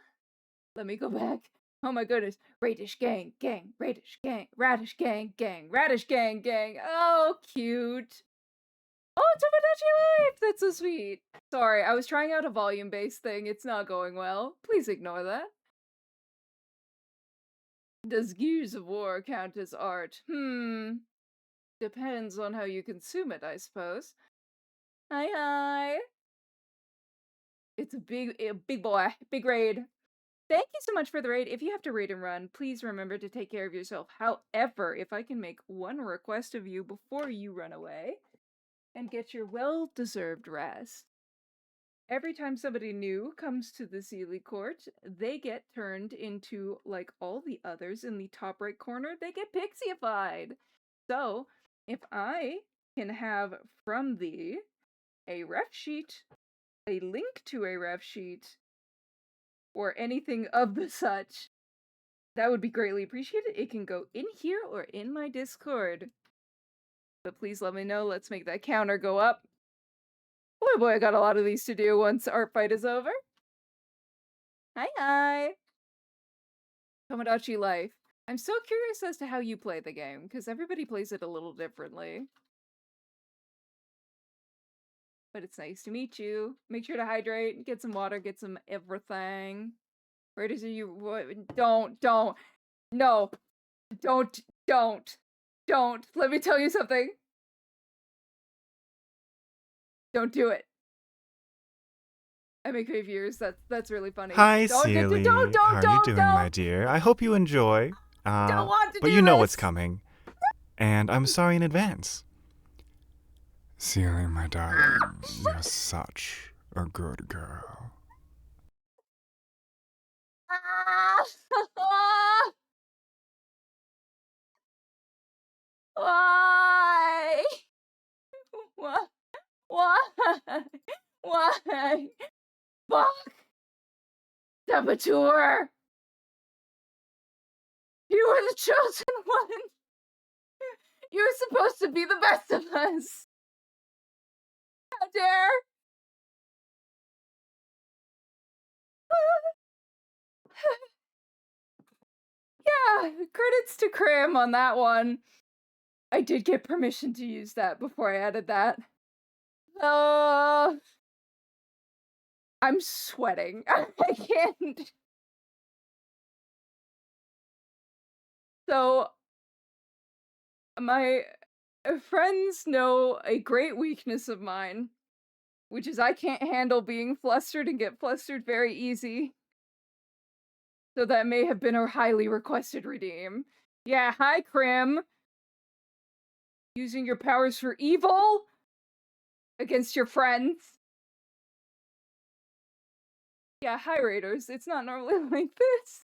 Let me go back. Oh my goodness. Radish gang, gang, radish gang, radish gang, gang, radish gang, gang. Oh, cute. Oh, Tomodachi Life! That's so sweet. Sorry, I was trying out a volume-based thing. It's not going well. Please ignore that. Does Gears of War count as art? Depends on how you consume it, I suppose. Hi, hi. It's a big boy. Big raid. Thank you so much for the raid. If you have to raid and run, please remember to take care of yourself. However, if I can make one request of you before you run away and get your well-deserved rest, every time somebody new comes to the Sealy Court, they get turned into, like all the others in the top right corner, they get pixified. So, if I can have from thee a ref sheet, a link to a ref sheet, or anything of the such, that would be greatly appreciated. It can go in here or in my Discord. But please let me know. Let's make that counter go up. Boy, I got a lot of these to do once Artfight is over. Hi, hi. Tomodachi Life. I'm so curious as to how you play the game, because everybody plays it a little differently. But it's nice to meet you. Make sure to hydrate, get some water, get some everything. Where does you... Don't. No. Don't. Let me tell you something. Don't do it. I make reviews. That's really funny.
Hi,
Don't,
Sealy.
don't,
How are you doing, my dear? I hope you enjoy.
Don't want to
but
do
you know
this.
what's coming. And I'm sorry in advance. Sealy, my darling, you're such a good girl.
Why? Why? Why? Fuck! Saboteur! You were the chosen one! You were supposed to be the best of us! How dare! Yeah, credits to Crim on that one. I did get permission to use that before I added that. I'm sweating. I can't. So, my friends know a great weakness of mine, which is I can't handle being flustered and get flustered very easy. So that may have been a highly requested redeem. Yeah, hi, Crim. Using your powers for evil against your friends. Yeah, hi, Raiders. It's not normally like this.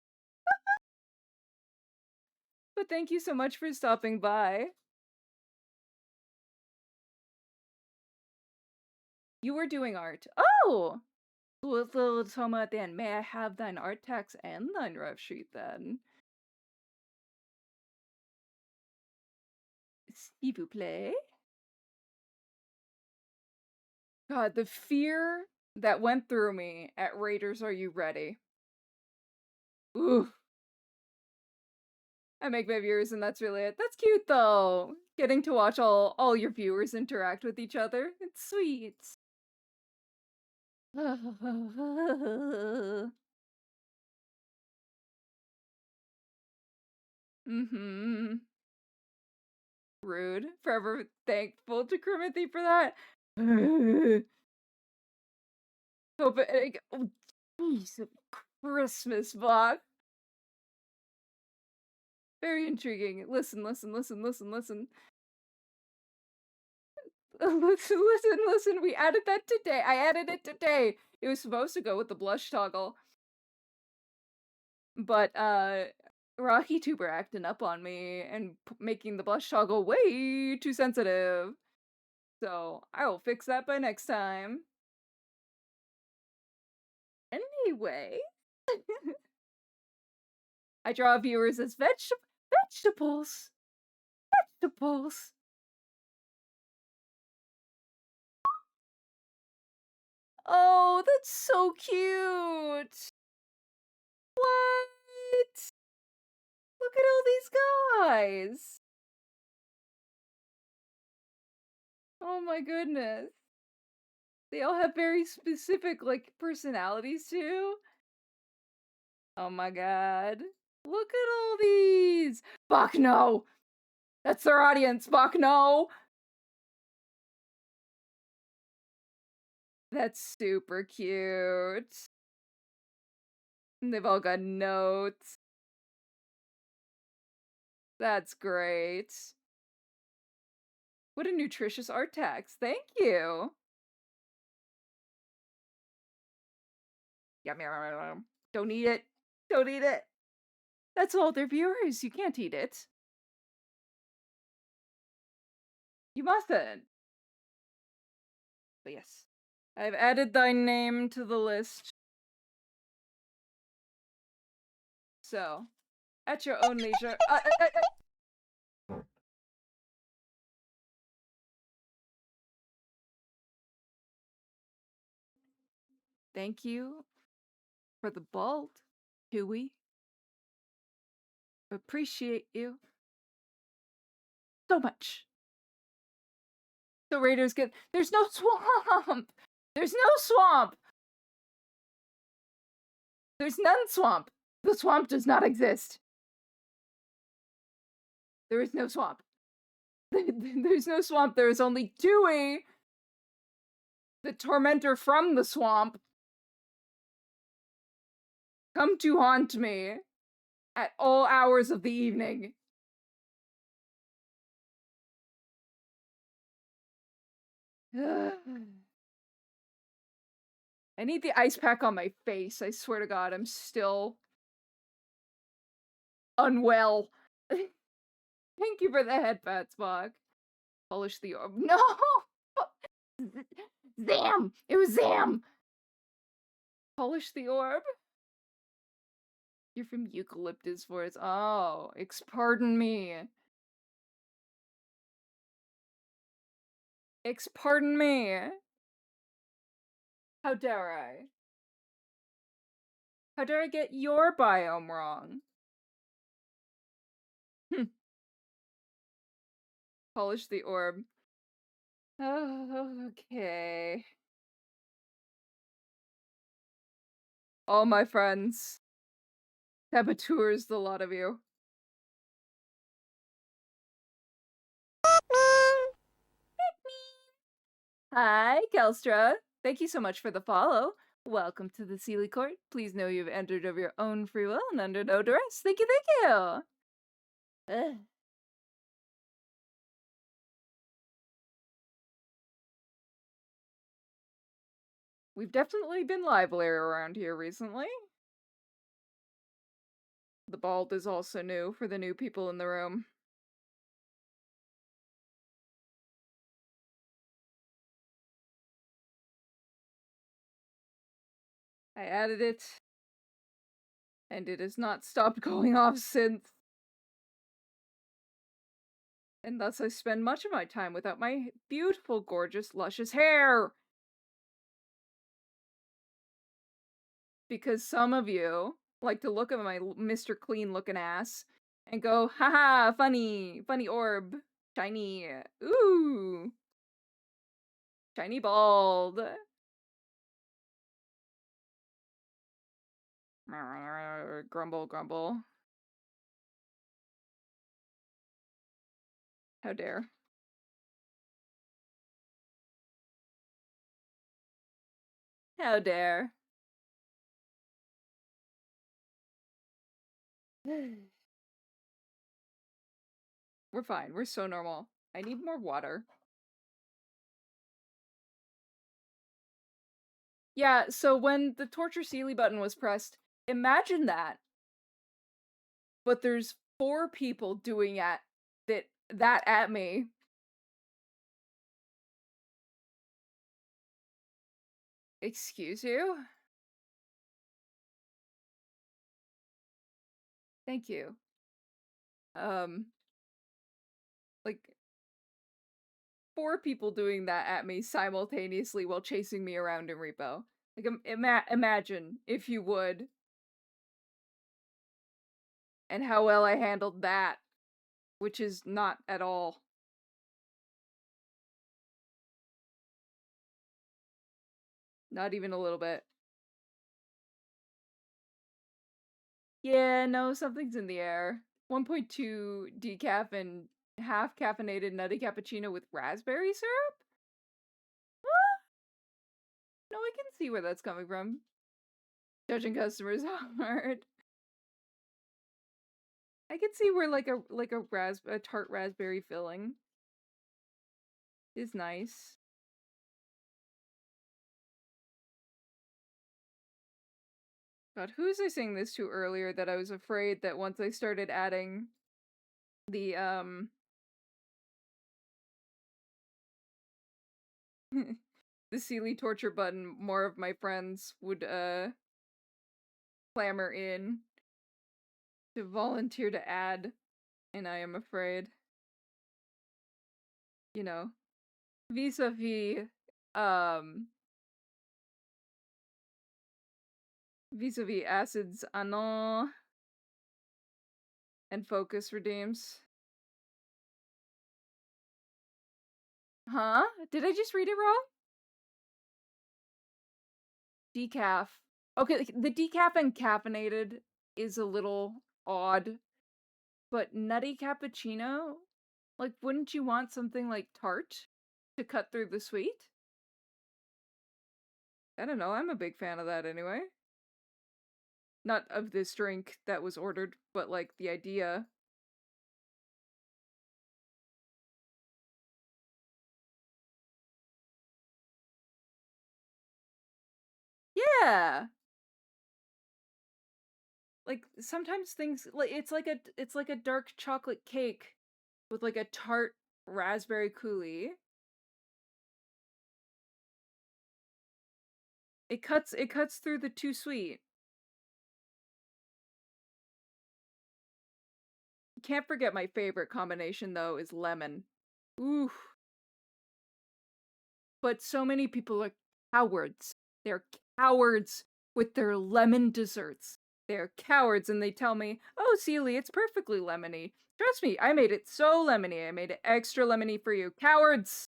But thank you so much for stopping by. You were doing art. Oh! Little Toma, then may I have thine art tax and thine ref sheet then? S'il vous plaît? God, the fear that went through me at Raiders Are You Ready? Ooh. I make my viewers and that's really it. That's cute though. Getting to watch all your viewers interact with each other. It's sweet. Mm-hmm. Rude. Forever thankful to Crimothy for that. Hope it. Oh, jeez, Christmas vlog. Very intriguing. Listen. Listen. Listen, listen. We added that today. I added it today. It was supposed to go with the blush toggle. But, Rocky Tuber acting up on me and making the blush toggle way too sensitive. So, I will fix that by next time. Anyway. I draw viewers as vegetables. Vegetables. Oh, that's so cute. What? Look at all these guys. Oh my goodness. They all have very specific, like, personalities too. Oh my god. Look at all these. Fuck no. That's their audience. Fuck no. That's super cute. And they've all got notes. That's great. What a nutritious art text. Thank you. Yum, yum, yum, yum. Don't eat it. Don't eat it. That's all their viewers. You can't eat it. You mustn't. But yes. I've added thy name to the list. So, at your own leisure. Thank you for the bald, Huey. Appreciate you so much. The Raiders get. There's no swamp! There's no swamp! There's none swamp! The swamp does not exist. There is no swamp. There's no swamp. There is only Dewey, the tormentor from the swamp, come to haunt me at all hours of the evening. I need the ice pack on my face. I swear to God, I'm still unwell. Thank you for the headpats, Bog. Polish the orb. No! Zam! It was Zam! Polish the orb? You're from Eucalyptus Forest. Oh, pardon me. Pardon me. How dare I? How dare I get your biome wrong? Polish the orb. Oh, okay. All my friends. Saboteurs, the lot of you. Hi, Kelstra. Thank you so much for the follow. Welcome to the Sealy Court. Please know you've entered of your own free will and under no duress. Thank you, thank you. Ugh. We've definitely been livelier around here recently. The bald is also new for the new people in the room. I added it, and it has not stopped going off since. And thus I spend much of my time without my beautiful, gorgeous, luscious hair. because some of you like to look at my Mr. Clean looking ass and go, haha, funny, funny orb, shiny, ooh, shiny bald. Grumble, grumble. How dare. How dare. We're fine. We're so normal. I need more water. Yeah, so when the torture Sealy button was pressed, imagine that. But there's 4 people doing that at me. Excuse you? Thank you. Like 4 people doing that at me simultaneously while chasing me around in Repo. Like, imagine, if you would. And how well I handled that. Which is not at all. Not even a little bit. Yeah, no, something's in the air. 1.2 decaf and half caffeinated nutty cappuccino with raspberry syrup? No, I can see where that's coming from. Judging customers hard. I can see where like a tart raspberry filling is nice. God, who was I saying this to earlier that I was afraid that once I started adding the the Sealy torture button, more of my friends would clamor in to volunteer to add, and I am afraid. You know, vis-a-vis vis-a-vis acids Anon and focus redeems. Huh? Did I just read it wrong? Decaf. Okay, the decaf and caffeinated is a little odd, but nutty cappuccino? Like, wouldn't you want something like tart to cut through the sweet? I don't know, I'm a big fan of that anyway. Not of this drink that was ordered, but like the idea. Yeah! Like, sometimes things, like, it's like a dark chocolate cake with like a tart raspberry coulis. It cuts through the too sweet. Can't forget my favorite combination though is lemon. Ooh. But so many people are cowards. They're cowards with their lemon desserts. They're cowards and they tell me, "Oh, Sealy, it's perfectly lemony. Trust me, I made it so lemony. I made it extra lemony for you." Cowards!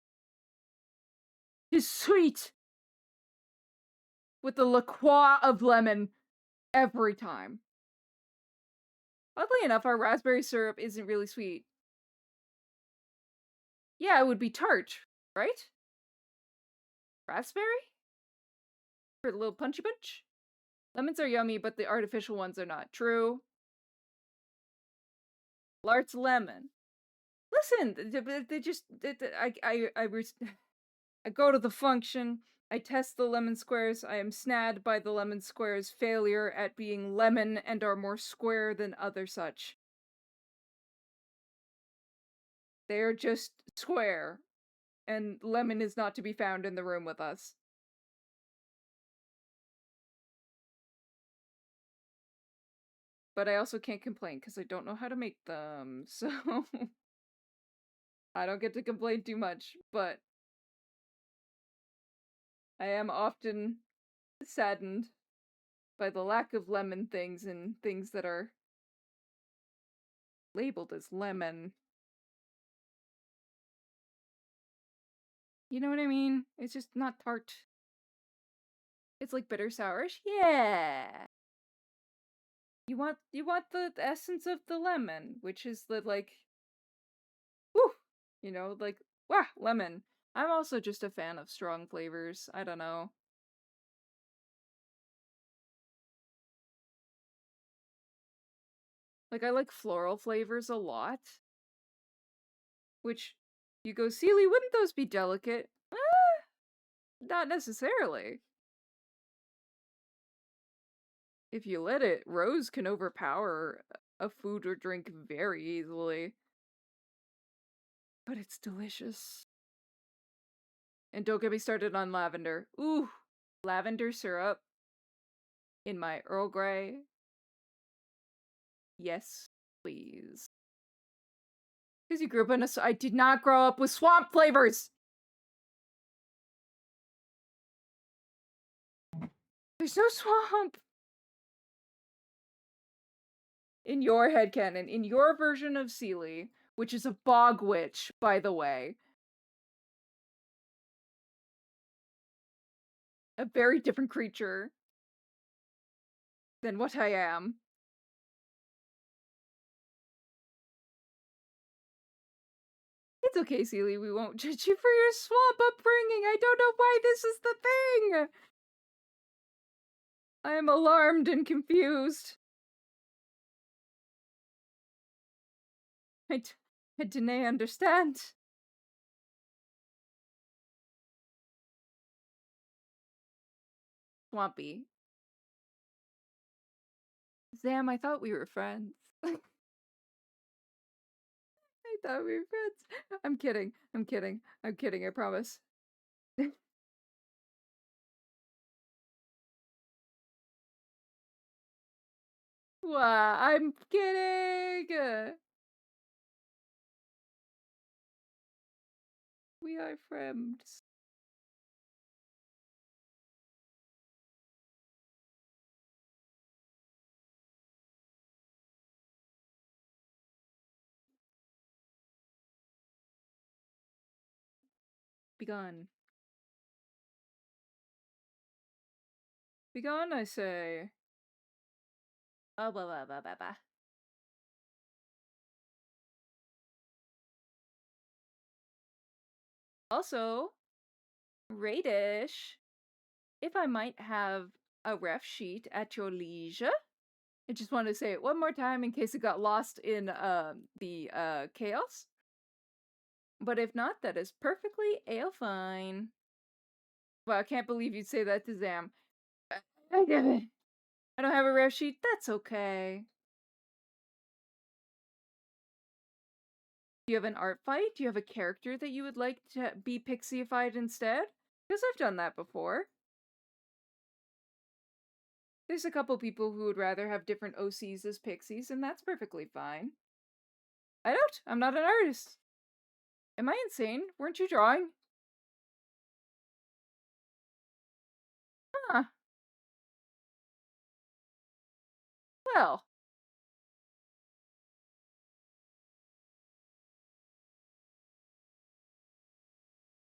It's sweet! With the liqueur of lemon every time. Oddly enough, our raspberry syrup isn't really sweet. Yeah, it would be tart, right? Raspberry? For a little punchy punch? Lemons are yummy, but the artificial ones are not. True. Lart's lemon. Listen, they just, I go to the function, I test the lemon squares, I am snagged by the lemon squares' failure at being lemon and are more square than other such. They are just square, and lemon is not to be found in the room with us. But I also can't complain because I don't know how to make them, so I don't get to complain too much, but I am often saddened by the lack of lemon things and things that are labeled as lemon. You know what I mean? It's just not tart. It's like bitter sourish. Yeah. You want the essence of the lemon, which is the like whew, like wah, lemon. I'm also just a fan of strong flavors. I don't know. Like I like floral flavors a lot. Which you go, Seely, wouldn't those be delicate? Not necessarily. If you let it, rose can overpower a food or drink very easily. But it's delicious. And don't get me started on lavender. Ooh, lavender syrup in my Earl Grey. Yes, please. Because you grew up in I did not grow up with swamp flavors! There's no swamp! In your headcanon, in your version of Seely, which is a bog witch, by the way. A very different creature than what I am. It's okay, Seely, we won't judge you for your swamp upbringing. I don't know why this is the thing. I am alarmed and confused. I didn't understand. Swampy. Zam, I thought we were friends. I thought we were friends. I'm kidding. I'm kidding. I'm kidding, I promise. Wow, I'm kidding! We are friends. Begone. Begone, I say. Oh, blah, blah, blah, blah, blah. Also, Radish, if I might have a ref sheet at your leisure. I just want to say it one more time in case it got lost in the chaos. But if not, that is perfectly fine. Well, I can't believe you'd say that to Zam. I don't have a ref sheet. That's okay. Do you have an art fight? Do you have a character that you would like to be pixieified instead? Because I've done that before. There's a couple people who would rather have different OCs as pixies, and that's perfectly fine. I don't. I'm not an artist. Am I insane? Weren't you drawing? Huh. Well.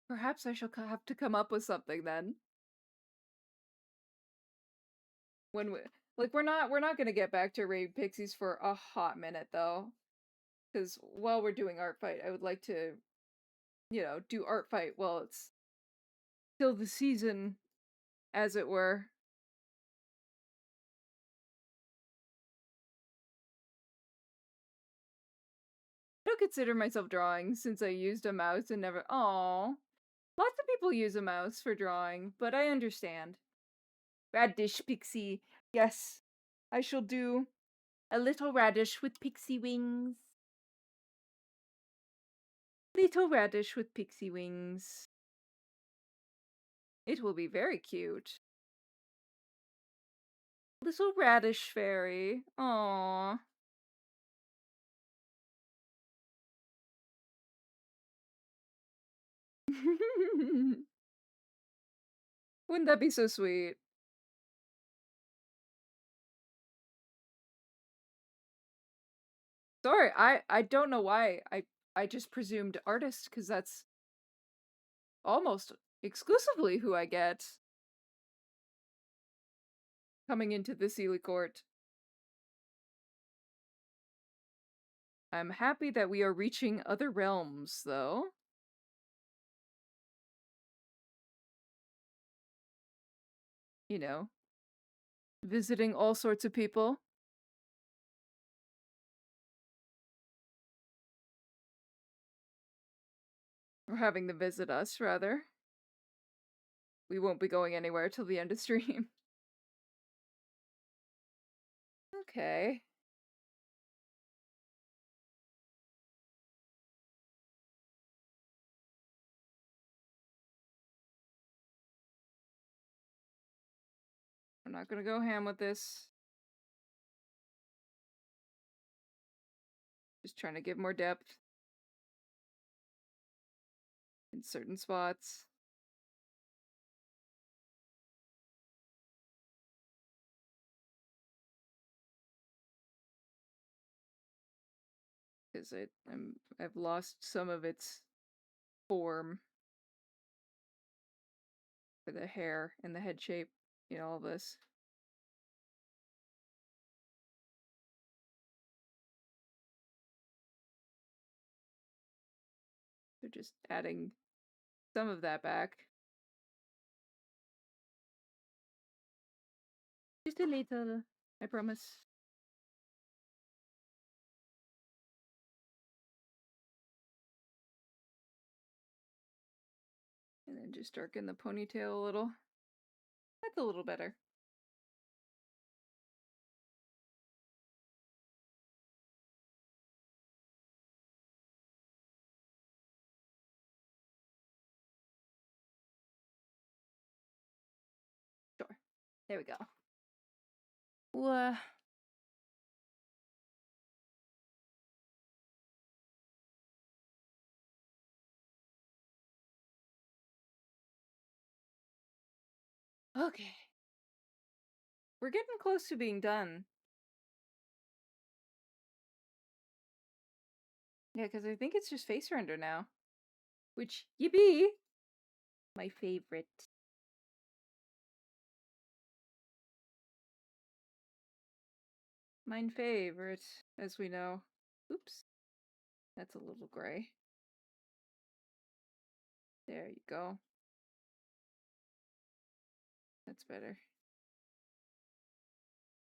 Perhaps I shall have to come up with something then. When we're not gonna get back to raid pixies for a hot minute though, because while we're doing art fight, I would like to, do art fight while it's still the season, as it were. I don't consider myself drawing since I used a mouse and never. Aww. Lots of people use a mouse for drawing, but I understand. Radish pixie. Yes, I shall do a little radish with pixie wings. Little radish with pixie wings. It will be very cute. Little radish fairy. Aww. Wouldn't that be so sweet? Sorry, I don't know why. I just presumed artist because that's almost exclusively who I get coming into the Sealy Court. I'm happy that we are reaching other realms, though. You know, visiting all sorts of people. Or having them visit us, rather. We won't be going anywhere till the end of stream. Okay. I'm not gonna go ham with this. Just trying to give more depth in certain spots. Because I've lost some of its form for the hair and the head shape in all of this. So just adding some of that back. Just a little, I promise. And then just darken the ponytail a little. That's a little better. Sure. There we go. Okay. We're getting close to being done. Yeah, because I think it's just face render now. Which, yippee! My favorite. Mine favorite, as we know. Oops. That's a little gray. There you go. That's better.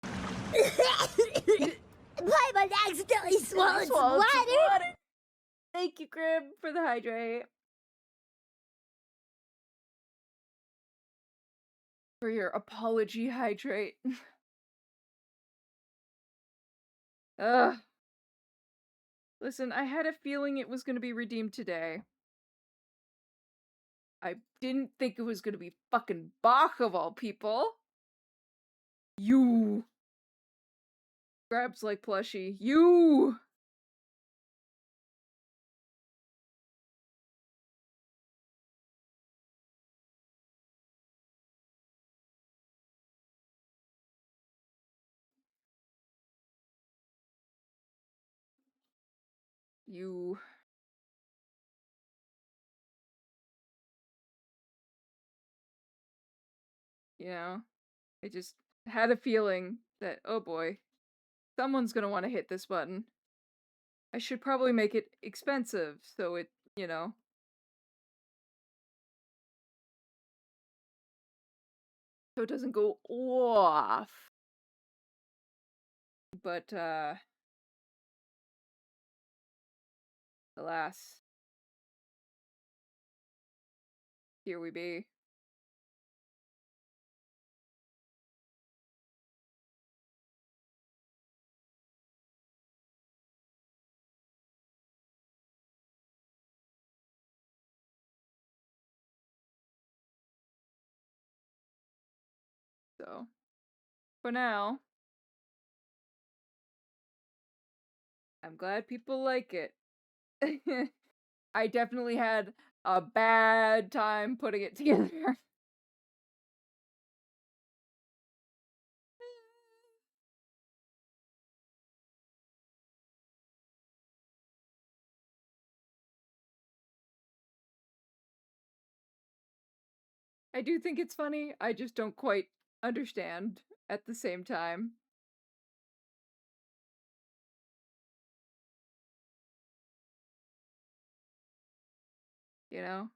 Paimon accidentally swallowed some
Swallowed some
water.
water. Thank you, Crib, for the hydrate. For your apology hydrate. Ugh. Listen, I had a feeling it was going to be redeemed today. I didn't think it was going to be fucking Bach of all people. You. Grabs like plushie. You. You. You know, I just had a feeling that, oh boy, someone's gonna want to hit this button. I should probably make it expensive so it, so it doesn't go off. But, alas, here we be. So, for now, I'm glad people like it. I definitely had a bad time putting it together. I do think it's funny. I just don't quite understand at the same time. You know?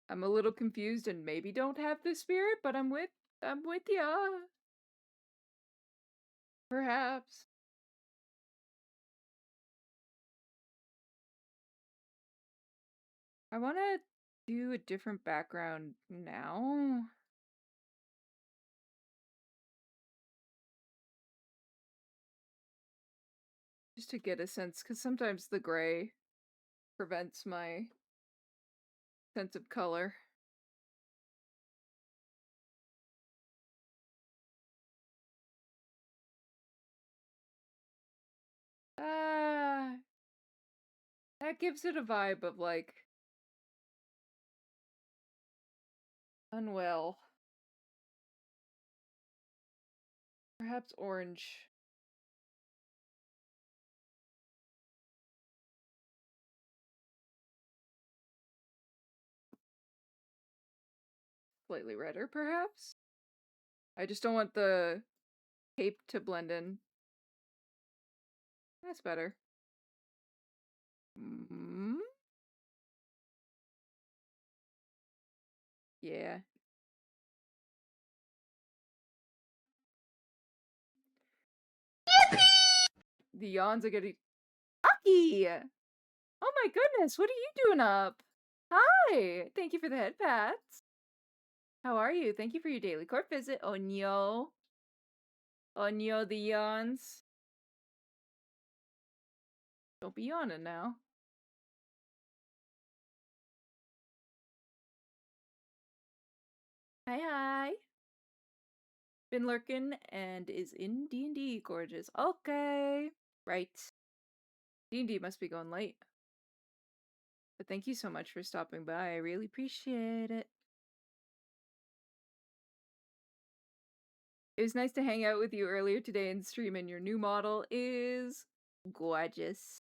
I'm a little confused and maybe don't have the spirit, but I'm with ya. Perhaps. I want to do a different background now. Just to get a sense, because sometimes the gray prevents my sense of color. Ah, that gives it a vibe of like unwell. Perhaps orange. Slightly redder, perhaps? I just don't want the cape to blend in. That's better. Mm? Yeah. The yawns are getting... Aki! Oh my goodness, what are you doing up? Hi! Thank you for the head pats. How are you? Thank you for your daily court visit, Onyo. Onyo the yawns. Don't be yawning now. Hi, hi. Been lurking and is in D&D, gorgeous. Okay. Right. D&D must be going late. But thank you so much for stopping by. I really appreciate it. It was nice to hang out with you earlier today and stream, and your new model is gorgeous.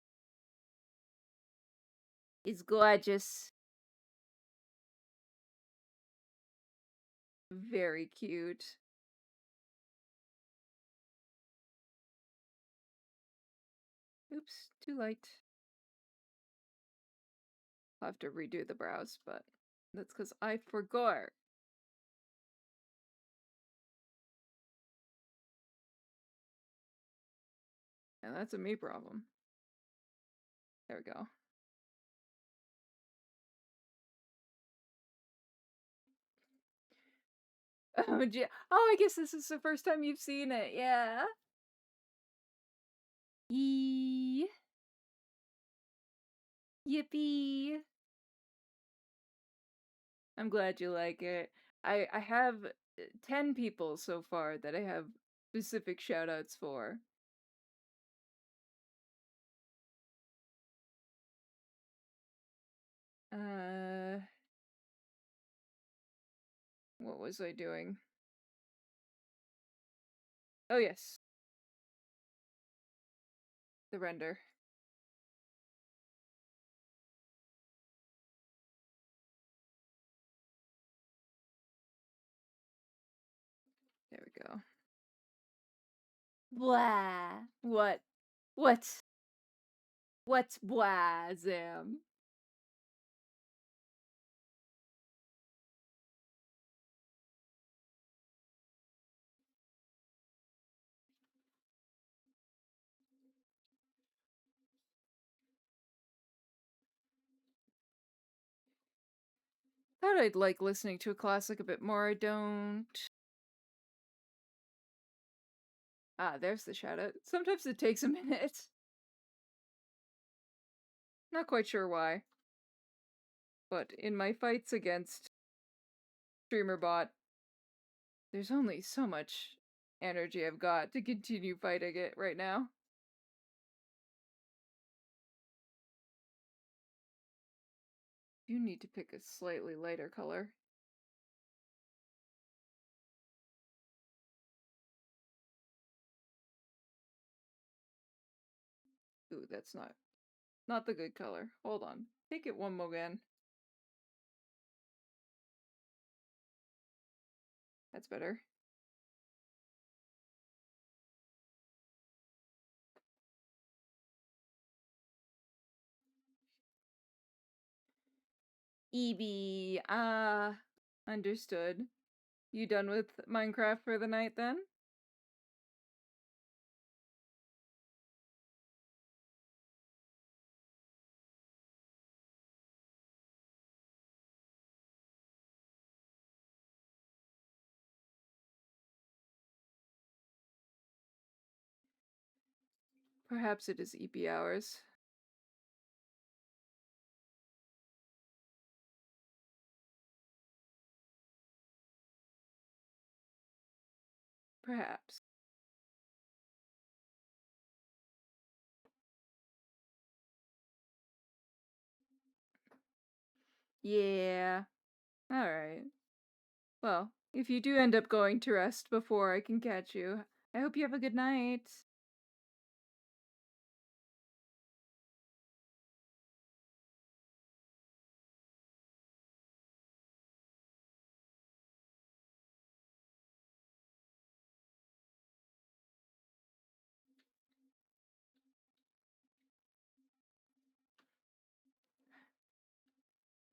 It's gorgeous. Very cute. Oops, too light. I'll have to redo the brows, but that's because I forgot. And that's a me problem. There we go. Oh, I guess this is the first time you've seen it, yeah. Yee. Yippee. I'm glad you like it. I have 10 people so far that I have specific shoutouts for. What was I doing? Oh yes. The render. There we go. Blah. What? What? What's blah, Zam? Thought I'd like listening to a classic a bit more. I don't. Ah, there's the shoutout. Sometimes it takes a minute. Not quite sure why. But in my fights against StreamerBot, there's only so much energy I've got to continue fighting it right now. You need to pick a slightly lighter color. Ooh, that's not the good color. Hold on. Take it one more again. That's better. EB, understood. You done with Minecraft for the night then? Perhaps it is EP hours. Perhaps. Yeah. Alright. Well, if you do end up going to rest before I can catch you, I hope you have a good night.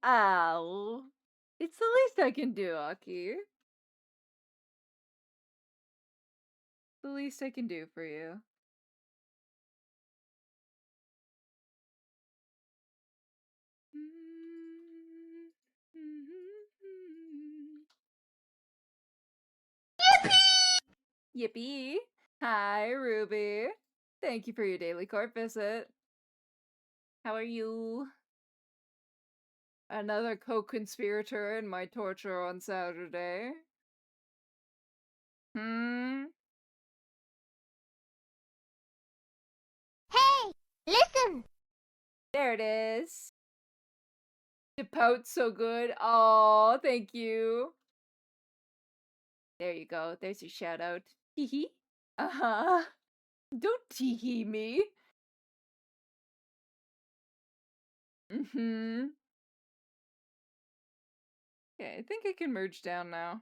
Ow. It's the least I can do, Aki. The least I can do for you. Yippee! Hi, Ruby. Thank you for your daily court visit. How are you? Another co-conspirator in my torture on Saturday. Hmm?
Hey, listen.
There it is. The pout's so good. Oh, thank you. There you go. There's your shout out. Hee hee. Uh-huh. Don't tee hee me. Mm-hmm. Okay, I think I can merge down now.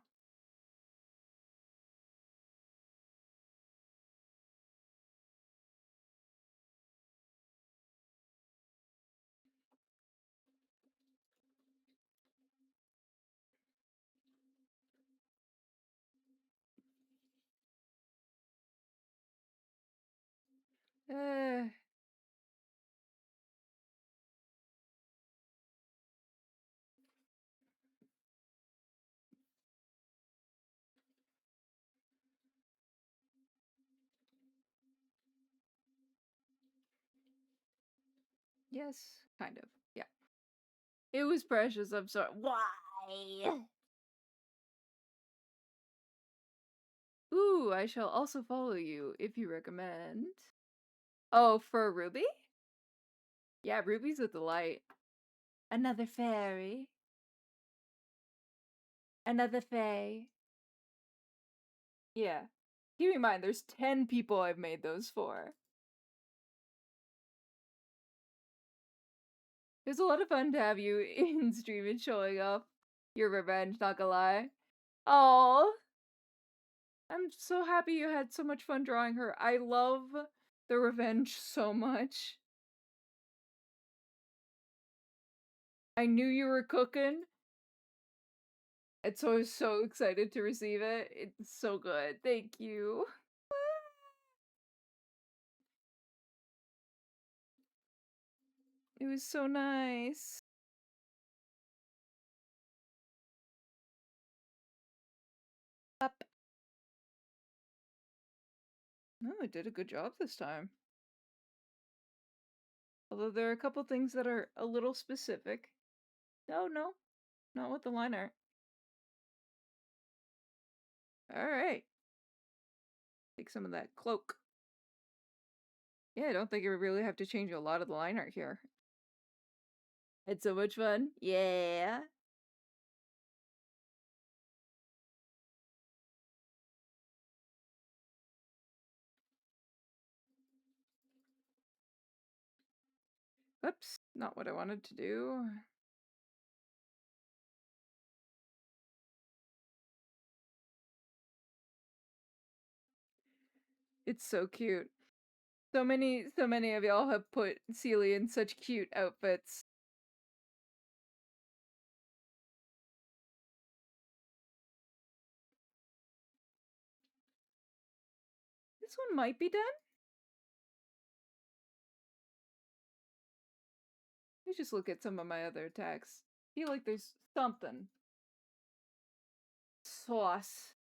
Uh, yes, kind of. Yeah. It was precious, I'm sorry.
Why?
Ooh, I shall also follow you if you recommend. Oh, for Ruby? Yeah, Ruby's a delight. Another fairy. Another fae. Yeah. Keep in mind, there's 10 people I've made those for. It's a lot of fun to have you in stream and showing up. Your revenge, not gonna lie. Oh, I'm so happy you had so much fun drawing her. I love the revenge so much. I knew you were cooking, and so I was so excited to receive it. It's so good. Thank you. It was so nice. Up. No, it did a good job this time. Although there are a couple things that are a little specific. Oh, no. Not with the line art. Alright. Take some of that cloak. Yeah, I don't think I really have to change a lot of the line art here. It's so much fun. Yeah. Oops, not what I wanted to do. It's so cute. So many of y'all have put Celie in such cute outfits. This one might be done. Let me just look at some of my other attacks. I feel like there's something. Sauce.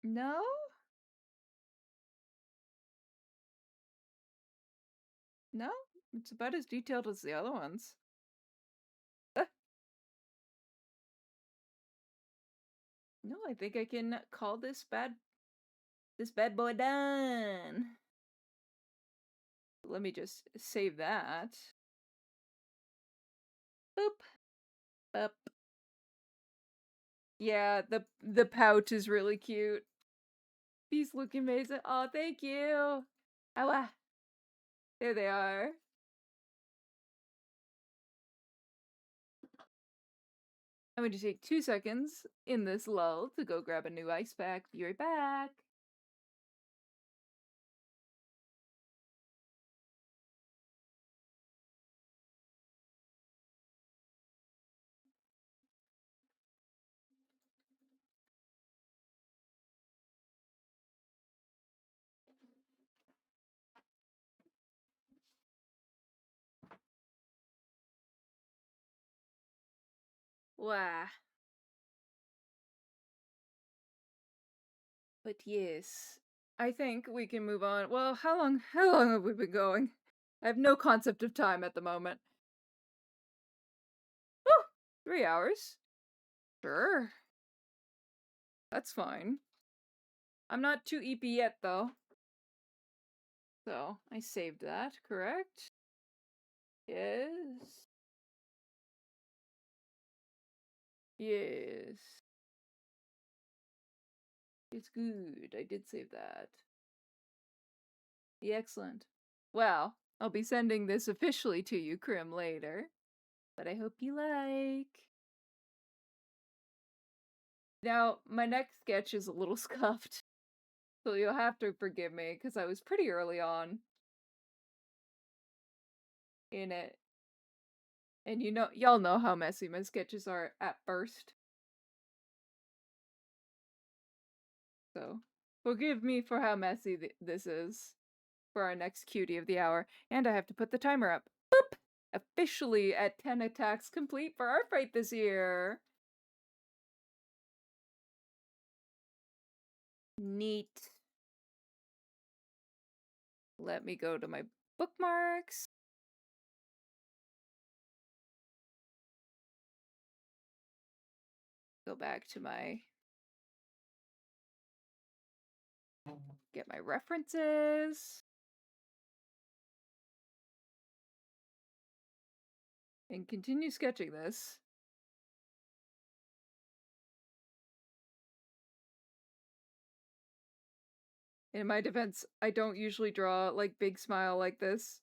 No? No? It's about as detailed as the other ones. No, I think I can call this bad boy done. Let me just save that. Boop. Up. Yeah, the pouch is really cute. These look amazing. Oh, thank you. Ow. There they are. I'm going to take 2 seconds in this lull to go grab a new ice pack. Be right back. Wah. But yes, I think we can move on. Well, how long have we been going? I have no concept of time at the moment. Oh, 3 hours. Sure. That's fine. I'm not too EP yet, though. So, I saved that, correct? Yes. Yes. It's good. I did save that. Excellent. Well, I'll be sending this officially to you, Krim, later. But I hope you like. Now, my next sketch is a little scuffed. So you'll have to forgive me, because I was pretty early on in it. And y'all know how messy my sketches are at first. So, forgive me for how messy this is for our next cutie of the hour. And I have to put the timer up. Boop! Officially at 10 attacks complete for our fight this year. Neat. Let me go to my bookmarks. Go back to get my references. And continue sketching this. In my defense, I don't usually draw like big smile like this.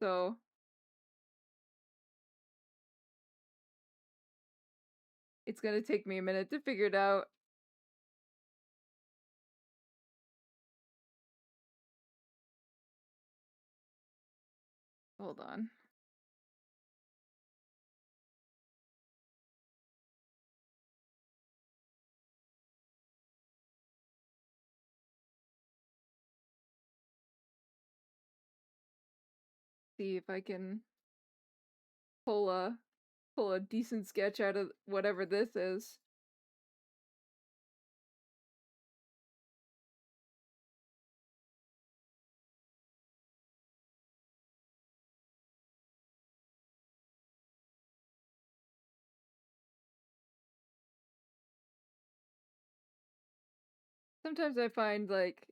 So it's gonna take me a minute to figure it out. Hold on. See if I can pull a decent sketch out of whatever this is. Sometimes I find like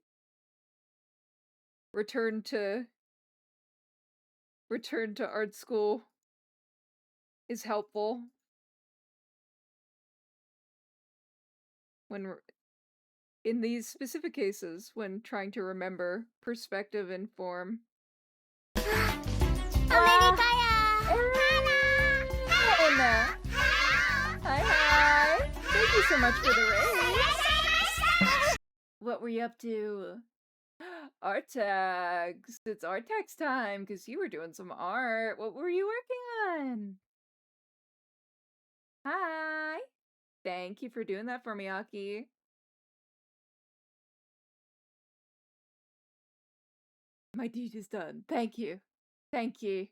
return to art school is helpful when in these specific cases when trying to remember perspective and form.
Amerikaya!
Anna! Hi, so much for the raid. What were you up to? Art tags. It's art tags time because you were doing some art. What were you working on? Hi. Thank you for doing that for me, Aki. My deed is done. Thank you. Thank you.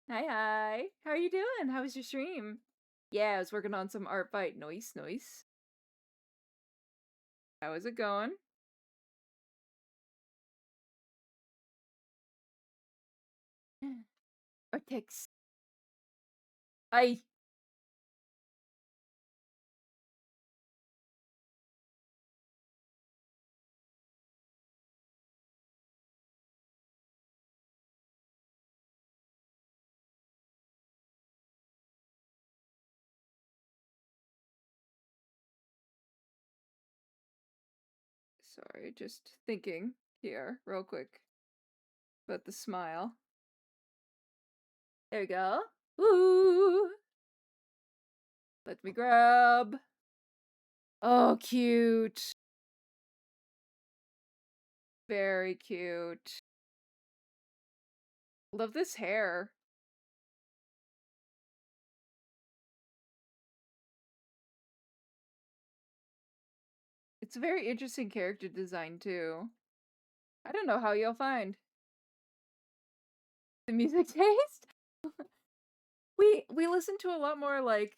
Hi. How are you doing? How was your stream? Yeah, I was working on some art fight. Nice. How is it going? Artix. I. Sorry, just thinking here real quick about the smile. There you go. Ooh. Let me grab. Oh, cute. Very cute. Love this hair. It's a very interesting character design too. I don't know how you'll find the music taste. We listen to a lot more like,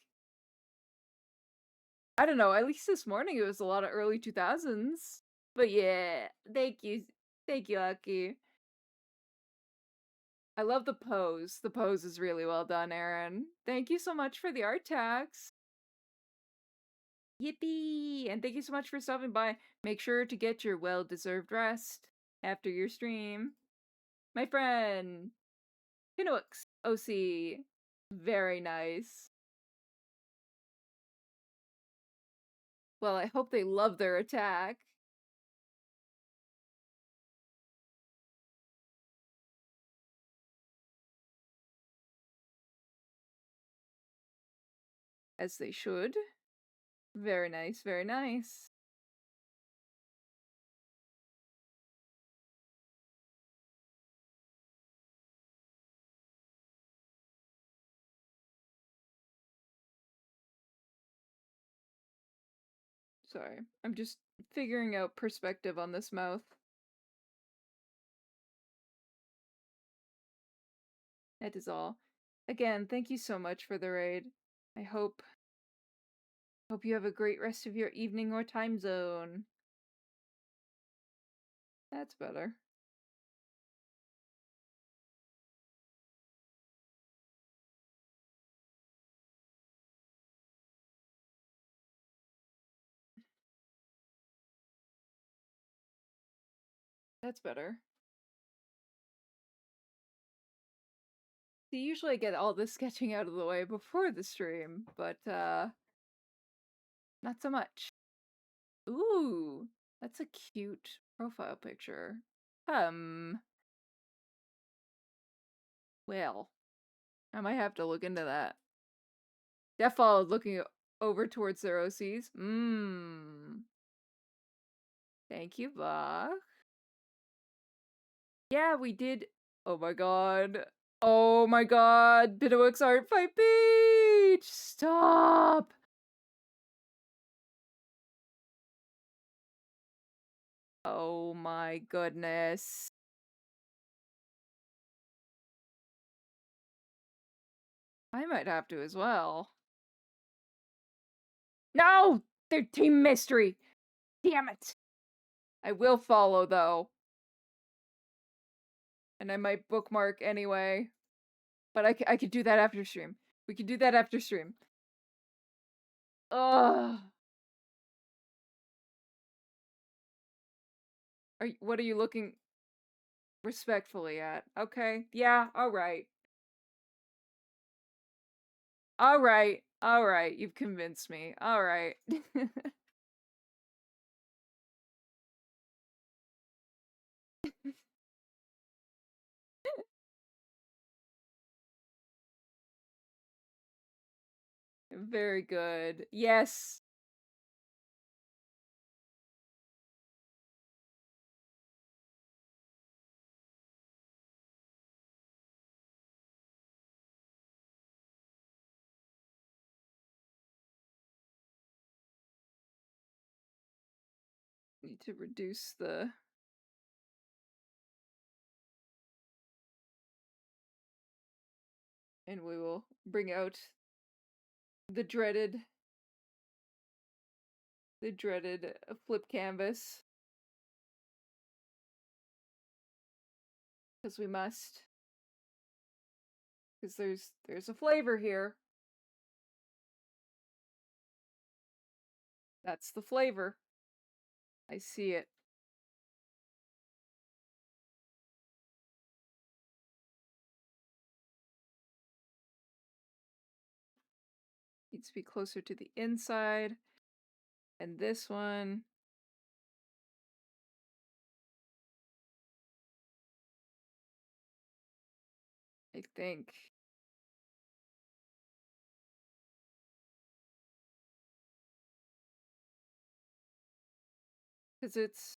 I don't know, at least this morning it was a lot of early 2000s. But yeah, thank you. Thank you, Aki. I love the pose. The pose is really well done, Aaron. Thank you so much for the art tags. Yippee! And thank you so much for stopping by. Make sure to get your well-deserved rest after your stream. My friend, Pinwix OC. Very nice. Well, I hope they love their attack. As they should. Very nice, very nice. Sorry, I'm just figuring out perspective on this mouth. That is all. Again, thank you so much for the raid. I hope you have a great rest of your evening or time zone. That's better. That's better. See, usually I get all this sketching out of the way before the stream, but not so much. Ooh, that's a cute profile picture. Well, I might have to look into that. That followed looking over towards their OCs. Thank you, Bach. Yeah, we did. Oh my god. Oh my god. Bitterwick's Art Fight Beach! Stop! Oh my goodness. I might have to as well. No! They're Team Mystery! Damn it! I will follow, though. And I might bookmark anyway. But I could do that after stream. We could do that after stream. Ugh. What are you looking respectfully at? Okay. Yeah, alright. Alright. You've convinced me. Alright. Very good. Yes. Need to reduce the... And we will bring out the dreaded flip canvas. Because we must. Because there's a flavor here. That's the flavor. I see it. Needs to be closer to the inside. And this one... I think... Because it's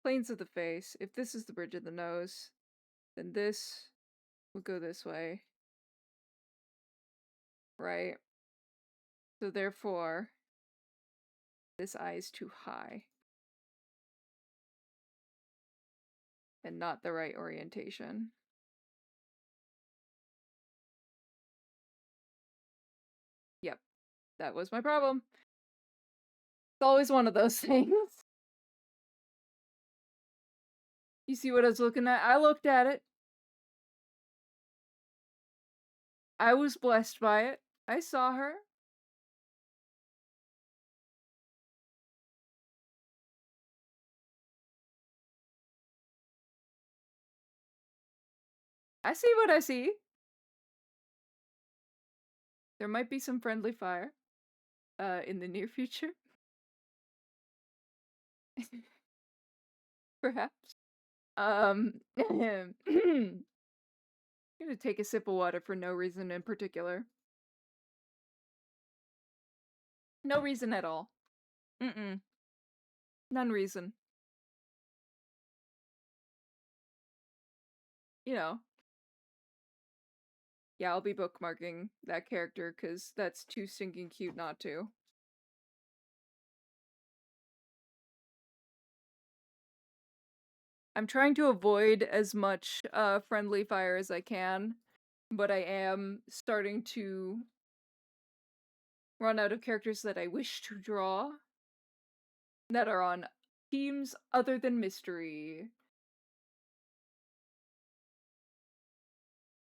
planes of the face. If this is the bridge of the nose, then this would go this way. Right? So therefore, this eye is too high. And not the right orientation. Yep. That was my problem. It's always one of those things. You see what I was looking at? I looked at it. I was blessed by it. I saw her. I see what I see. There might be some friendly fire in the near future. Perhaps. I'm gonna take a sip of water for no reason in particular. No reason at all. None reason. You know. Yeah, I'll be bookmarking that character because that's too stinking cute not to. I'm trying to avoid as much friendly fire as I can, but I am starting to run out of characters that I wish to draw that are on teams other than mystery.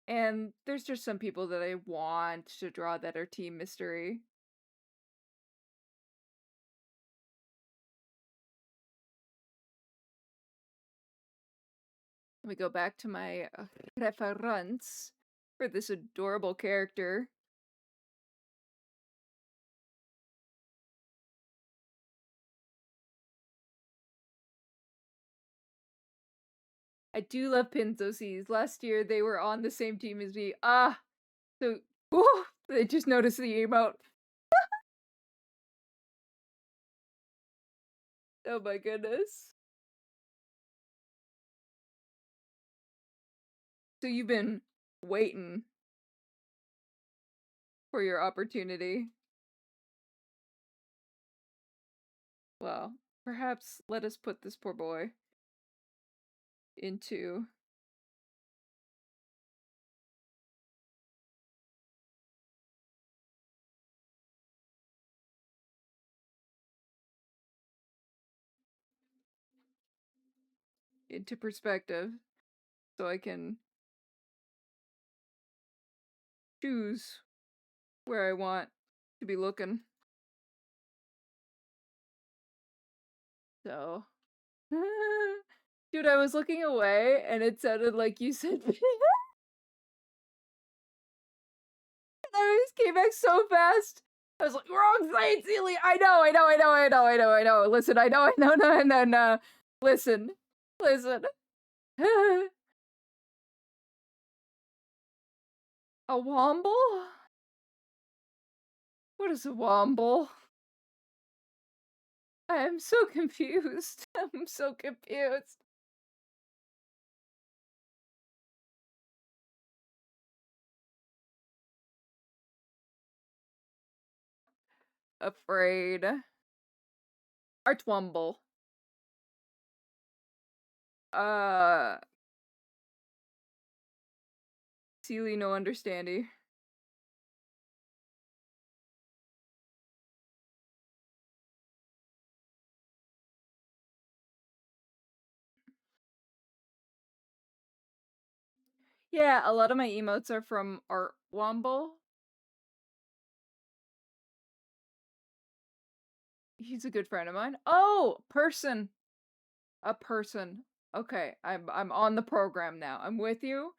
And there's just some people that I want to draw that are team mystery. Let me go back to my reference for this adorable character. I do love Pinzosies. Last year they were on the same team as me. So whew, they just noticed the emote. Oh my goodness. So you've been waiting for your opportunity. Well, perhaps let us put this poor boy into perspective so I can choose where I want to be looking. So dude, I was looking away and it sounded like you said I just came back so fast. I was like, wrong side, Celia. I know. Listen, I know. No. Listen. A womble? What is a womble? I am so confused. I'm so confused. Afraid. Artwomble. Uh, Sealy no understanding. Yeah, a lot of my emotes are from Artwomble. He's a good friend of mine. Oh, person. A person. Okay, I'm on the program now. I'm with you.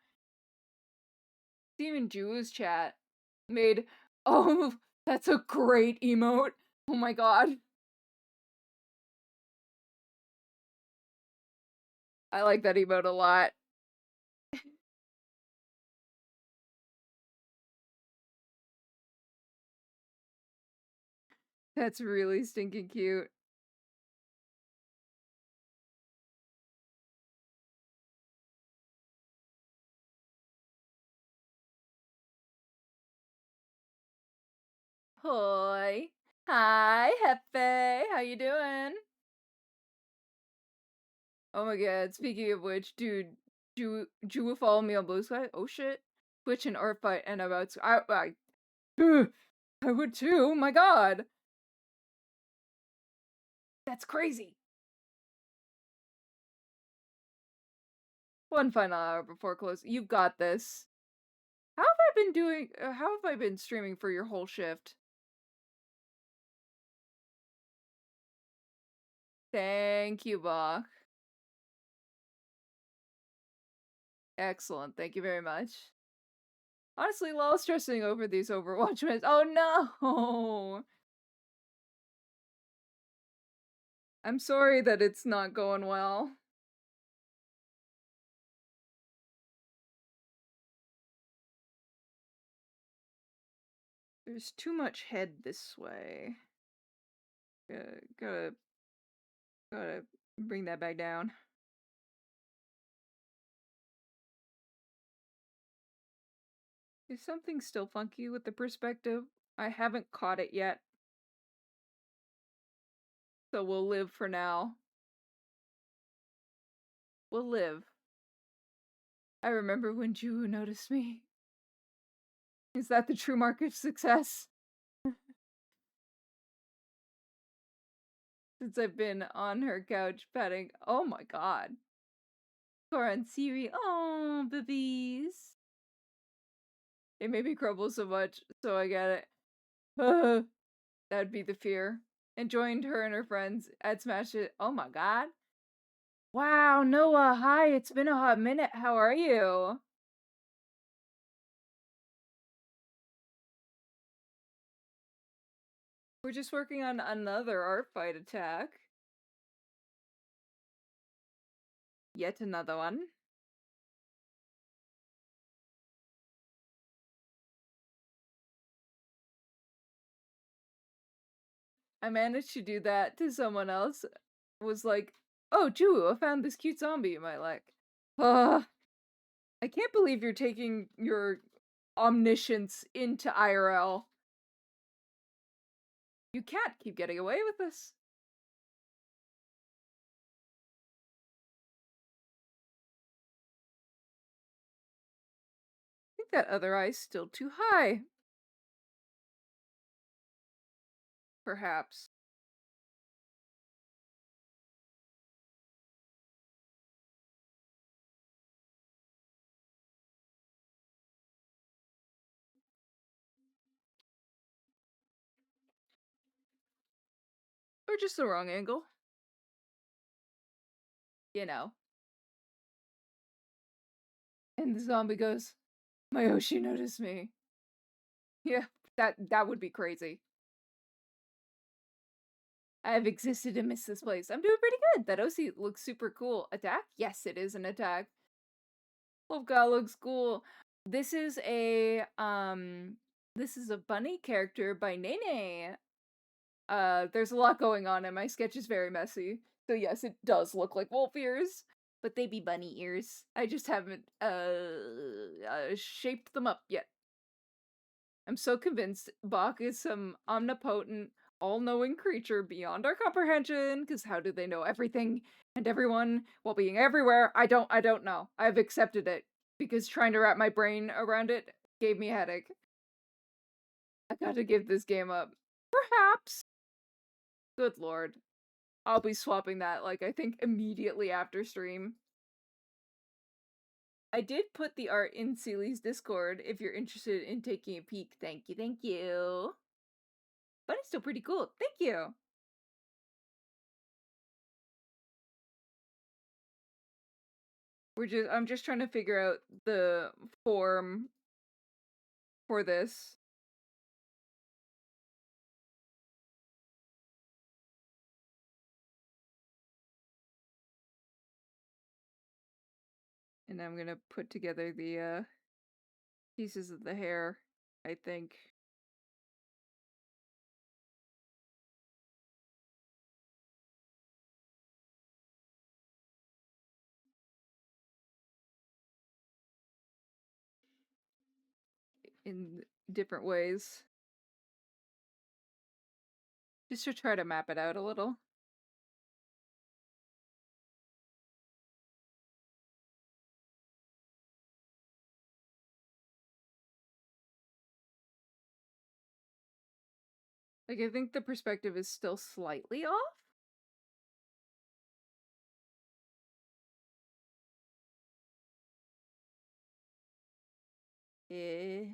Steven Jew's chat made oh, that's a great emote. Oh my god. I like that emote a lot. That's really stinking cute. Hoi. Hi, Hefe. How you doing? Oh my god, speaking of which, dude, you will follow me on Blue Sky? Oh shit. Twitch and artfight and about I would too, my god. That's crazy. One final hour before close. You've got this. How have I been doing? How have I been streaming for your whole shift? Thank you, Bach. Excellent. Thank you very much. Honestly, lol, stressing over these Overwatch minutes. Oh no! I'm sorry that it's not going well. There's too much head this way. Gotta bring that back down. Is something still funky with the perspective? I haven't caught it yet. So we'll live for now. We'll live. I remember when Ju noticed me. Is that the true mark of success? Since I've been on her couch petting. Oh my god. Cora and Siri. Oh, babies. It made me crumble so much, so I get it. That'd be the fear. And joined her and her friends at Smash It. Oh my god. Wow, Noah, hi, it's been a hot minute. How are you? We're just working on another art fight attack. Yet another one. I managed to do that to someone else. Was like, oh, Ju, I found this cute zombie you might like. I can't believe you're taking your omniscience into IRL. You can't keep getting away with this. I think that other eye's still too high. Perhaps. Or just the wrong angle. You know. And the zombie goes, Mayoshi noticed me. Yeah, that would be crazy. I've existed and missed this place. I'm doing pretty good. That OC looks super cool. Attack? Yes, it is an attack. Oh god, looks cool. This is a This is a bunny character by Nene. There's a lot going on and my sketch is very messy. So yes, it does look like wolf ears, but they be bunny ears. I just haven't shaped them up yet. I'm so convinced Bach is some omnipotent, all-knowing creature beyond our comprehension, because how do they know everything and everyone while being everywhere? I don't know. I've accepted it, because trying to wrap my brain around it gave me a headache. I gotta give this game up. Perhaps. Good lord. I'll be swapping that, like, I think immediately after stream. I did put the art in Seely's Discord if you're interested in taking a peek. Thank you, thank you. But it's still pretty cool. Thank you. I'm just trying to figure out the form for this. And I'm gonna put together the pieces of the hair, I think. In different ways. Just to try to map it out a little. Like, I think the perspective is still slightly off. Eh.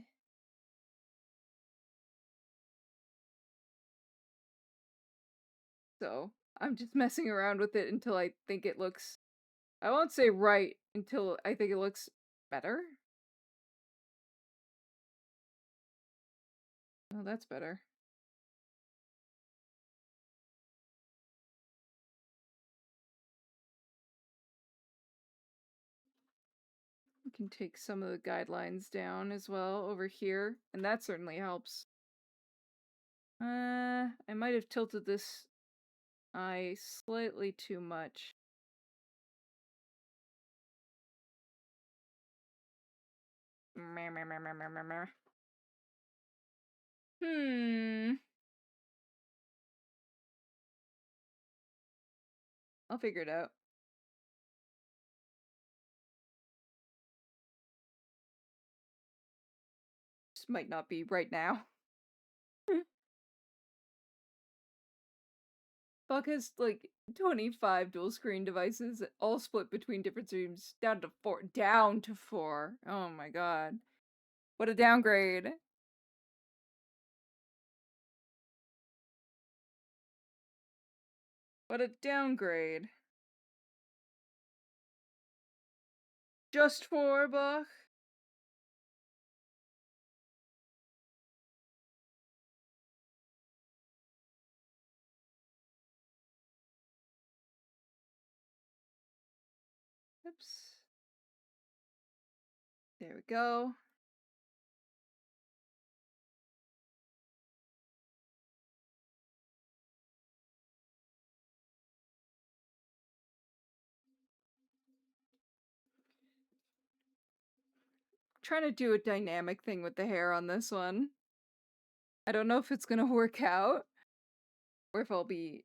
So, I'm just messing around with it until I think it looks... I won't say right until I think it looks better. Oh, that's better. We can take some of the guidelines down as well over here, and that certainly helps. I might have tilted this eye slightly too much. Meh, meh, meh, meh, meh, meh, meh. I'll figure it out. Just might not be right now. Buck has like 25 dual screen devices, all split between different streams, down to 4. Down to 4. Oh my god. What a downgrade. What a downgrade. Just 4, Buck? Oops. There we go. Trying to do a dynamic thing with the hair on this one. I don't know if it's gonna work out, or if I'll be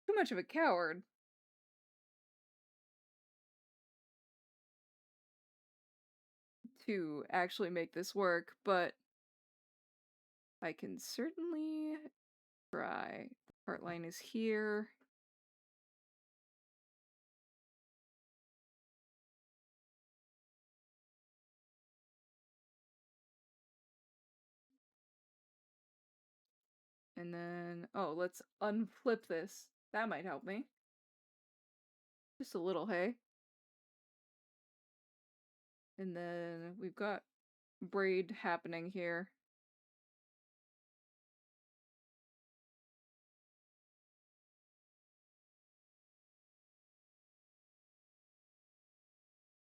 too much of a coward. To actually make this work, but I can certainly try. The part line is here. And then, oh, let's unflip this. That might help me. Just a little, hey? And then we've got braid happening here.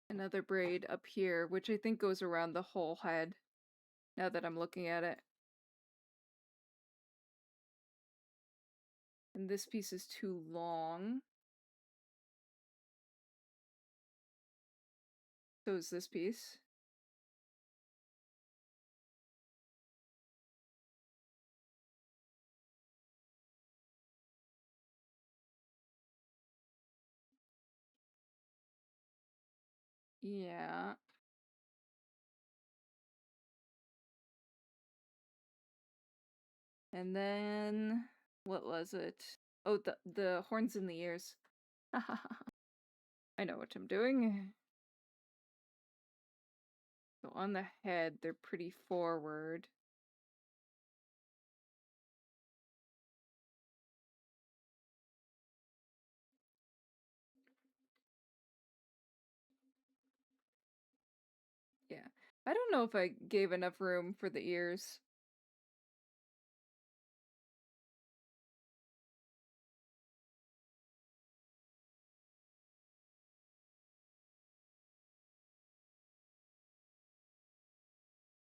Another braid up here, which I think goes around the whole head, now that I'm looking at it. And this piece is too long. So is this piece. Yeah. And then what was it? Oh, the horns in the ears. I know what I'm doing. So on the head, they're pretty forward. Yeah. I don't know if I gave enough room for the ears.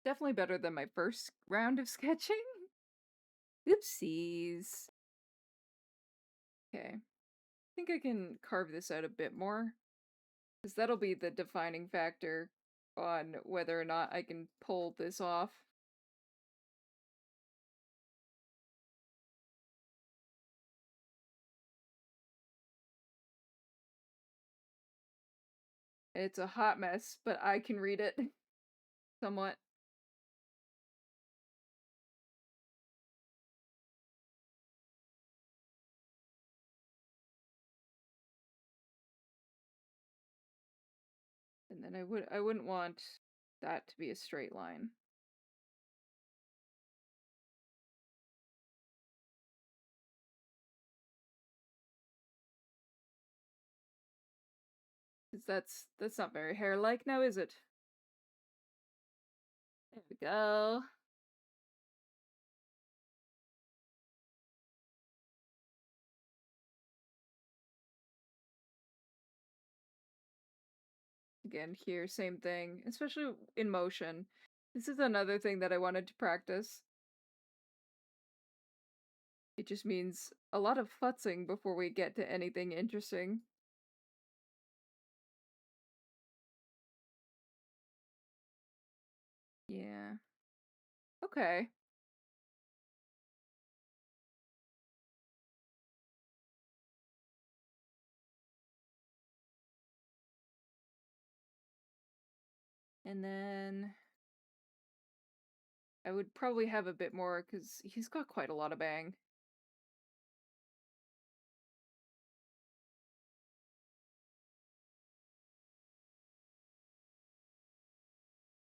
Definitely better than my first round of sketching. Oopsies. Okay. I think I can carve this out a bit more. Because that'll be the defining factor on whether or not I can pull this off. It's a hot mess, but I can read it somewhat. And then I wouldn't want that to be a straight line. Cuz that's not very hair-like now, is it? There we go. Again, here, same thing, especially in motion. This is another thing that I wanted to practice. It just means a lot of futzing before we get to anything interesting. Yeah. Okay. And then I would probably have a bit more because he's got quite a lot of bang.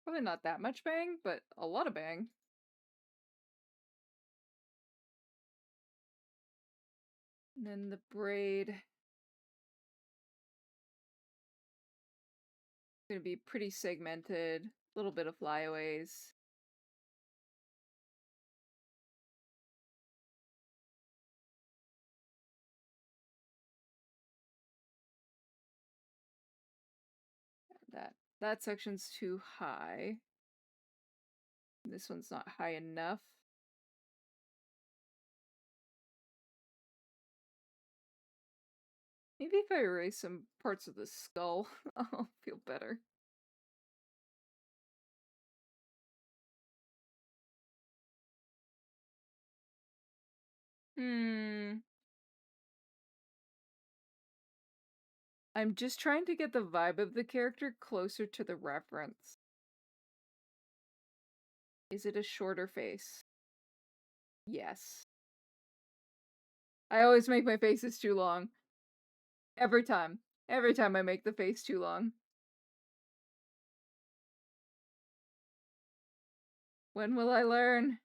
Probably not that much bang, but a lot of bang. And then the braid is gonna be pretty segmented, a little bit of flyaways. That section's too high. This one's not high enough. Maybe if I erase some parts of the skull, I'll feel better. Hmm. I'm just trying to get the vibe of the character closer to the reference. Is it a shorter face? Yes. I always make my faces too long. Every time. Every time I make the face too long. When will I learn?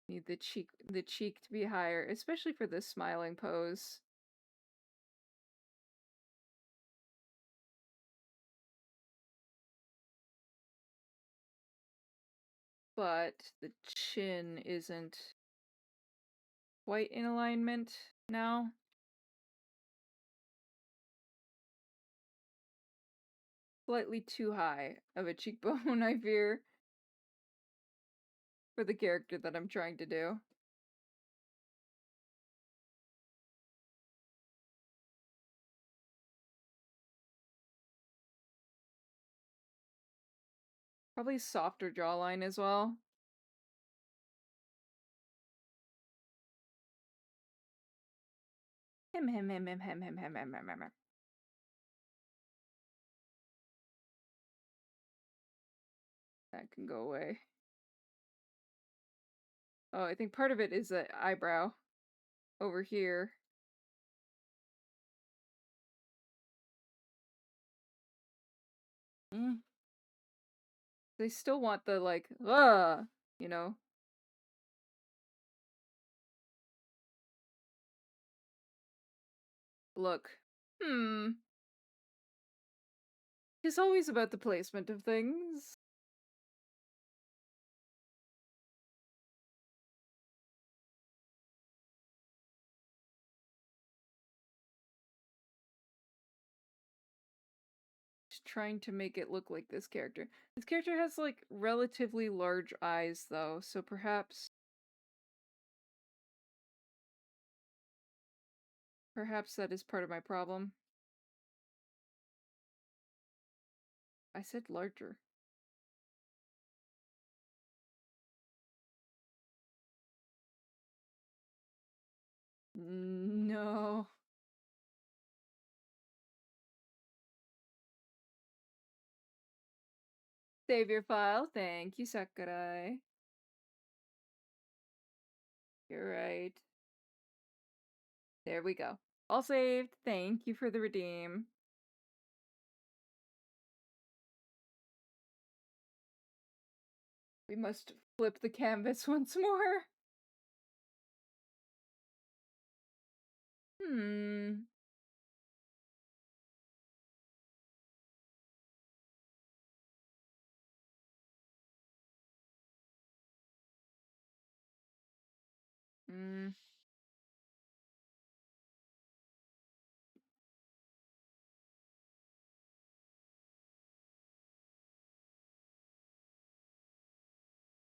Need the cheek to be higher, especially for this smiling pose. But the chin isn't quite in alignment now. Slightly too high of a cheekbone, I fear, for the character that I'm trying to do. Probably softer jawline as well. Him. That can go away. Oh, I think part of it is the eyebrow over here. They still want the, like, you know? Look. It's always about the placement of things. Just trying to make it look like this character. This character has, like, relatively large eyes, though, so perhaps that is part of my problem. I said larger. No. Save your file. Thank you, Sakurai. You're right. There we go. All saved. Thank you for the redeem. We must flip the canvas once more.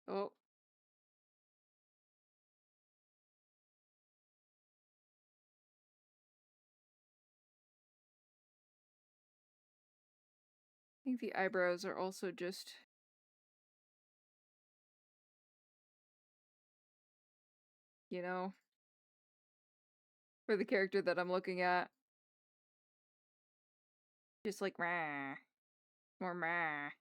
Oh. I think the eyebrows are also just... you know, for the character that I'm looking at. Just like, rah. More rah.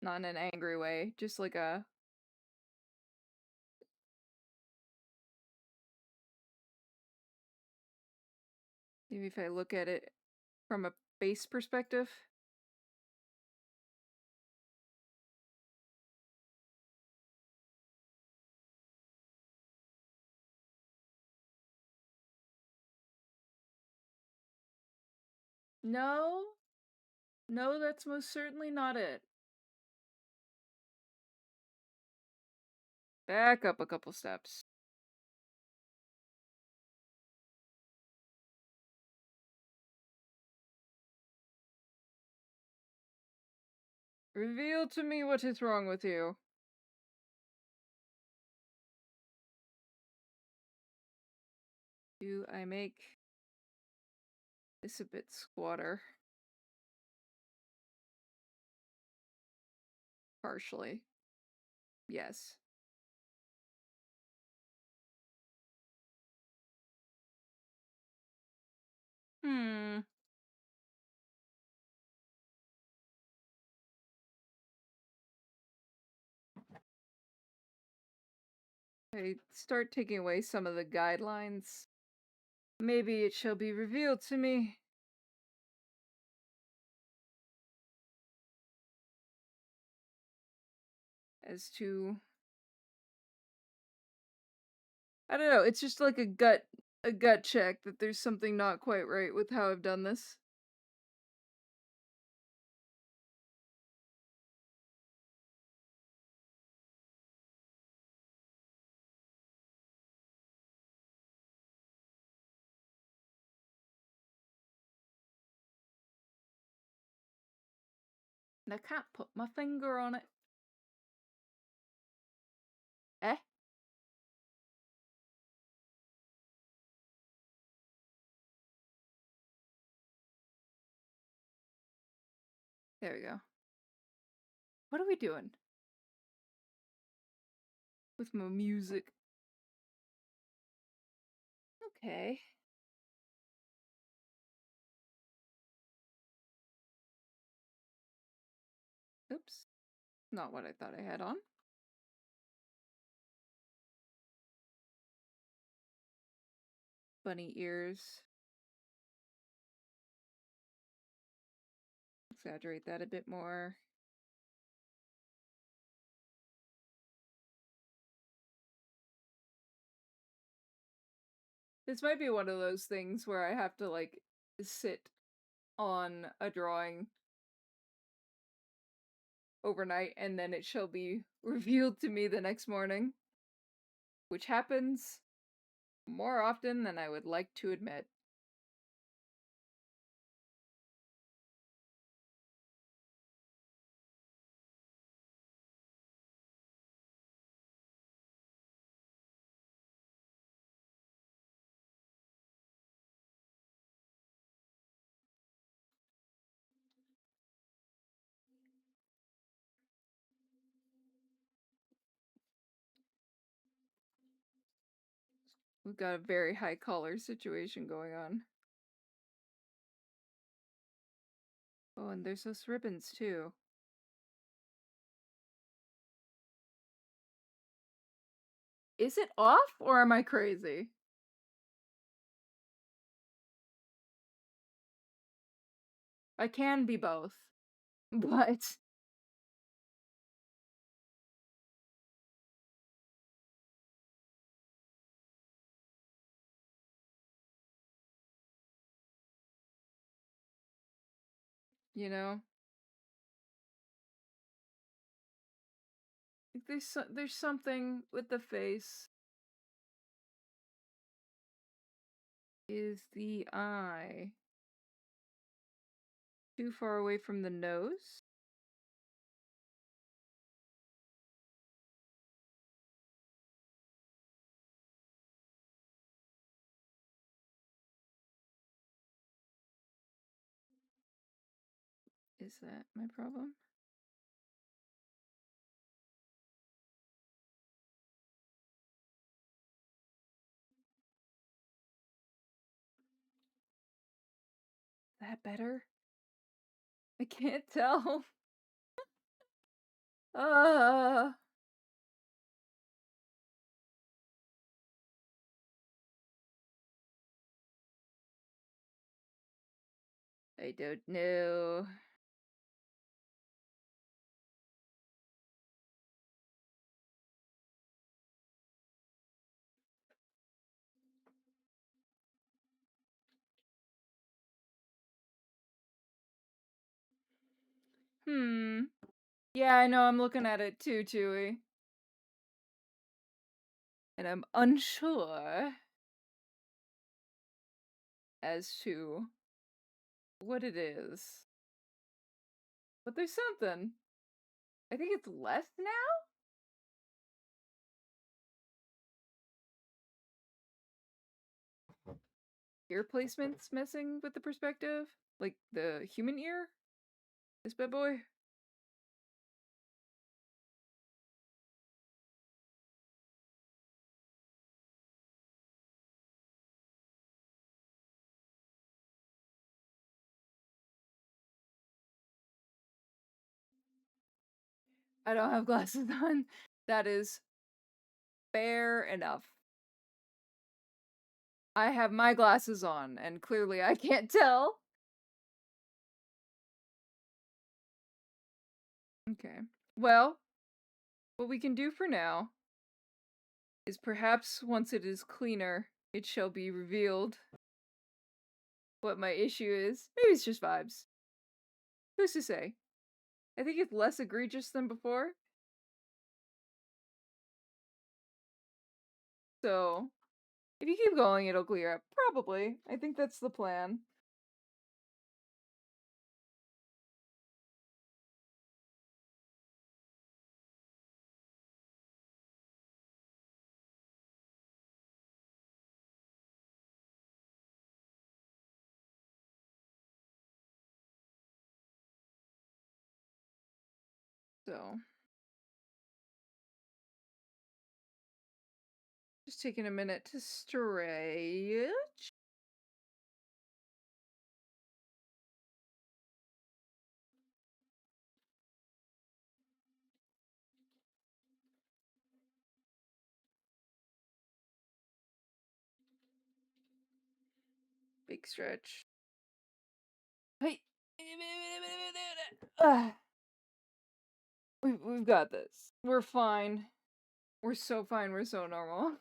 Not in an angry way, just like a... maybe if I look at it from a face perspective. No. No, that's most certainly not it. Back up a couple steps. Reveal to me what is wrong with you. Do I make this a bit squatter? Partially. Yes. I start taking away some of the guidelines. Maybe it shall be revealed to me. As to... I don't know, it's just like a gut check that there's something not quite right with how I've done this. And I can't put my finger on it. Eh? There we go. What are we doing? With my music. Okay. Oops. Not what I thought I had on. Bunny ears. Exaggerate that a bit more. This might be one of those things where I have to, like, sit on a drawing overnight and then it shall be revealed to me the next morning. Which happens more often than I would like to admit. We've got a very high collar situation going on. Oh, and there's those ribbons too. Is it off or am I crazy? I can be both. But you know, like there's something with the face. Is the eye too far away from the nose? Is that my problem? That better? I can't tell. uh I don't know. Yeah, I know, I'm looking at it too, Chewy. And I'm unsure as to what it is. But there's something. I think it's less now? Ear placement's messing with the perspective? Like the human ear? This bad boy? I don't have glasses on. That is fair enough. I have my glasses on, and clearly I can't tell. Okay. Well, what we can do for now is perhaps once it is cleaner, it shall be revealed what my issue is. Maybe it's just vibes. Who's to say? I think it's less egregious than before. So, if you keep going, it'll clear up. Probably. I think that's the plan. So just taking a minute to stretch. Big stretch. Hey. Ah. We've got this. We're fine. We're so fine. We're so normal.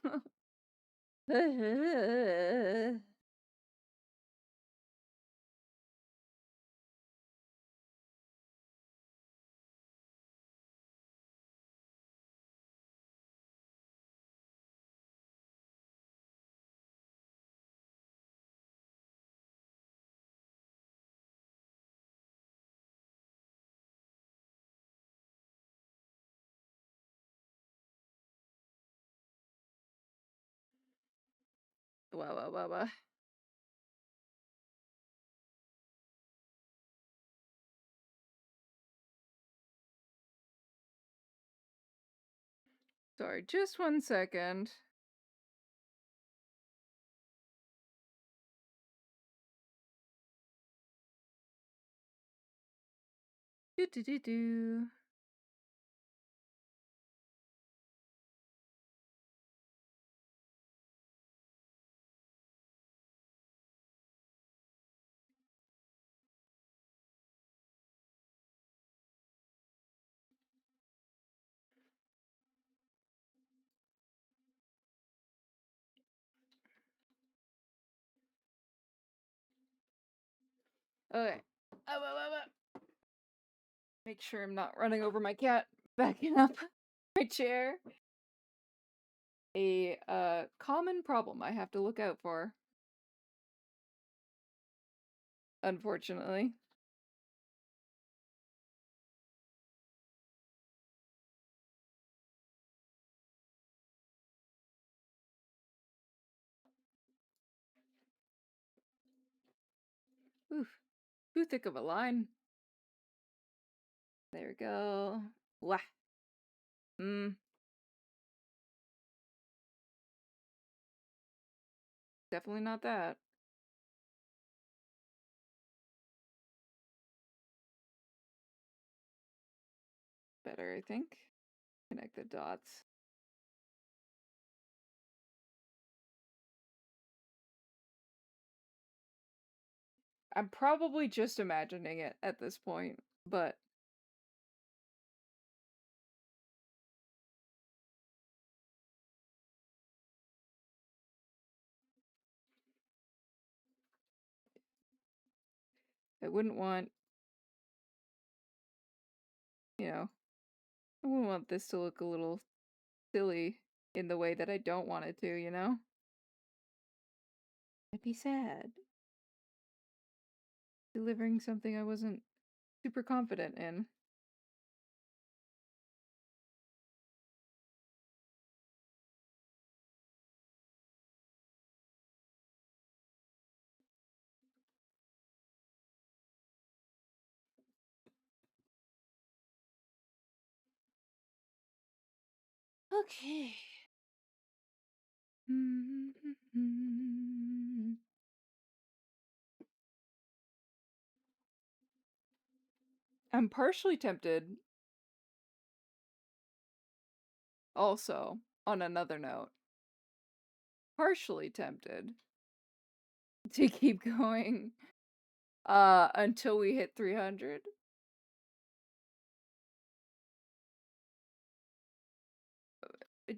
Wow. Sorry, just 1 second. Do. Okay. Make sure I'm not running over my cat. Backing up my chair. A common problem I have to look out for. Unfortunately. Oof. Too thick of a line. There we go. Wah. Definitely not that. Better, I think. Connect the dots. I'm probably just imagining it at this point, but I wouldn't want, I wouldn't want this to look a little silly in the way that I don't want it to? I'd be sad. Delivering something I wasn't super confident in. Okay. I'm partially tempted, also, on another note, partially tempted to keep going until we hit 300.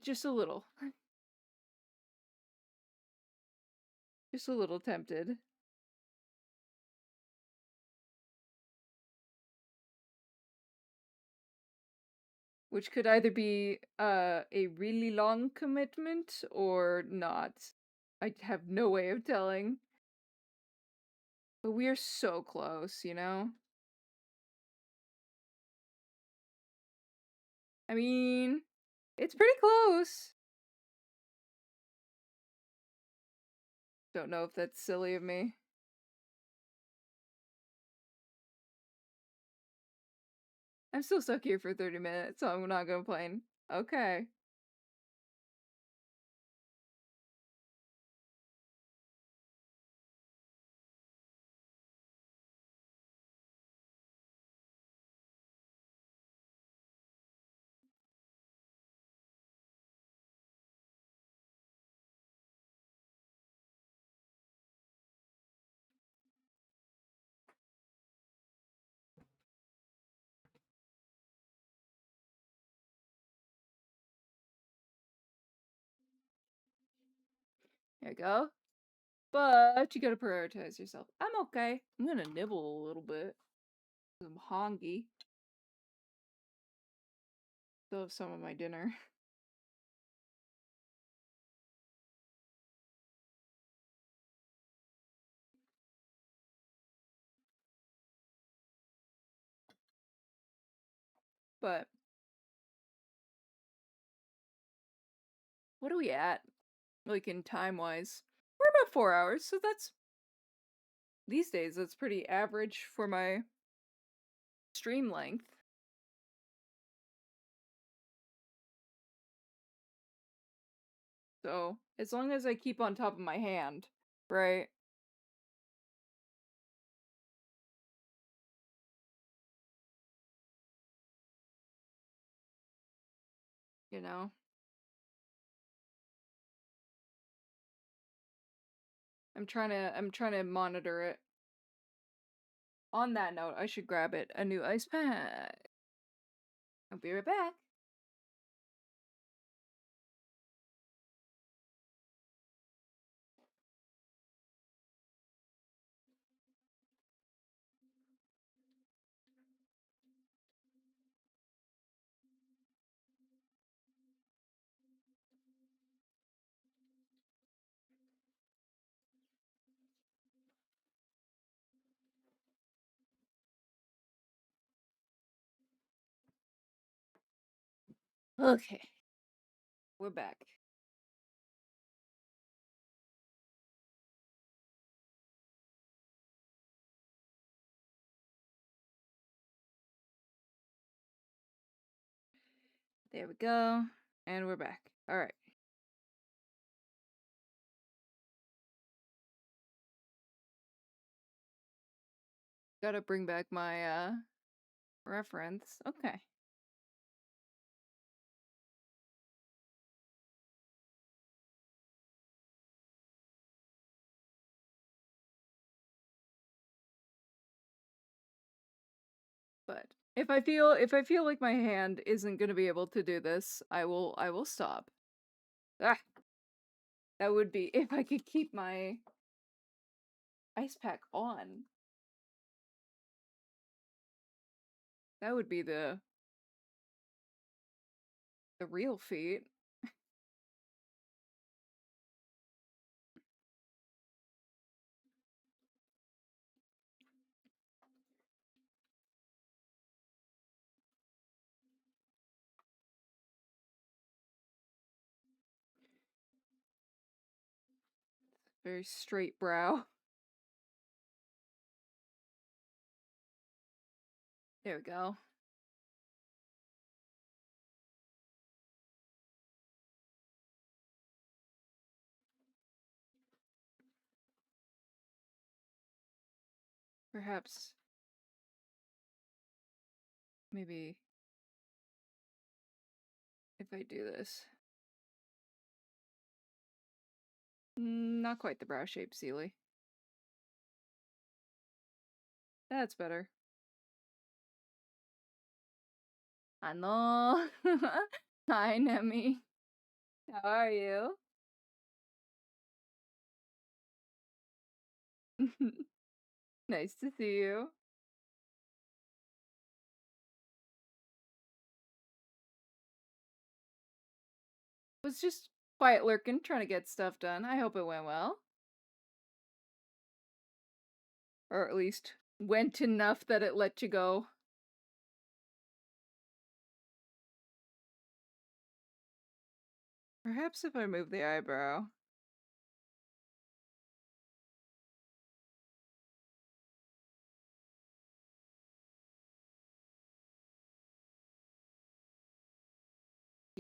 Just a little. Just a little tempted. Which could either be a really long commitment or not. I have no way of telling. But we are so close? I mean, it's pretty close. Don't know if that's silly of me. I'm still stuck here for 30 minutes, so I'm not gonna complain. Okay. There you go. But you gotta prioritize yourself. I'm okay. I'm gonna nibble a little bit. 'Cause I'm hungry. Still have some of my dinner. But what are we at? Like in time-wise? We're about 4 hours, so that's these days that's pretty average for my stream length. So, as long as I keep on top of my hand, right? You know? I'm trying to monitor it. On that note, I should grab it. A new ice pack. I'll be right back. Okay. We're back. There we go. And we're back. Alright. Gotta bring back my, reference. Okay. But if I feel like my hand isn't gonna be able to do this, I will stop. Ah! That would be if I could keep my ice pack on. That would be the real feat. Very straight brow. There we go. Perhaps maybe if I do this. Not quite the brow shape, Sealy. That's better. I know. Hi, Nemi. How are you? Nice to see you. Was just quiet lurking, trying to get stuff done. I hope it went well. Or at least went enough that it let you go. Perhaps if I move the eyebrow.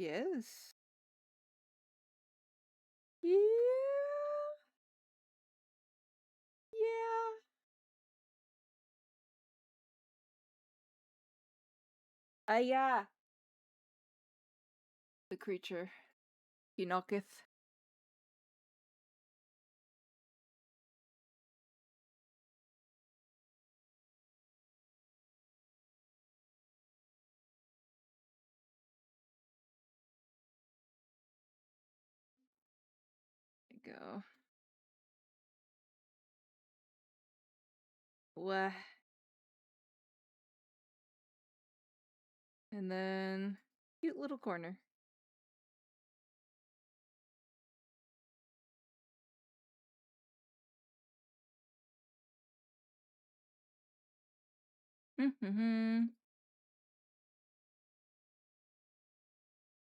Yes. Yeah. Yeah. Yeah. The creature. He knocketh. There you go. Wah. And then cute little corner. I'm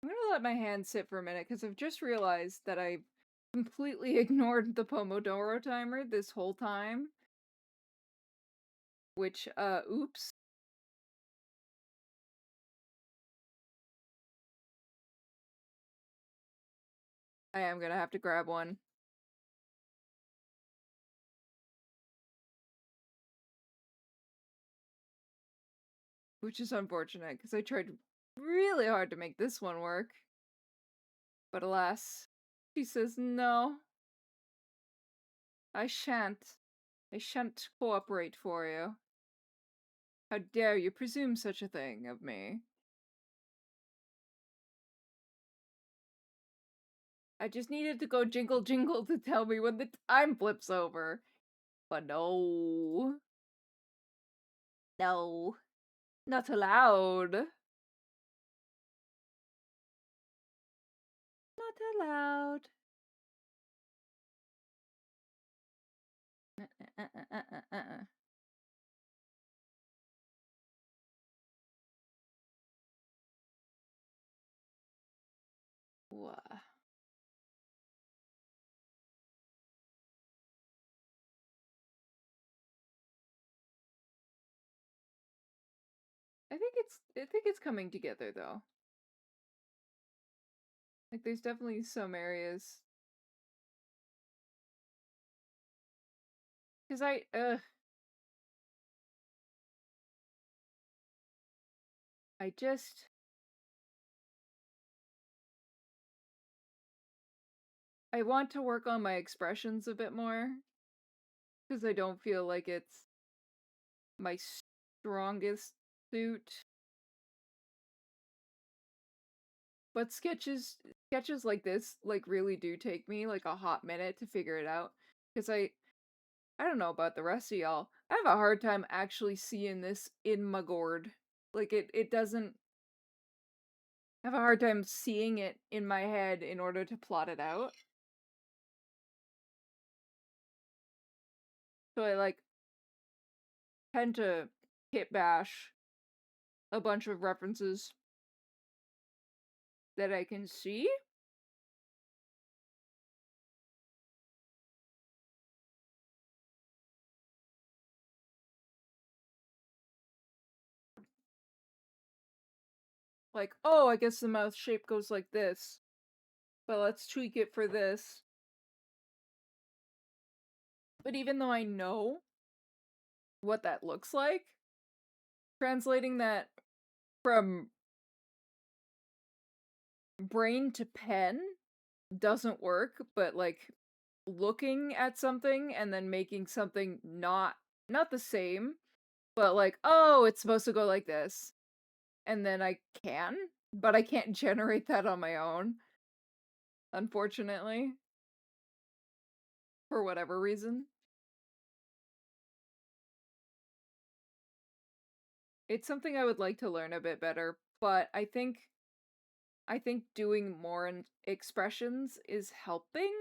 gonna let my hand sit for a minute because I've just realized that I completely ignored the Pomodoro timer this whole time. Which, oops. I am gonna have to grab one. Which is unfortunate, because I tried really hard to make this one work. But alas, she says no. I shan't. I shan't cooperate for you. How dare you presume such a thing of me? I just needed to go jingle jingle to tell me when the time flips over. But no. No. Not allowed. Not allowed. Wah. I think it's coming together though. Like there's definitely some areas. Cause I just I want to work on my expressions a bit more. Cause I don't feel like it's my strongest suit. But sketches like this like really do take me like a hot minute to figure it out. Cause I don't know about the rest of y'all. I have a hard time actually seeing this in my gourd. Like it doesn't I have a hard time seeing it in my head in order to plot it out. So I like tend to hit bash a bunch of references that I can see. Like, oh, I guess the mouth shape goes like this. But let's tweak it for this. But even though I know what that looks like, translating that from brain to pen doesn't work, but like looking at something and then making something not the same, but like, oh, it's supposed to go like this. And then I can, but I can't generate that on my own. Unfortunately. For whatever reason. It's something I would like to learn a bit better, but I think doing more in expressions is helping.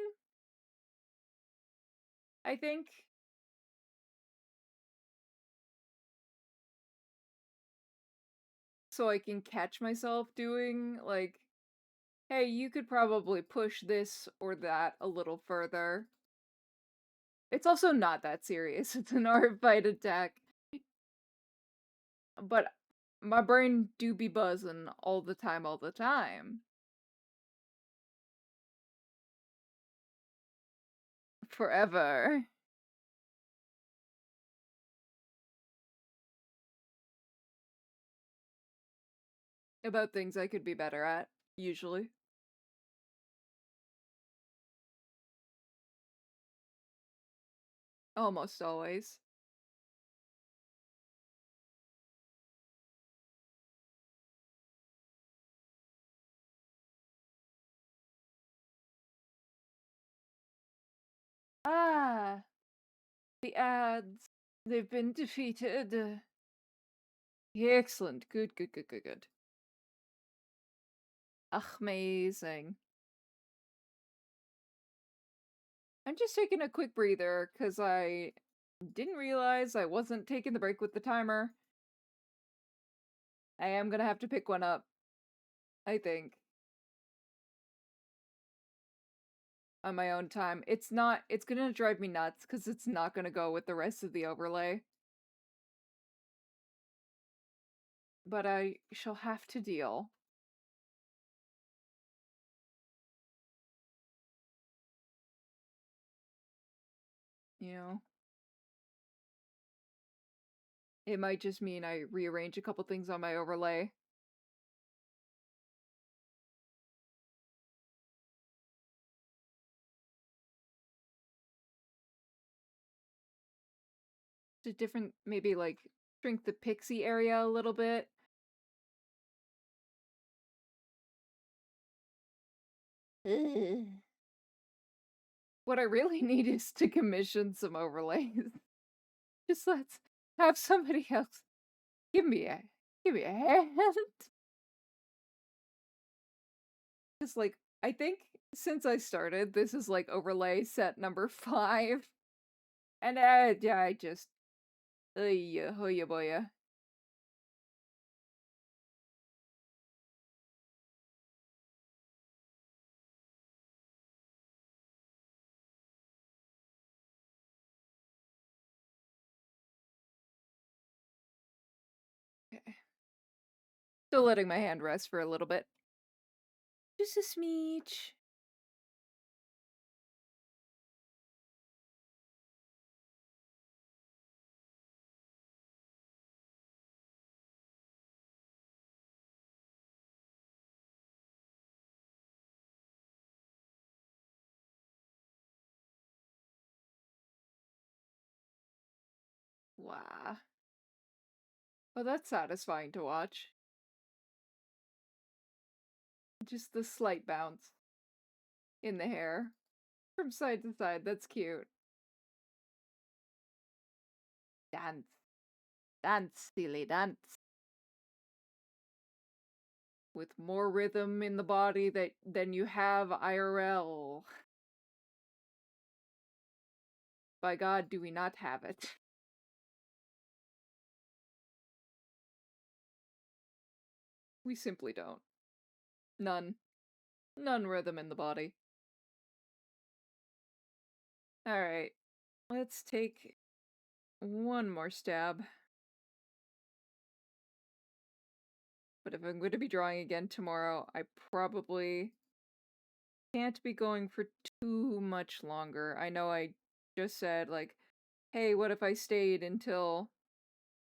I think. So I can catch myself doing, like, hey, you could probably push this or that a little further. It's also not that serious. It's an art fight attack. But my brain do be buzzing all the time, all the time. forever. About things I could be better at, usually. Almost always. Ah, the ads. They've been defeated. Excellent. Good, good, good, good, good. Amazing. I'm just taking a quick breather because I didn't realize I wasn't taking the break with the timer. I am gonna have to pick one up, I think, on my own time. It's gonna drive me nuts because it's not gonna go with the rest of the overlay. But I shall have to deal. You know? It might just mean I rearrange a couple things on my overlay. To different, maybe like shrink the pixie area a little bit. What I really need is to commission some overlays. Just let's have somebody else give me a hand. Just like I think since I started, this is like overlay set number 5. And yeah, I just oh yeah boy. Okay. Still letting my hand rest for a little bit. Just a smidge. Wow. Oh, that's satisfying to watch. Just the slight bounce in the hair from side to side. That's cute. Dance. Dance, silly, dance. With more rhythm in the body than you have IRL. By God, do we not have it. We simply don't. None. None rhythm in the body. Alright. Let's take one more stab. But if I'm going to be drawing again tomorrow, I probably can't be going for too much longer. I know I just said, like, hey, what if I stayed until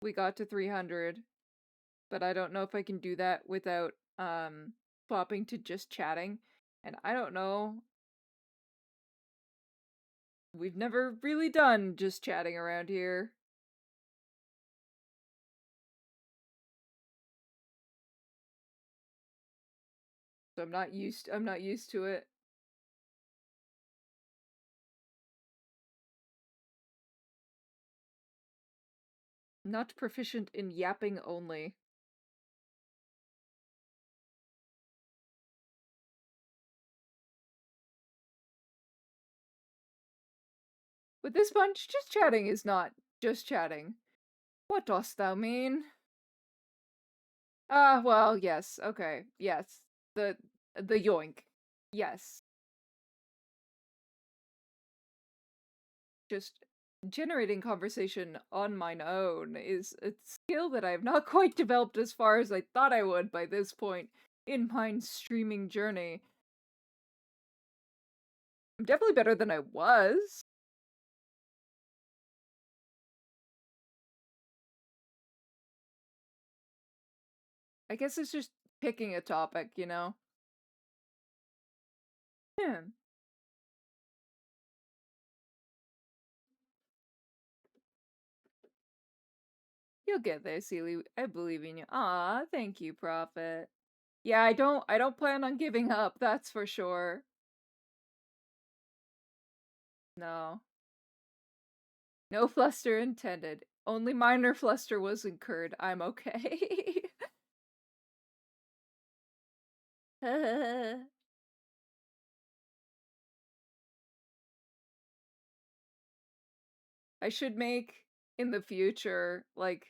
we got to 300? But I don't know if I can do that without, swapping to just chatting. And I don't know. We've never really done just chatting around here. So I'm not used to it. Not proficient in yapping only. With this bunch, just chatting is not just chatting. What dost thou mean? Ah, well, yes, okay, yes. The yoink. Yes. Just generating conversation on mine own is a skill that I have not quite developed as far as I thought I would by this point in my streaming journey. I'm definitely better than I was. I guess it's just picking a topic, you know? Yeah. You'll get there, Seely. I believe in you. Aw, thank you, Prophet. Yeah, I don't plan on giving up, that's for sure. No. No fluster intended. Only minor fluster was incurred. I'm okay. I should make in the future, like,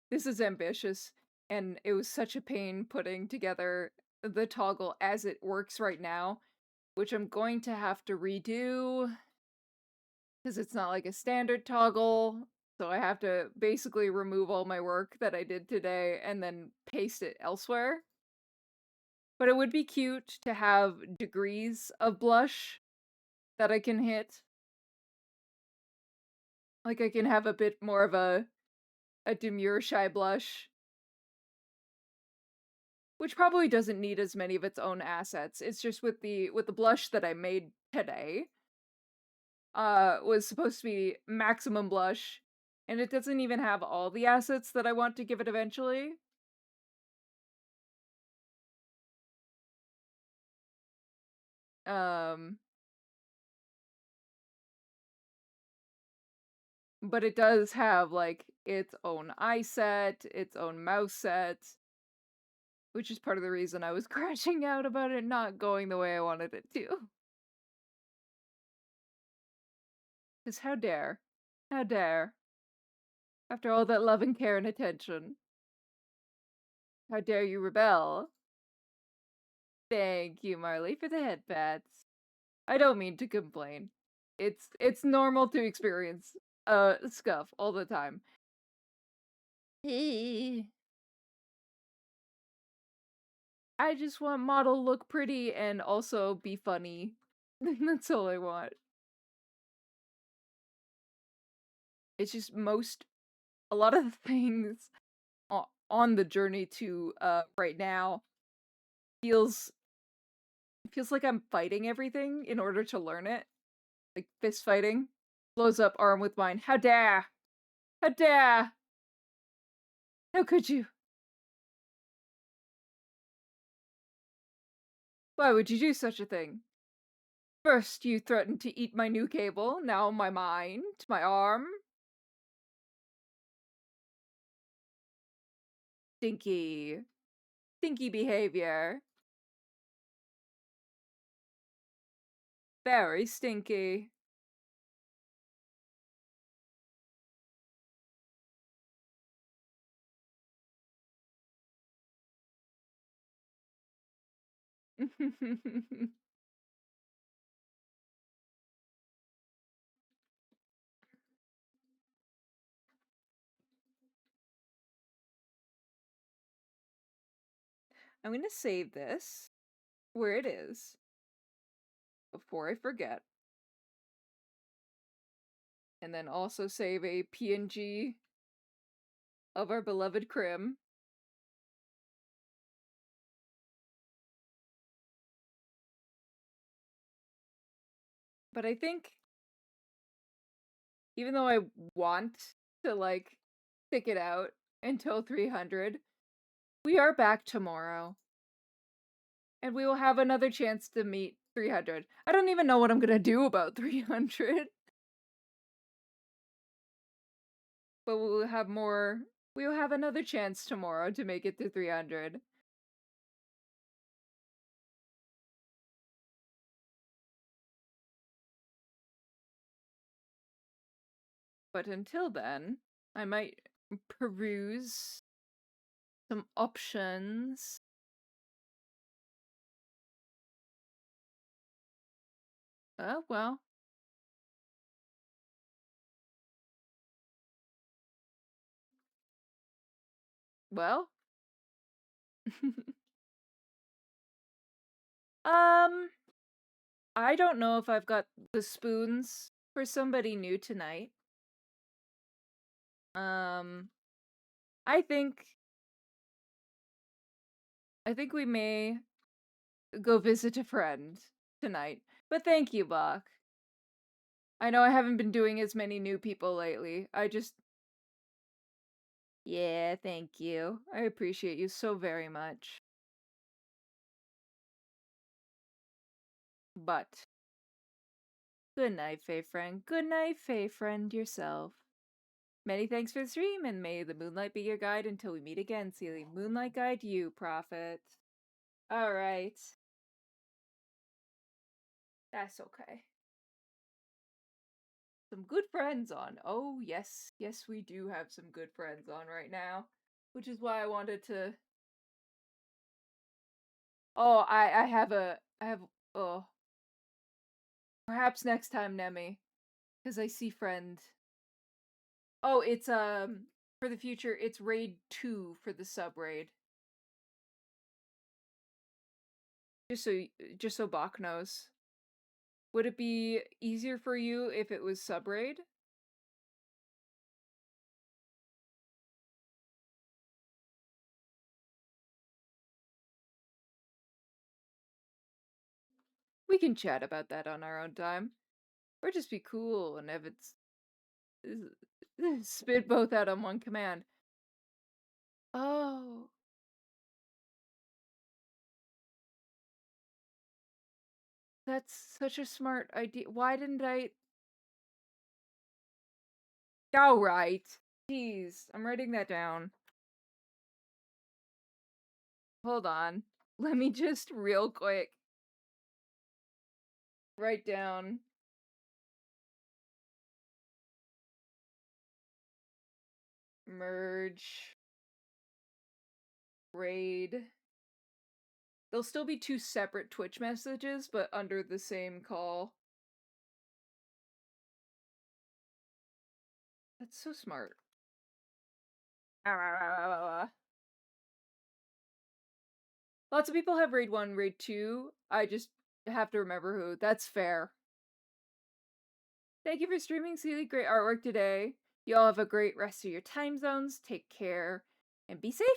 this is ambitious, and it was such a pain putting together the toggle as it works right now, which I'm going to have to redo because it's not like a standard toggle. So I have to basically remove all my work that I did today and then paste it elsewhere. But it would be cute to have degrees of blush that I can hit. Like I can have a bit more of a demure shy blush, which probably doesn't need as many of its own assets. It's just with the blush that I made today, was supposed to be maximum blush, and it doesn't even have all the assets that I want to give it eventually. Um, but it does have, like, its own eye set, its own mouse set, which is part of the reason I was crashing out about it not going the way I wanted it to. Because how dare? How dare? After all that love and care and attention. How dare you rebel? Thank you, Marley, for the head pats. I don't mean to complain. It's normal to experience scuff all the time. I just want model look pretty and also be funny. That's all I want. It's just a lot of the things on the journey to right now feels like I'm fighting everything in order to learn it. Like fist fighting. Blows up arm with mine. How dare! How dare! How could you? Why would you do such a thing? First, you threatened to eat my new cable, now my mind, my arm. Stinky. Stinky behavior. Very stinky. I'm gonna save this where it is before I forget. And then also save a PNG of our beloved Crim. But I think, even though I want to, like, stick it out until 300, we are back tomorrow. And we will have another chance to meet 300. I don't even know what I'm gonna do about 300. But we'll have another chance tomorrow to make it to 300. But until then, I might peruse some options. Oh, well. Well. I don't know if I've got the spoons for somebody new tonight. I think I think we may go visit a friend tonight. But thank you, Bach. I know I haven't been doing as many new people lately. Yeah, thank you. I appreciate you so very much. But good night, Fey friend. Good night, Fey friend yourself. Many thanks for the stream, and may the moonlight be your guide until we meet again, Seely. Moonlight guide you, prophet. Alright. That's okay. Some good friends on. Oh, yes. Yes, we do have some good friends on right now. Which is why I wanted to... Oh, I have... Oh. Perhaps next time, Nemi. Because I see friend. Oh, it's, for the future, it's raid 2 for the sub raid. Just so Bach knows. Would it be easier for you if it was sub raid? We can chat about that on our own time. Or just be cool and have it spit both out on one command. Oh. That's such a smart idea. Why didn't I... Alright. Jeez, I'm writing that down. Hold on. Let me just real quick write down. Merge. Raid. There'll still be 2 separate Twitch messages, but under the same call. That's so smart. Lots of people have raid 1, raid 2. I just have to remember who. That's fair. Thank you for streaming, Seely. Great artwork today. You all have a great rest of your time zones. Take care and be safe.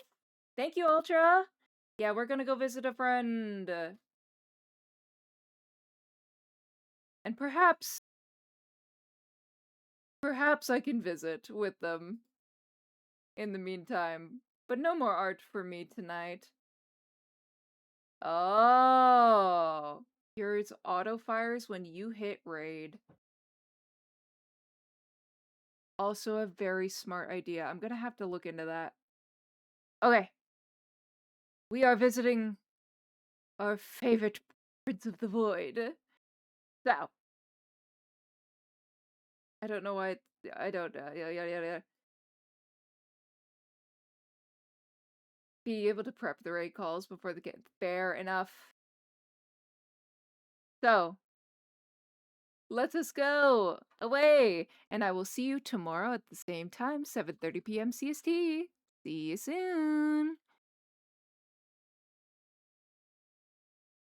Thank you, Ultra. Yeah, we're gonna go visit a friend. And perhaps I can visit with them in the meantime. But no more art for me tonight. Oh. Yours auto fires when you hit raid. Also a very smart idea. I'm gonna have to look into that. Okay. We are visiting our favorite Prince of the Void. So. I don't know why I don't be able to prep the raid calls before they get fair enough. So, let us go away, and I will see you tomorrow at the same time, 7:30 p.m. CST. See you soon.